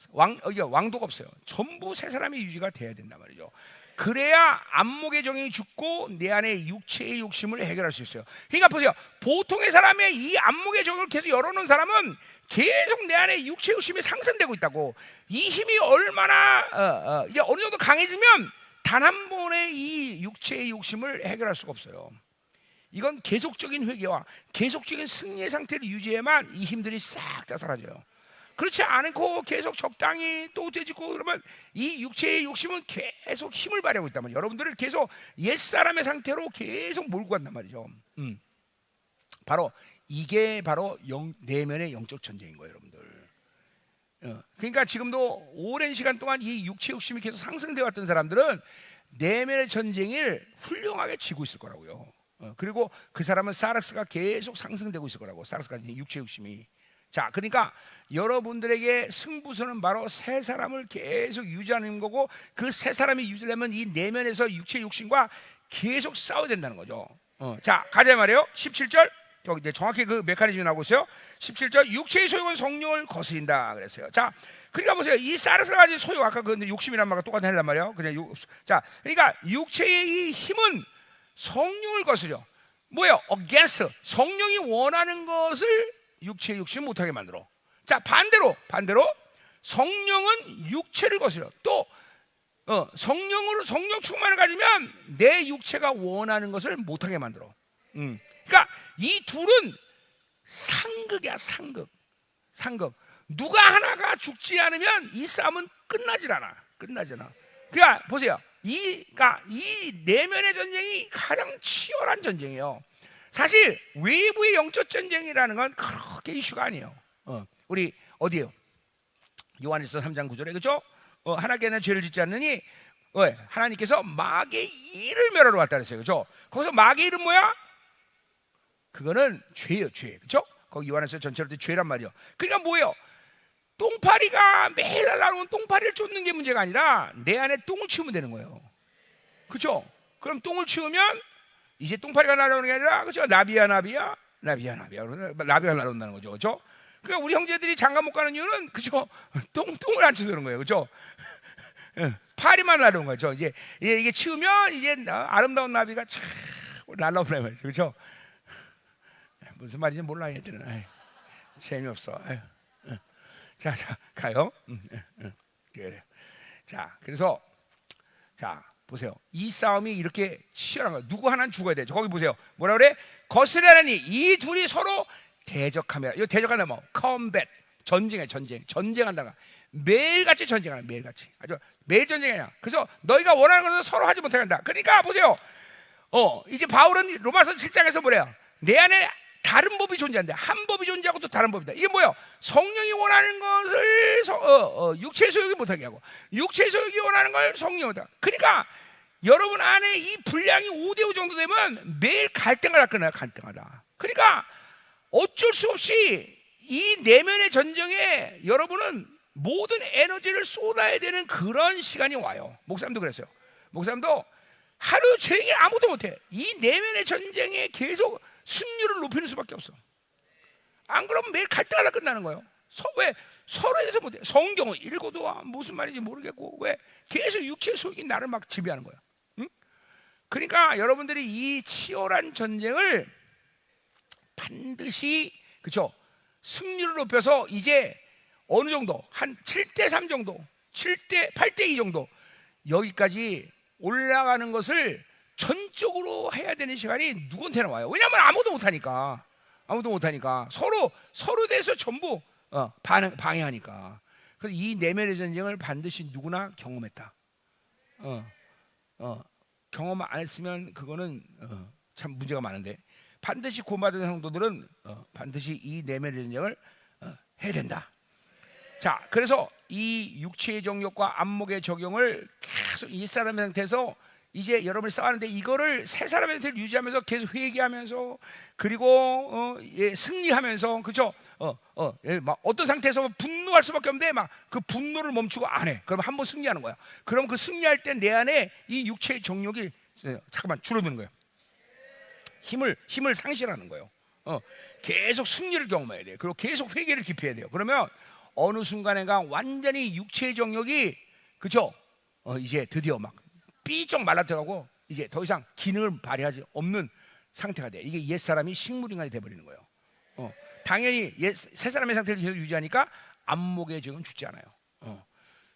왕도가 없어요. 전부 새 사람이 유지가 돼야 된단 말이죠. 그래야 안목의 정이 죽고 내 안에 육체의 욕심을 해결할 수 있어요. 그러니까 보세요. 보통의 사람의 이 안목의 정을 계속 열어놓은 사람은 계속 내 안에 육체의 욕심이 상승되고 있다고. 이 힘이 얼마나 이제 어느 정도 강해지면 단 한 번의 이 육체의 욕심을 해결할 수가 없어요. 이건 계속적인 회개와 계속적인 승리의 상태를 유지해야만 이 힘들이 싹 다 사라져요. 그렇지 않고 계속 적당히 또 되지고 그러면 이 육체의 욕심은 계속 힘을 발휘하고 있단 말이에요. 여러분들을 계속 옛사람의 상태로 계속 몰고 간단 말이죠. 바로 이게 바로 내면의 영적 전쟁인 거예요, 여러분들. 그러니까 지금도 오랜 시간 동안 이 육체 욕심이 계속 상승되어 왔던 사람들은 내면의 전쟁을 훌륭하게 지고 있을 거라고요. 그리고 그 사람은 사르스가 계속 상승되고 있을 거라고. 사르스가 육체 욕심이. 자, 그러니까 여러분들에게 승부수는 바로 새 사람을 계속 유지하는 거고, 그 새 사람이 유지하려면 이 내면에서 육체 욕심과 계속 싸워야 된다는 거죠. 자, 가자 말이에요. 17절. 여기 이제 정확히 그 메커니즘이 나오고 있어요. 17절. 육체의 소욕은 성령을 거스린다 그랬어요. 자, 그러니까 보세요. 이 사르스가 가진 소욕, 아까 그 욕심이란 말과 똑같은 헬란 말이에요. 그냥 자, 그러니까 육체의 이 힘은 성령을 거스려. 뭐예요? against. 성령이 원하는 것을 육체의 욕심 못하게 만들어. 자, 반대로 성령은 육체를 거스려. 또 성령 충만을 가지면 내 육체가 원하는 것을 못하게 만들어. 그러니까 이 둘은 상극이야, 상극. 누가 하나가 죽지 않으면 이 싸움은 끝나질 않아. 그러니까 보세요. 그러니까 이 내면의 전쟁이 가장 치열한 전쟁이에요. 사실 외부의 영적 전쟁이라는 건 그렇게 이슈가 아니에요. 우리 어디에요? 요한일서 3장 9절에 그렇죠? 하나님께는 죄를 짓지 않느니 하나님께서 마귀의 일을 멸하러 왔다 그랬어요. 그렇죠? 거기서 마귀의 일은 뭐야? 그거는 죄예요, 죄. 그렇죠? 거기 요한일서 전체로 죄란 말이에요. 그러니까 뭐예요? 똥파리가 매일 날아오는 똥파리를 쫓는 게 문제가 아니라 내 안에 똥을 치우면 되는 거예요. 그렇죠? 그럼 똥을 치우면 이제 똥파리가 날아오는 게 아니라 그죠? 나비야 날아온다는 거죠, 그죠? 그러니까 우리 형제들이 장가 못 가는 이유는 그죠? 똥을 안 치서 그런 거예요, 그죠? 파리만 날아오는 거죠. 이제 이게 치우면 이제 아름다운 나비가 참 날아오는 말이죠, 그죠? 무슨 말인지 몰라 얘들은. 재미없어. 자, 가요. 그래. 자, 그래서 자. 보세요. 이 싸움이 이렇게 치열한 거예요. 누구 하나는 죽어야 돼. 거기 보세요. 뭐라 그래? 거스르라니 이 둘이 서로 대적하며. 이거 대적하는 뭐? 컴뱃. 전쟁한다가 매일같이 전쟁하는 매일같이. 아주 매일 전쟁이야. 그래서 너희가 원하는 것을 서로 하지 못하게 한다. 그러니까 보세요. 이제 바울은 로마서 7장에서 뭐래요? 내 안에 다른 법이 존재한다. 한 법이 존재하고 또 다른 법이다. 이게 뭐예요? 성령이 원하는 것을 육체의 소욕이 못하게 하고, 육체의 소욕이 원하는 걸 성령이 못하게. 그러니까 여러분 안에 이 분량이 5대5 정도 되면 매일 갈등하다. 그러니까 어쩔 수 없이 이 내면의 전쟁에 여러분은 모든 에너지를 쏟아야 되는 그런 시간이 와요. 목사님도 그랬어요. 목사님도 하루 종일 아무도 못해. 이 내면의 전쟁에 계속 승률을 높이는 수밖에 없어. 안 그러면 매일 갈등하다 끝나는 거예요. 왜? 서로에 대해서 못해. 성경을 읽어도 무슨 말인지 모르겠고 왜 계속 육체의 소욕이 나를 막 지배하는 거야. 응? 그러니까 여러분들이 이 치열한 전쟁을 반드시 그렇죠? 승률을 높여서 이제 어느 정도 한 7대3 정도, 8대2 정도 여기까지 올라가는 것을 전적으로 해야 되는 시간이 누구한테나 와요. 왜냐하면 아무도 못하니까. 서로 대해서 전부 방해하니까. 그래서 이 내면의 전쟁을 반드시 누구나 경험했다. 경험 안 했으면 그거는 참 문제가 많은데 반드시 구원받은 성도들은 반드시 이 내면의 전쟁을 해야 된다. 자, 그래서 이 육체의 정욕과 안목의 적용을 계속 이 사람의 상태에서 이제 여러분이 싸우는데 이거를 새 사람의 상태를 유지하면서 계속 회개하면서 그리고 승리하면서 그죠? 막 어떤 상태에서 분노할 수밖에 없는데 막 그 분노를 멈추고 안 해. 그럼 한번 승리하는 거야. 그럼 그 승리할 때 내 안에 이 육체의 정욕이 잠깐만 줄어드는 거예요. 힘을 상실하는 거예요. 계속 승리를 경험해야 돼요. 그리고 계속 회개를 깊이 해야 돼요. 그러면 어느 순간에가 완전히 육체의 정욕이 그죠? 이제 드디어 막 삐쩍 말라들어가고 이제 더 이상 기능을 발휘하지 없는 상태가 돼. 이게 옛사람이 식물인간이 돼버리는 거예요. 당연히 새 사람의 상태를 계속 유지하니까 안목의 정욕은 죽지 않아요.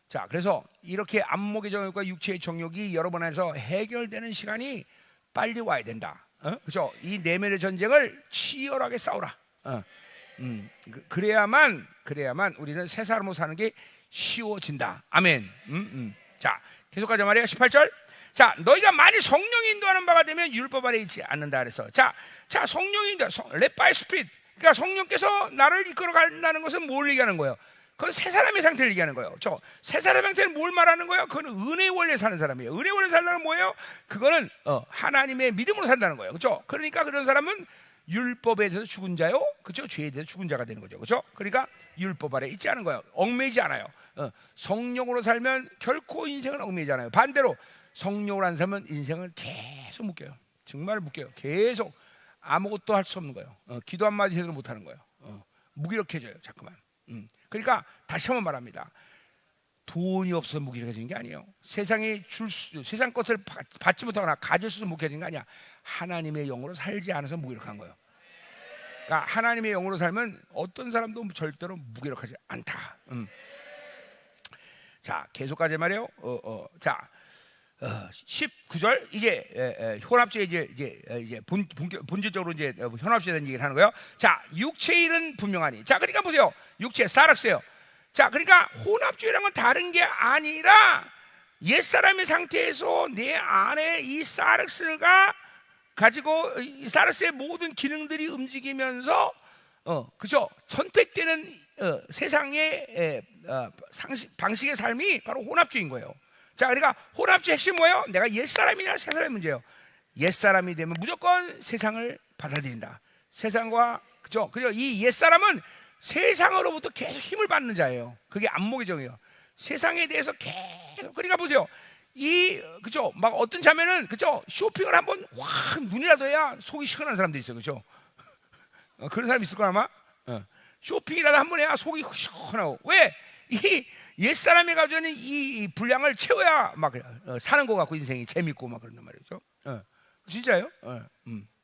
자, 그래서 이렇게 안목의 정욕과 육체의 정욕이 여러분 안에서 해결되는 시간이 빨리 와야 된다. 그렇죠? 이 내면의 전쟁을 치열하게 싸우라. 그래야만 우리는 새 사람으로 사는 게 쉬워진다. 아멘. 자, 계속하자 말이에요. 18절. 자, 너희가 만일 성령이 인도하는 바가 되면 율법 아래 있지 않는다 그래서 자, 성령이 인도, let by spirit. 그러니까 성령께서 나를 이끌어 간다는 것은 뭘 얘기하는 거예요? 그건 새 사람의 상태를 얘기하는 거예요. 새 사람의 상태는 뭘 말하는 거예요? 그건 은혜의 원리에 사는 사람이에요. 은혜의 원리에 살다는 뭐예요? 그거는 하나님의 믿음으로 산다는 거예요. 그렇죠? 그러니까 그런 사람은 율법에 대해서 죽은 자요, 그렇죠? 죄에 대해서 죽은 자가 되는 거죠, 그렇죠? 그러니까 율법 아래 있지 않은 거예요. 얽매이지 않아요. 성령으로 살면 결코 인생은 얽매이지 않아요. 반대로 성령으로 안 살면 인생을 계속 묶여요. 정말 묶여요. 계속 아무것도 할 수 없는 거예요. 기도 한마디 제대로 못하는 거예요. 무기력해져요, 자꾸만. 그러니까 다시 한번 말합니다. 돈이 없어서 무기력해지는 게 아니에요. 세상 것을 받지 못하거나 가질 수 없어서 무기력해지는 게 아니야. 하나님의 영으로 살지 않아서 무기력한 거예요. 그러니까 하나님의 영으로 살면 어떤 사람도 절대로 무기력하지 않다. 자, 계속하자 말이에요. 자, 19절 이제 혼합주의 이제 본질적으로 이제 혼합주의에 대한 얘기를 하는 거예요. 자, 육체의 일은 분명하니. 자, 그러니까 보세요. 육체 사락스예요. 자, 그러니까 혼합주의라는 건 다른 게 아니라 옛사람의 상태에서 내 안에 이 사락스가 가지고 이 사락스의 모든 기능들이 움직이면서 그죠? 선택되는 세상의 방식의 삶이 바로 혼합주의인 거예요. 자, 그러니까 혼합주의 핵심 뭐예요? 내가 옛사람이냐 새사람의 문제예요. 옛사람이 되면 무조건 세상을 받아들인다. 세상과 그죠? 그리고 이 옛사람은 세상으로부터 계속 힘을 받는 자예요. 그게 안목의 정이에요. 세상에 대해서 계속. 그러니까 보세요. 그죠? 막 어떤 자매는 그죠? 쇼핑을 한번 확 눈이라도 해야 속이 시원한 사람도 있어요. 그죠? 그런 사람 있을 거야 아마. 쇼핑이라도 한번 해야 속이 시원하고. 왜? 이 옛사람이 가지고 있는 이 분량을 채워야 막 사는 것 같고 인생이 재밌고 막 그런단 말이죠. 진짜요?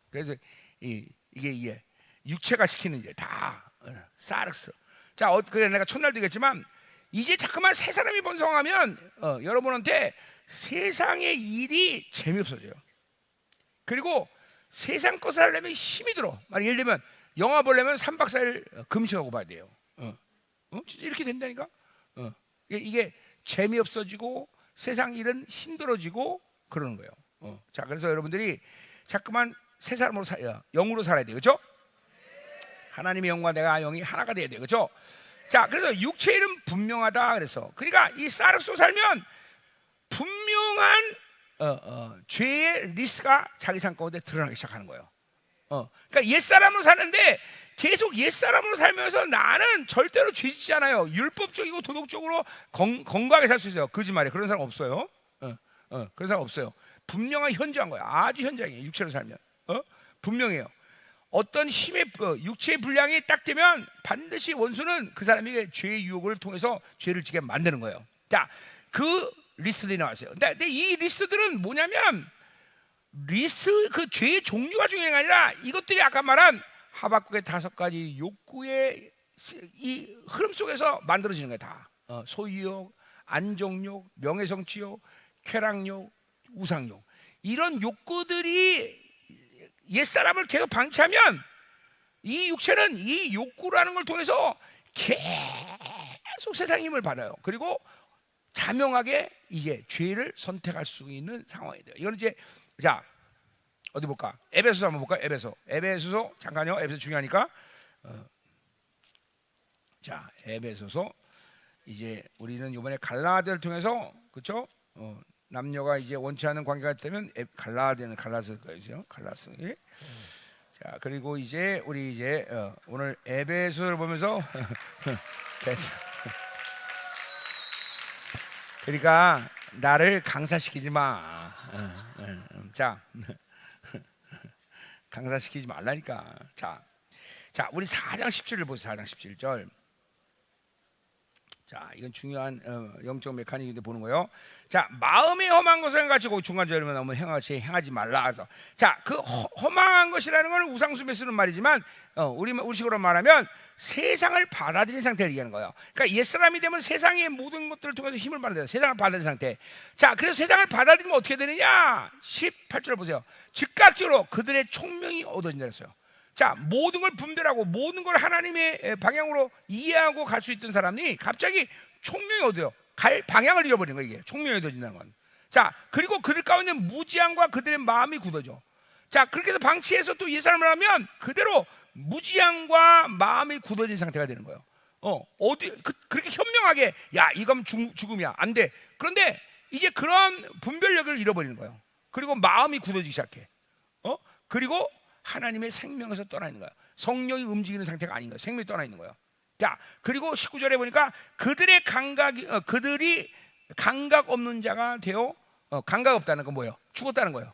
그래서 이게 육체가 시키는 일 다 사르스. 자, 그래 내가 첫날도 얘기했지만 이제 자꾸만 새 사람이 번성하면 여러분한테 세상의 일이 재미없어져요. 그리고 세상 것을 하려면 힘이 들어. 예를 들면 영화 보려면 3박 4일 금식하고 봐야 돼요. 진짜 이렇게 된다니까. 이게 재미없어지고 세상 일은 힘들어지고 그러는 거예요. 자, 그래서 여러분들이 자꾸만 새 사람으로 영으로 살아야 돼요. 그렇죠? 하나님의 영과 내가 영이 하나가 돼야 돼요. 그렇죠? 자, 그래서 육체의 일은 분명하다 그래서. 그러니까 이 사르스로 살면 분명한 죄의 리스크가 자기 삶 가운데 드러나기 시작하는 거예요. 그러니까 옛사람으로 사는데 계속 옛사람으로 살면서 나는 절대로 죄짓지 않아요. 율법적이고 도덕적으로 건강하게 살 수 있어요. 거짓말이에요. 그런 사람 없어요. 그런 사람 없어요. 분명한 현저한 거예요. 아주 현저하게 육체로 살면 분명해요. 어떤 힘의 육체의 분량이 딱 되면 반드시 원수는 그 사람에게 죄의 유혹을 통해서 죄를 지게 만드는 거예요. 자, 그 리스트들이 나왔어요. 근데 이 리스트들은 뭐냐면 리스트 그 죄의 종류가 중요한 게 아니라 이것들이 아까 말한 하박국의 5가지 욕구의 이 흐름 속에서 만들어지는 거야 다. 소유욕, 안정욕, 명예성취욕, 쾌락욕, 우상욕 이런 욕구들이 옛사람을 계속 방치하면 이 육체는 이 욕구라는 걸 통해서 계속 세상의 힘을 받아요. 그리고 자명하게 이제 죄를 선택할 수 있는 상황이 돼요. 이건 이제 자 어디 볼까? 에베소서 한번 볼까? 에베소서 잠깐요. 에베소 중요하니까. 자 에베소서 이제 우리는 이번에 갈라디아를 통해서 그렇죠? 남녀가 이제 원치 않는 관계가 되면 갈라디아는 갈라스일 거예요, 갈라스. 자 그리고 이제 우리 이제 오늘 에베소를 보면서 그러니까 나를 강사시키지 마. 자 강사시키지 말라니까. 자 우리 4장 17절 보세요. 4장 17절. 자, 이건 중요한 영적 메커니즘인데 보는 거예요. 자, 마음에 험한 것을 가지고 중간절만 너무 행하지 말라. 그래서 자, 그 험한 것이라는 건 우상숭배 쓰는 말이지만 우리식으로 말하면 세상을 받아들인 상태를 얘기하는 거예요. 그러니까 옛사람이 되면 세상의 모든 것들을 통해서 힘을 받는 세상을 받아들인 상태. 자, 그래서 세상을 받아들이면 어떻게 되느냐? 18절 보세요. 즉각적으로 그들의 총명이 얻어진다 그랬어요. 자, 모든 걸 분별하고 모든 걸 하나님의 방향으로 이해하고 갈 수 있던 사람이 갑자기 총명이 얻어요. 갈 방향을 잃어버리는 거예요. 이게 총명이 얻어진다는 건. 자, 그리고 그들 가운데 무지함과 그들의 마음이 굳어져. 자, 그렇게 해서 방치해서 또 옛사람을 하면 그대로 무지함과 마음이 굳어진 상태가 되는 거예요. 그렇게 현명하게 야, 이건 죽음이야. 안 돼. 그런데 이제 그런 분별력을 잃어버리는 거예요. 그리고 마음이 굳어지기 시작해. 그리고 하나님의 생명에서 떠나 있는 거야. 성령이 움직이는 상태가 아닌 거야. 생명이 떠나 있는 거야. 자, 그리고 19절에 보니까 그들이 감각 없는 자가 되어 감각 없다는 건 뭐예요? 죽었다는 거예요.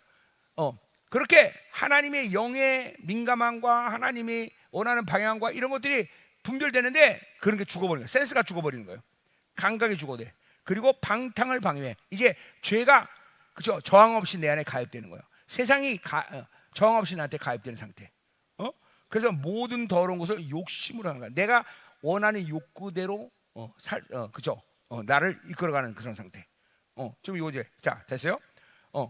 그렇게 하나님의 영의 민감함과 하나님이 원하는 방향과 이런 것들이 분별되는데 그런 게 죽어버리는 거예요. 센스가 죽어버리는 거예요. 감각이 죽어돼. 그리고 방탕을 방해해. 이제 죄가 그죠? 저항 없이 내 안에 가입되는 거예요. 세상이 저항 없이 나한테 가입되는 상태. 그래서 모든 더러운 것을 욕심으로 하는 거야. 내가 원하는 욕구대로 그죠? 나를 이끌어가는 그런 상태. 좀 이거지. 자, 됐어요?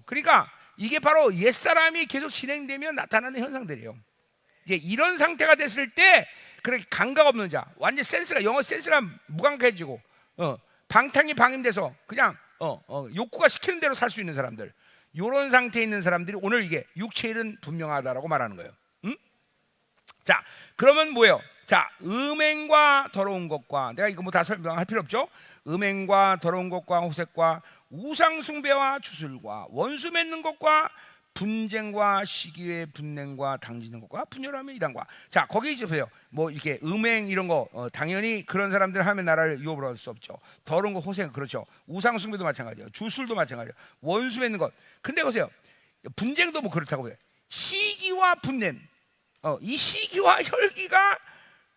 그러니까 이게 바로 옛사람이 계속 진행되면 나타나는 현상들이에요. 이제 이런 상태가 됐을 때 그렇게 감각 없는 자, 완전 센스가 영어 센스가 무감각해지고 방탕이 방임돼서 그냥 욕구가 시키는 대로 살 수 있는 사람들. 이런 상태에 있는 사람들이 오늘 이게 육체의 일은 분명하다라고 말하는 거예요. 자, 그러면 뭐예요? 자, 음행과 더러운 것과 내가 이거 뭐 다 설명할 필요 없죠? 음행과 더러운 것과 호색과 우상 숭배와 주술과 원수 맺는 것과 분쟁과 시기의 분냉과 당지는 것과 분열함의 이단과. 자, 거기 이제 보세요. 뭐 이렇게 음행 이런 거 당연히 그런 사람들 하면 나라를 유업을 할 수 없죠. 더러운 거 호색 그렇죠. 우상 숭배도 마찬가지예요. 주술도 마찬가지예요. 원수 맺는 것. 근데 보세요. 분쟁도 뭐 그렇다고 보세요. 시기와 분냄. 이 시기와 혈기가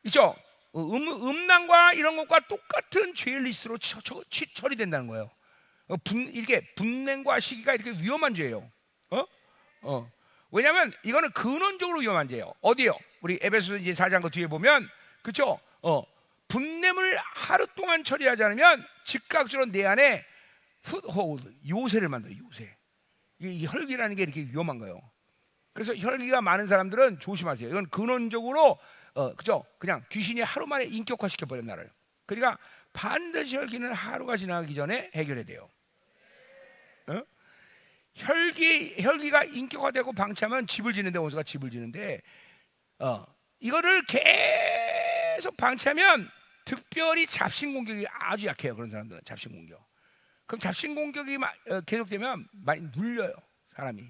있죠. 음란과 이런 것과 똑같은 죄 리스트로 처리된다는 거예요. 이렇게 분냄과 시기가 이렇게 위험한 죄예요. 왜냐하면 이거는 근원적으로 위험한 죄예요. 어디요? 우리 에베소서 이제 4장 그 뒤에 보면 그렇죠? 분냄을 하루 동안 처리하지 않으면 즉각적으로 내 안에 요새를 만들어요. 요새. 이 혈기라는 게 이렇게 위험한 거예요. 그래서 혈기가 많은 사람들은 조심하세요. 이건 근원적으로 그죠? 그냥 귀신이 하루 만에 인격화시켜 버린 나를. 그러니까 반드시 혈기는 하루가 지나기 전에 해결해야 돼요. 혈기가 인격화되고 방치하면 집을 지는데 원수가 집을 지는데 이거를 계속 방치하면 특별히 잡신 공격이 아주 약해요. 그런 사람들은 잡신 공격. 그럼 잡신 공격이 계속되면 많이 눌려요. 사람이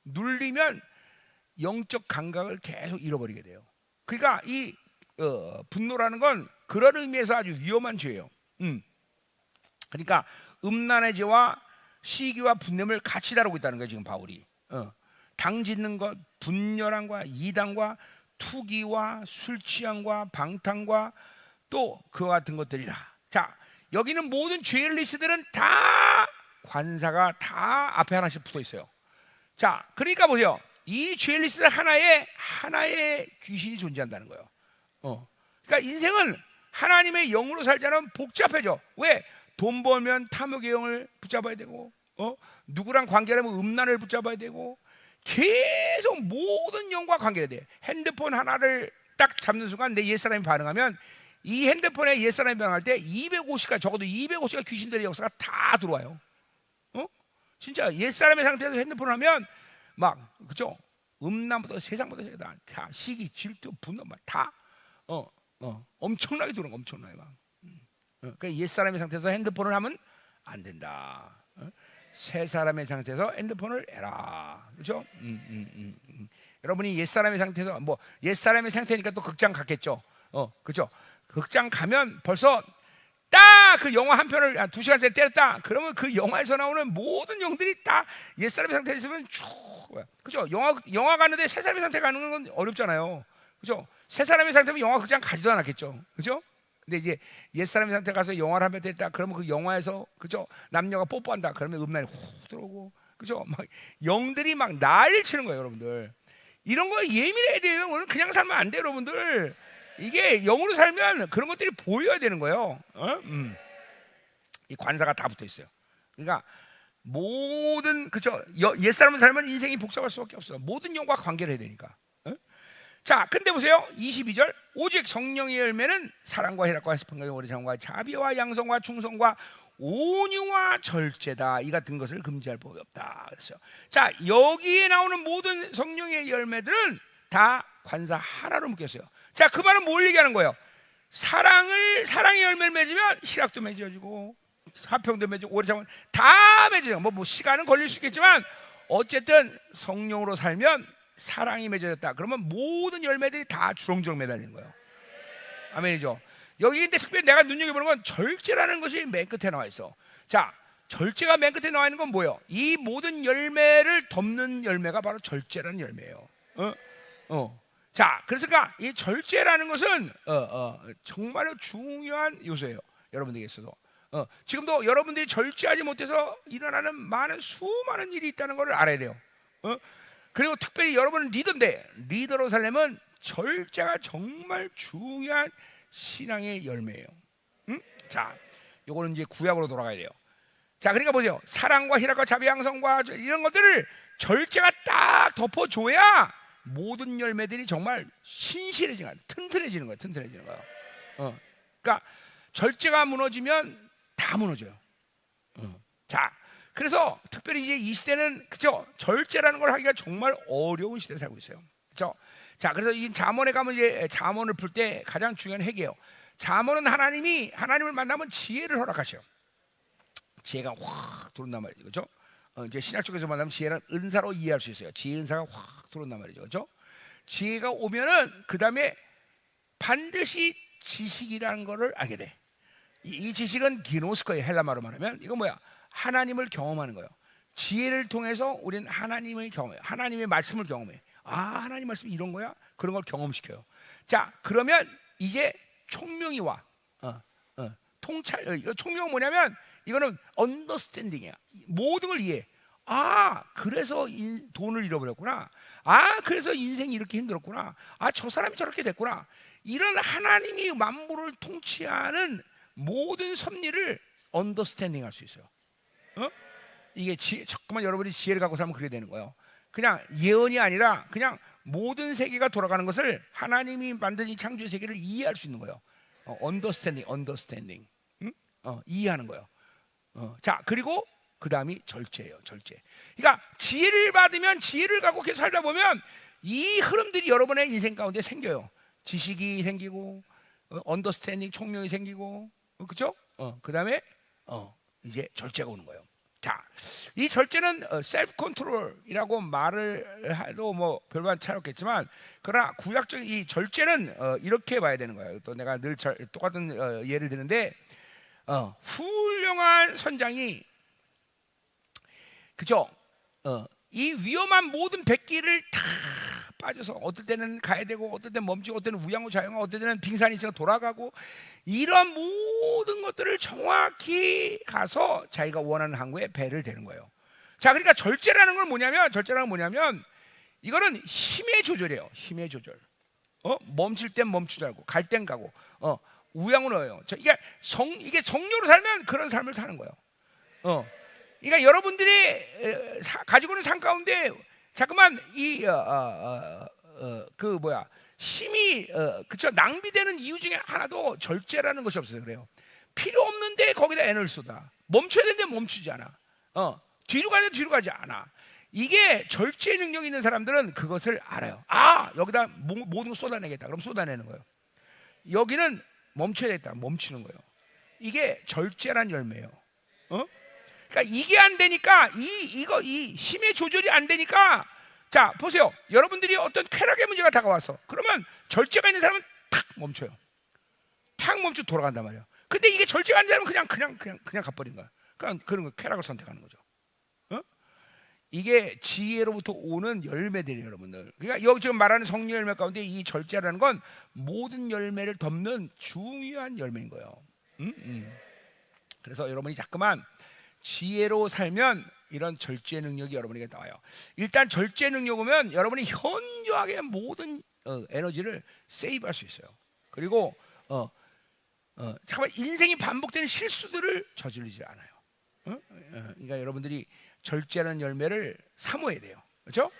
눌리면 영적 감각을 계속 잃어버리게 돼요. 그러니까 이 분노라는 건 그런 의미에서 아주 위험한 죄예요. 그러니까 음란의 죄와 시기와 분냄을 같이 다루고 있다는 거예요. 지금 바울이 당 짓는 것, 분열함과 이단과 투기와 술 취함과 방탕과 또 그와 같은 것들이라. 자, 여기는 모든 죄의 리스트들은 다 관사가 다 앞에 하나씩 붙어 있어요. 자, 그러니까 보세요. 이 죄의 리스트 하나의 귀신이 존재한다는 거예요. 그러니까 인생은 하나님의 영으로 살자는 복잡해져. 왜? 돈 벌면 탐욕의 영을 붙잡아야 되고, 누구랑 관계하면 음란을 붙잡아야 되고, 계속 모든 영과 관계해야 돼. 핸드폰 하나를 딱 잡는 순간 내 옛사람이 반응하면 이 핸드폰에 옛사람이 반응할 때 250가 적어도 250가 귀신들의 역사가 다 들어와요. 진짜 옛사람의 상태에서 핸드폰을 하면 막 그죠? 음란부터 세상부터 다 시기, 질투, 분노 막 다 엄청나게 들어온 거 엄청나게 막. 그러니까 옛사람의 상태에서 핸드폰을 하면 안 된다. 새 사람의 상태에서 핸드폰을 해라. 그렇죠? 여러분이 옛사람의 상태에서 뭐 옛사람의 상태니까 또 극장 갔겠죠. 그렇죠? 극장 가면 벌써 딱 그 영화 한 편을 2시간짜리 때렸다. 그러면 그 영화에서 나오는 모든 영들이 다 옛사람의 상태에 있으면 쭉 그렇죠? 영화 가는데 새 사람의 상태 가는 건 어렵잖아요. 그렇죠? 새 사람의 상태면 영화 극장 가지도 않았겠죠. 그렇죠? 근데 이제 옛사람의 상태 가서 영화를 한 편 때렸다. 그러면 그 영화에서 그죠? 남녀가 뽀뽀한다. 그러면 음란이 훅 들어오고 그죠? 막 영들이 막 난리를 치는 거예요, 여러분들. 이런 거 예민해야 돼요. 오늘 그냥 살면 안 돼요, 여러분들. 이게 영으로 살면 그런 것들이 보여야 되는 거예요. 이 관사가 다 붙어 있어요. 그러니까 모든 그죠? 옛사람을 살면 인생이 복잡할 수밖에 없어요. 모든 영과 관계를 해야 되니까. 자, 근데 보세요. 22절. 오직 성령의 열매는 사랑과 희락과 슬픔과 오래 참과 자비와 양성과 충성과 온유와 절제다. 이 같은 것을 금지할 법이 없다. 그랬어요. 자, 여기에 나오는 모든 성령의 열매들은 다 관사 하나로 묶였어요. 자, 그 말은 뭘 얘기하는 거예요? 사랑의 열매를 맺으면 희락도 맺어지고 화평도 맺어지고 오래 참으면 다 맺어져요. 뭐 시간은 걸릴 수 있겠지만 어쨌든 성령으로 살면 사랑이 맺어졌다. 그러면 모든 열매들이 다 주렁주렁 매달리는 거예요. 아멘이죠. 여기 근데 특별히 내가 눈여겨보는 건 절제라는 것이 맨 끝에 나와 있어. 자, 절제가 맨 끝에 나와 있는 건 뭐예요? 이 모든 열매를 덮는 열매가 바로 절제라는 열매예요. 자, 그러니까 이 절제라는 것은 정말 중요한 요소예요. 여러분들에게 있어서. 지금도 여러분들이 절제하지 못해서 일어나는 수많은 일이 있다는 것을 알아야 돼요. 그리고 특별히 여러분은 리더인데 리더로 살려면 절제가 정말 중요한 신앙의 열매예요. 자, 요거는 이제 구약으로 돌아가야 돼요. 자, 그러니까 보세요. 사랑과 희락과 자비, 양성과 이런 것들을 절제가 딱 덮어줘야 모든 열매들이 정말 신실해지는 거야. 튼튼해지는 거야. 튼튼해지는 거야. 그러니까 절제가 무너지면 다 무너져요. 자, 그래서 특별히 이제 이 시대는 그죠? 절제라는 걸 하기가 정말 어려운 시대에 살고 있어요. 그렇죠? 자, 그래서 이 잠언에 가면 이제 잠언을 풀 때 가장 중요한 핵이에요. 잠언은 하나님을 만나면 지혜를 허락하셔요. 지혜가 확 들어온단 말이죠. 그렇죠? 이제 신약 쪽에서 만나면 지혜는 은사로 이해할 수 있어요. 지혜 은사가 확 들어온단 말이죠. 그렇죠? 지혜가 오면은 그다음에 반드시 지식이라는 거를 알게 돼. 이 지식은 기노스코의 헬라말로 말하면 이거 뭐야? 하나님을 경험하는 거예요. 지혜를 통해서 우리는 하나님을 경험해요. 하나님의 말씀을 경험해. 아, 하나님 말씀이 이런 거야? 그런 걸 경험시켜요. 자, 그러면 이제 총명이 와. 총명은 뭐냐면 이거는 언더스탠딩이야. 모든 걸 이해해. 아, 그래서 돈을 잃어버렸구나. 아, 그래서 인생이 이렇게 힘들었구나. 아, 저 사람이 저렇게 됐구나. 이런 하나님이 만물을 통치하는 모든 섭리를 언더스탠딩 할 수 있어요. 이게 잠깐만 여러분이 지혜를 갖고 살면 그렇게 되는 거예요. 그냥 예언이 아니라 그냥 모든 세계가 돌아가는 것을 하나님이 만든 이 창조의 세계를 이해할 수 있는 거예요. 언더스탠딩. 이해하는 거예요. 자, 그리고 그 다음이 절제예요. 절제. 그러니까 지혜를 받으면 지혜를 갖고 계속 살다 보면 이 흐름들이 여러분의 인생 가운데 생겨요. 지식이 생기고 언더스탠딩 총명이 생기고 그렇죠? 그 다음에 이제 절제가 오는 거예요. 자, 이 절제는 셀프 컨트롤이라고 말을 해도 뭐 별반 차이 없겠지만, 그러나 구약적인 이 절제는 이렇게 봐야 되는 거예요. 또 내가 늘 똑같은 예를 드는데, 훌륭한 선장이 그죠? 이 위험한 모든 백기를 다 빠져서 어떨 때는 가야 되고 어떨 때는 멈추고 어떨 때는 우양우 좌양우 어떨 때는 빙산이 있어서 돌아가고 이런 모든 것들을 정확히 가서 자기가 원하는 항구에 배를 대는 거예요. 자, 그러니까 절제라는 건 뭐냐면 이거는 힘의 조절이에요. 힘의 조절. 멈출 땐 멈추자고, 갈 땐 가고, 우양우로요. 이게 정료로 살면 그런 삶을 사는 거예요. 그러니까 여러분들이 가지고 있는 삶 가운데 자꾸만 힘이 그쵸 낭비되는 이유 중에 하나도 절제라는 것이 없어요. 그래요. 필요 없는데 거기다 에너지를 쏟아. 멈춰야 되는데 멈추지 않아. 뒤로 가야 돼 뒤로 가지 않아. 이게 절제 능력 있는 사람들은 그것을 알아요. 여기다 모든 걸 쏟아내겠다. 그럼 쏟아내는 거예요. 여기는 멈춰야겠다. 멈추는 거예요. 이게 절제란 열매예요. 그러니까 이게 안 되니까 이 힘의 조절이 안 되니까 자 보세요. 여러분들이 어떤 쾌락의 문제가 다가왔어. 그러면 절제가 있는 사람은 탁 멈춰요. 탁 멈추고 돌아간단 말이에요. 근데 이게 절제가 안 되는 사람은 그냥 가버린 거야. 그런 거 쾌락을 선택하는 거죠. 이게 지혜로부터 오는 열매들이에요, 여러분들. 그러니까 여기 지금 말하는 성령 열매 가운데 이 절제라는 건 모든 열매를 덮는 중요한 열매인 거예요. 그래서 여러분이 자꾸만 지혜로 살면 이런 절제 능력이 여러분에게 나와요. 일단 절제 능력 오면 여러분이 현저하게 모든 에너지를 세이브할 수 있어요. 그리고 잠깐만 인생이 반복되는 실수들을 저지르지 않아요. 그러니까 여러분들이 절제라는 열매를 사모해야 돼요. 그렇죠?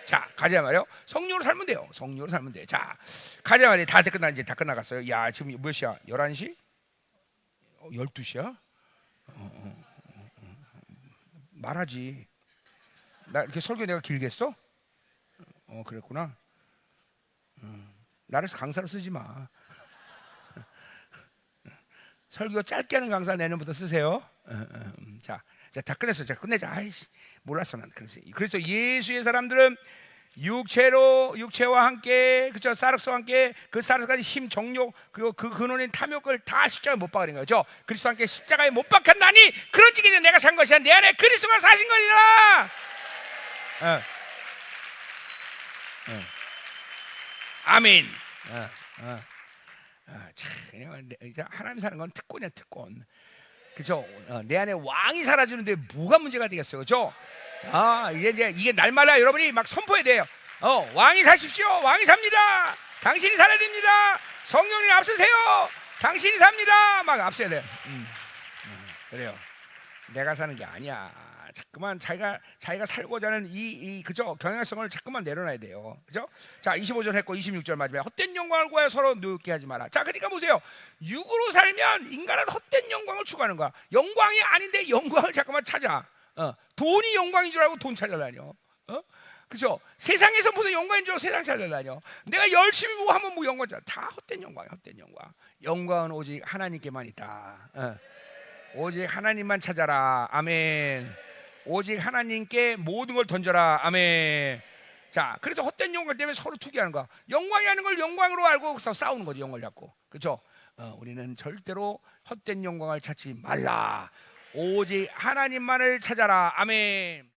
자, 가자 말이요. 성령으로 살면 돼요. 성령으로 살면 돼. 자, 가자 말이요. 다 끝나갔어요. 야, 지금 몇 시야? 11시? 12시야? 말하지. 나 이렇게 설교 내가 길겠어? 그랬구나. 나를 강사로 쓰지 마. 설교 짧게 하는 강사 내년부터 쓰세요. 자, 다 끝냈어. 자, 끝내자. 아이씨, 몰랐어 난. 그래서 예수의 사람들은 육체와 함께 그죠 사르스와 함께 그 사르스까지 힘 정욕 그리고 그 근원인 탐욕을 다 십자가에 못 박으는 거죠. 그리스도와 함께 십자가에 못 박혔나니 그런지기 내가 산 것이야. 내 안에 그리스도가 사신 거니라. 아멘. 참 하나님 사는 건 특권이야 특권. 그죠? 내 안에 왕이 살아주는데 뭐가 문제가 되겠어요, 그죠? 이게 날마다 여러분이 막 선포해야 돼요. 왕이 사십시오. 왕이 삽니다. 당신이 살아야 됩니다. 성령님 앞서세요. 당신이 삽니다. 막 앞서야 돼요. 그래요. 내가 사는 게 아니야. 자꾸만 자기가 살고자 하는 그죠? 경향성을 자꾸만 내려놔야 돼요. 그죠? 자, 25절 했고 26절 마지막에 헛된 영광을 구하여 서로 노엽게 하지 마라. 자, 그러니까 보세요. 육으로 살면 인간은 헛된 영광을 추구하는 거야. 영광이 아닌데 영광을 자꾸만 찾아. 돈이 영광인 줄 알고 돈 찾아다녀. 그죠? 세상에서 무슨 영광인 줄 알고 세상 찾아다녀. 내가 열심히 뭐 하면 뭐 영광 다 헛된 영광이야. 헛된 영광. 영광은 오직 하나님께만 있다. 오직 하나님만 찾아라. 아멘. 오직 하나님께 모든 걸 던져라. 아멘. 자, 그래서 헛된 영광 때문에 서로 투기하는 거야. 영광이 아닌 걸 영광으로 알고 싸우는 거지. 영광을 잡고. 그렇죠? 우리는 절대로 헛된 영광을 찾지 말라. 오직 하나님만을 찾아라. 아멘.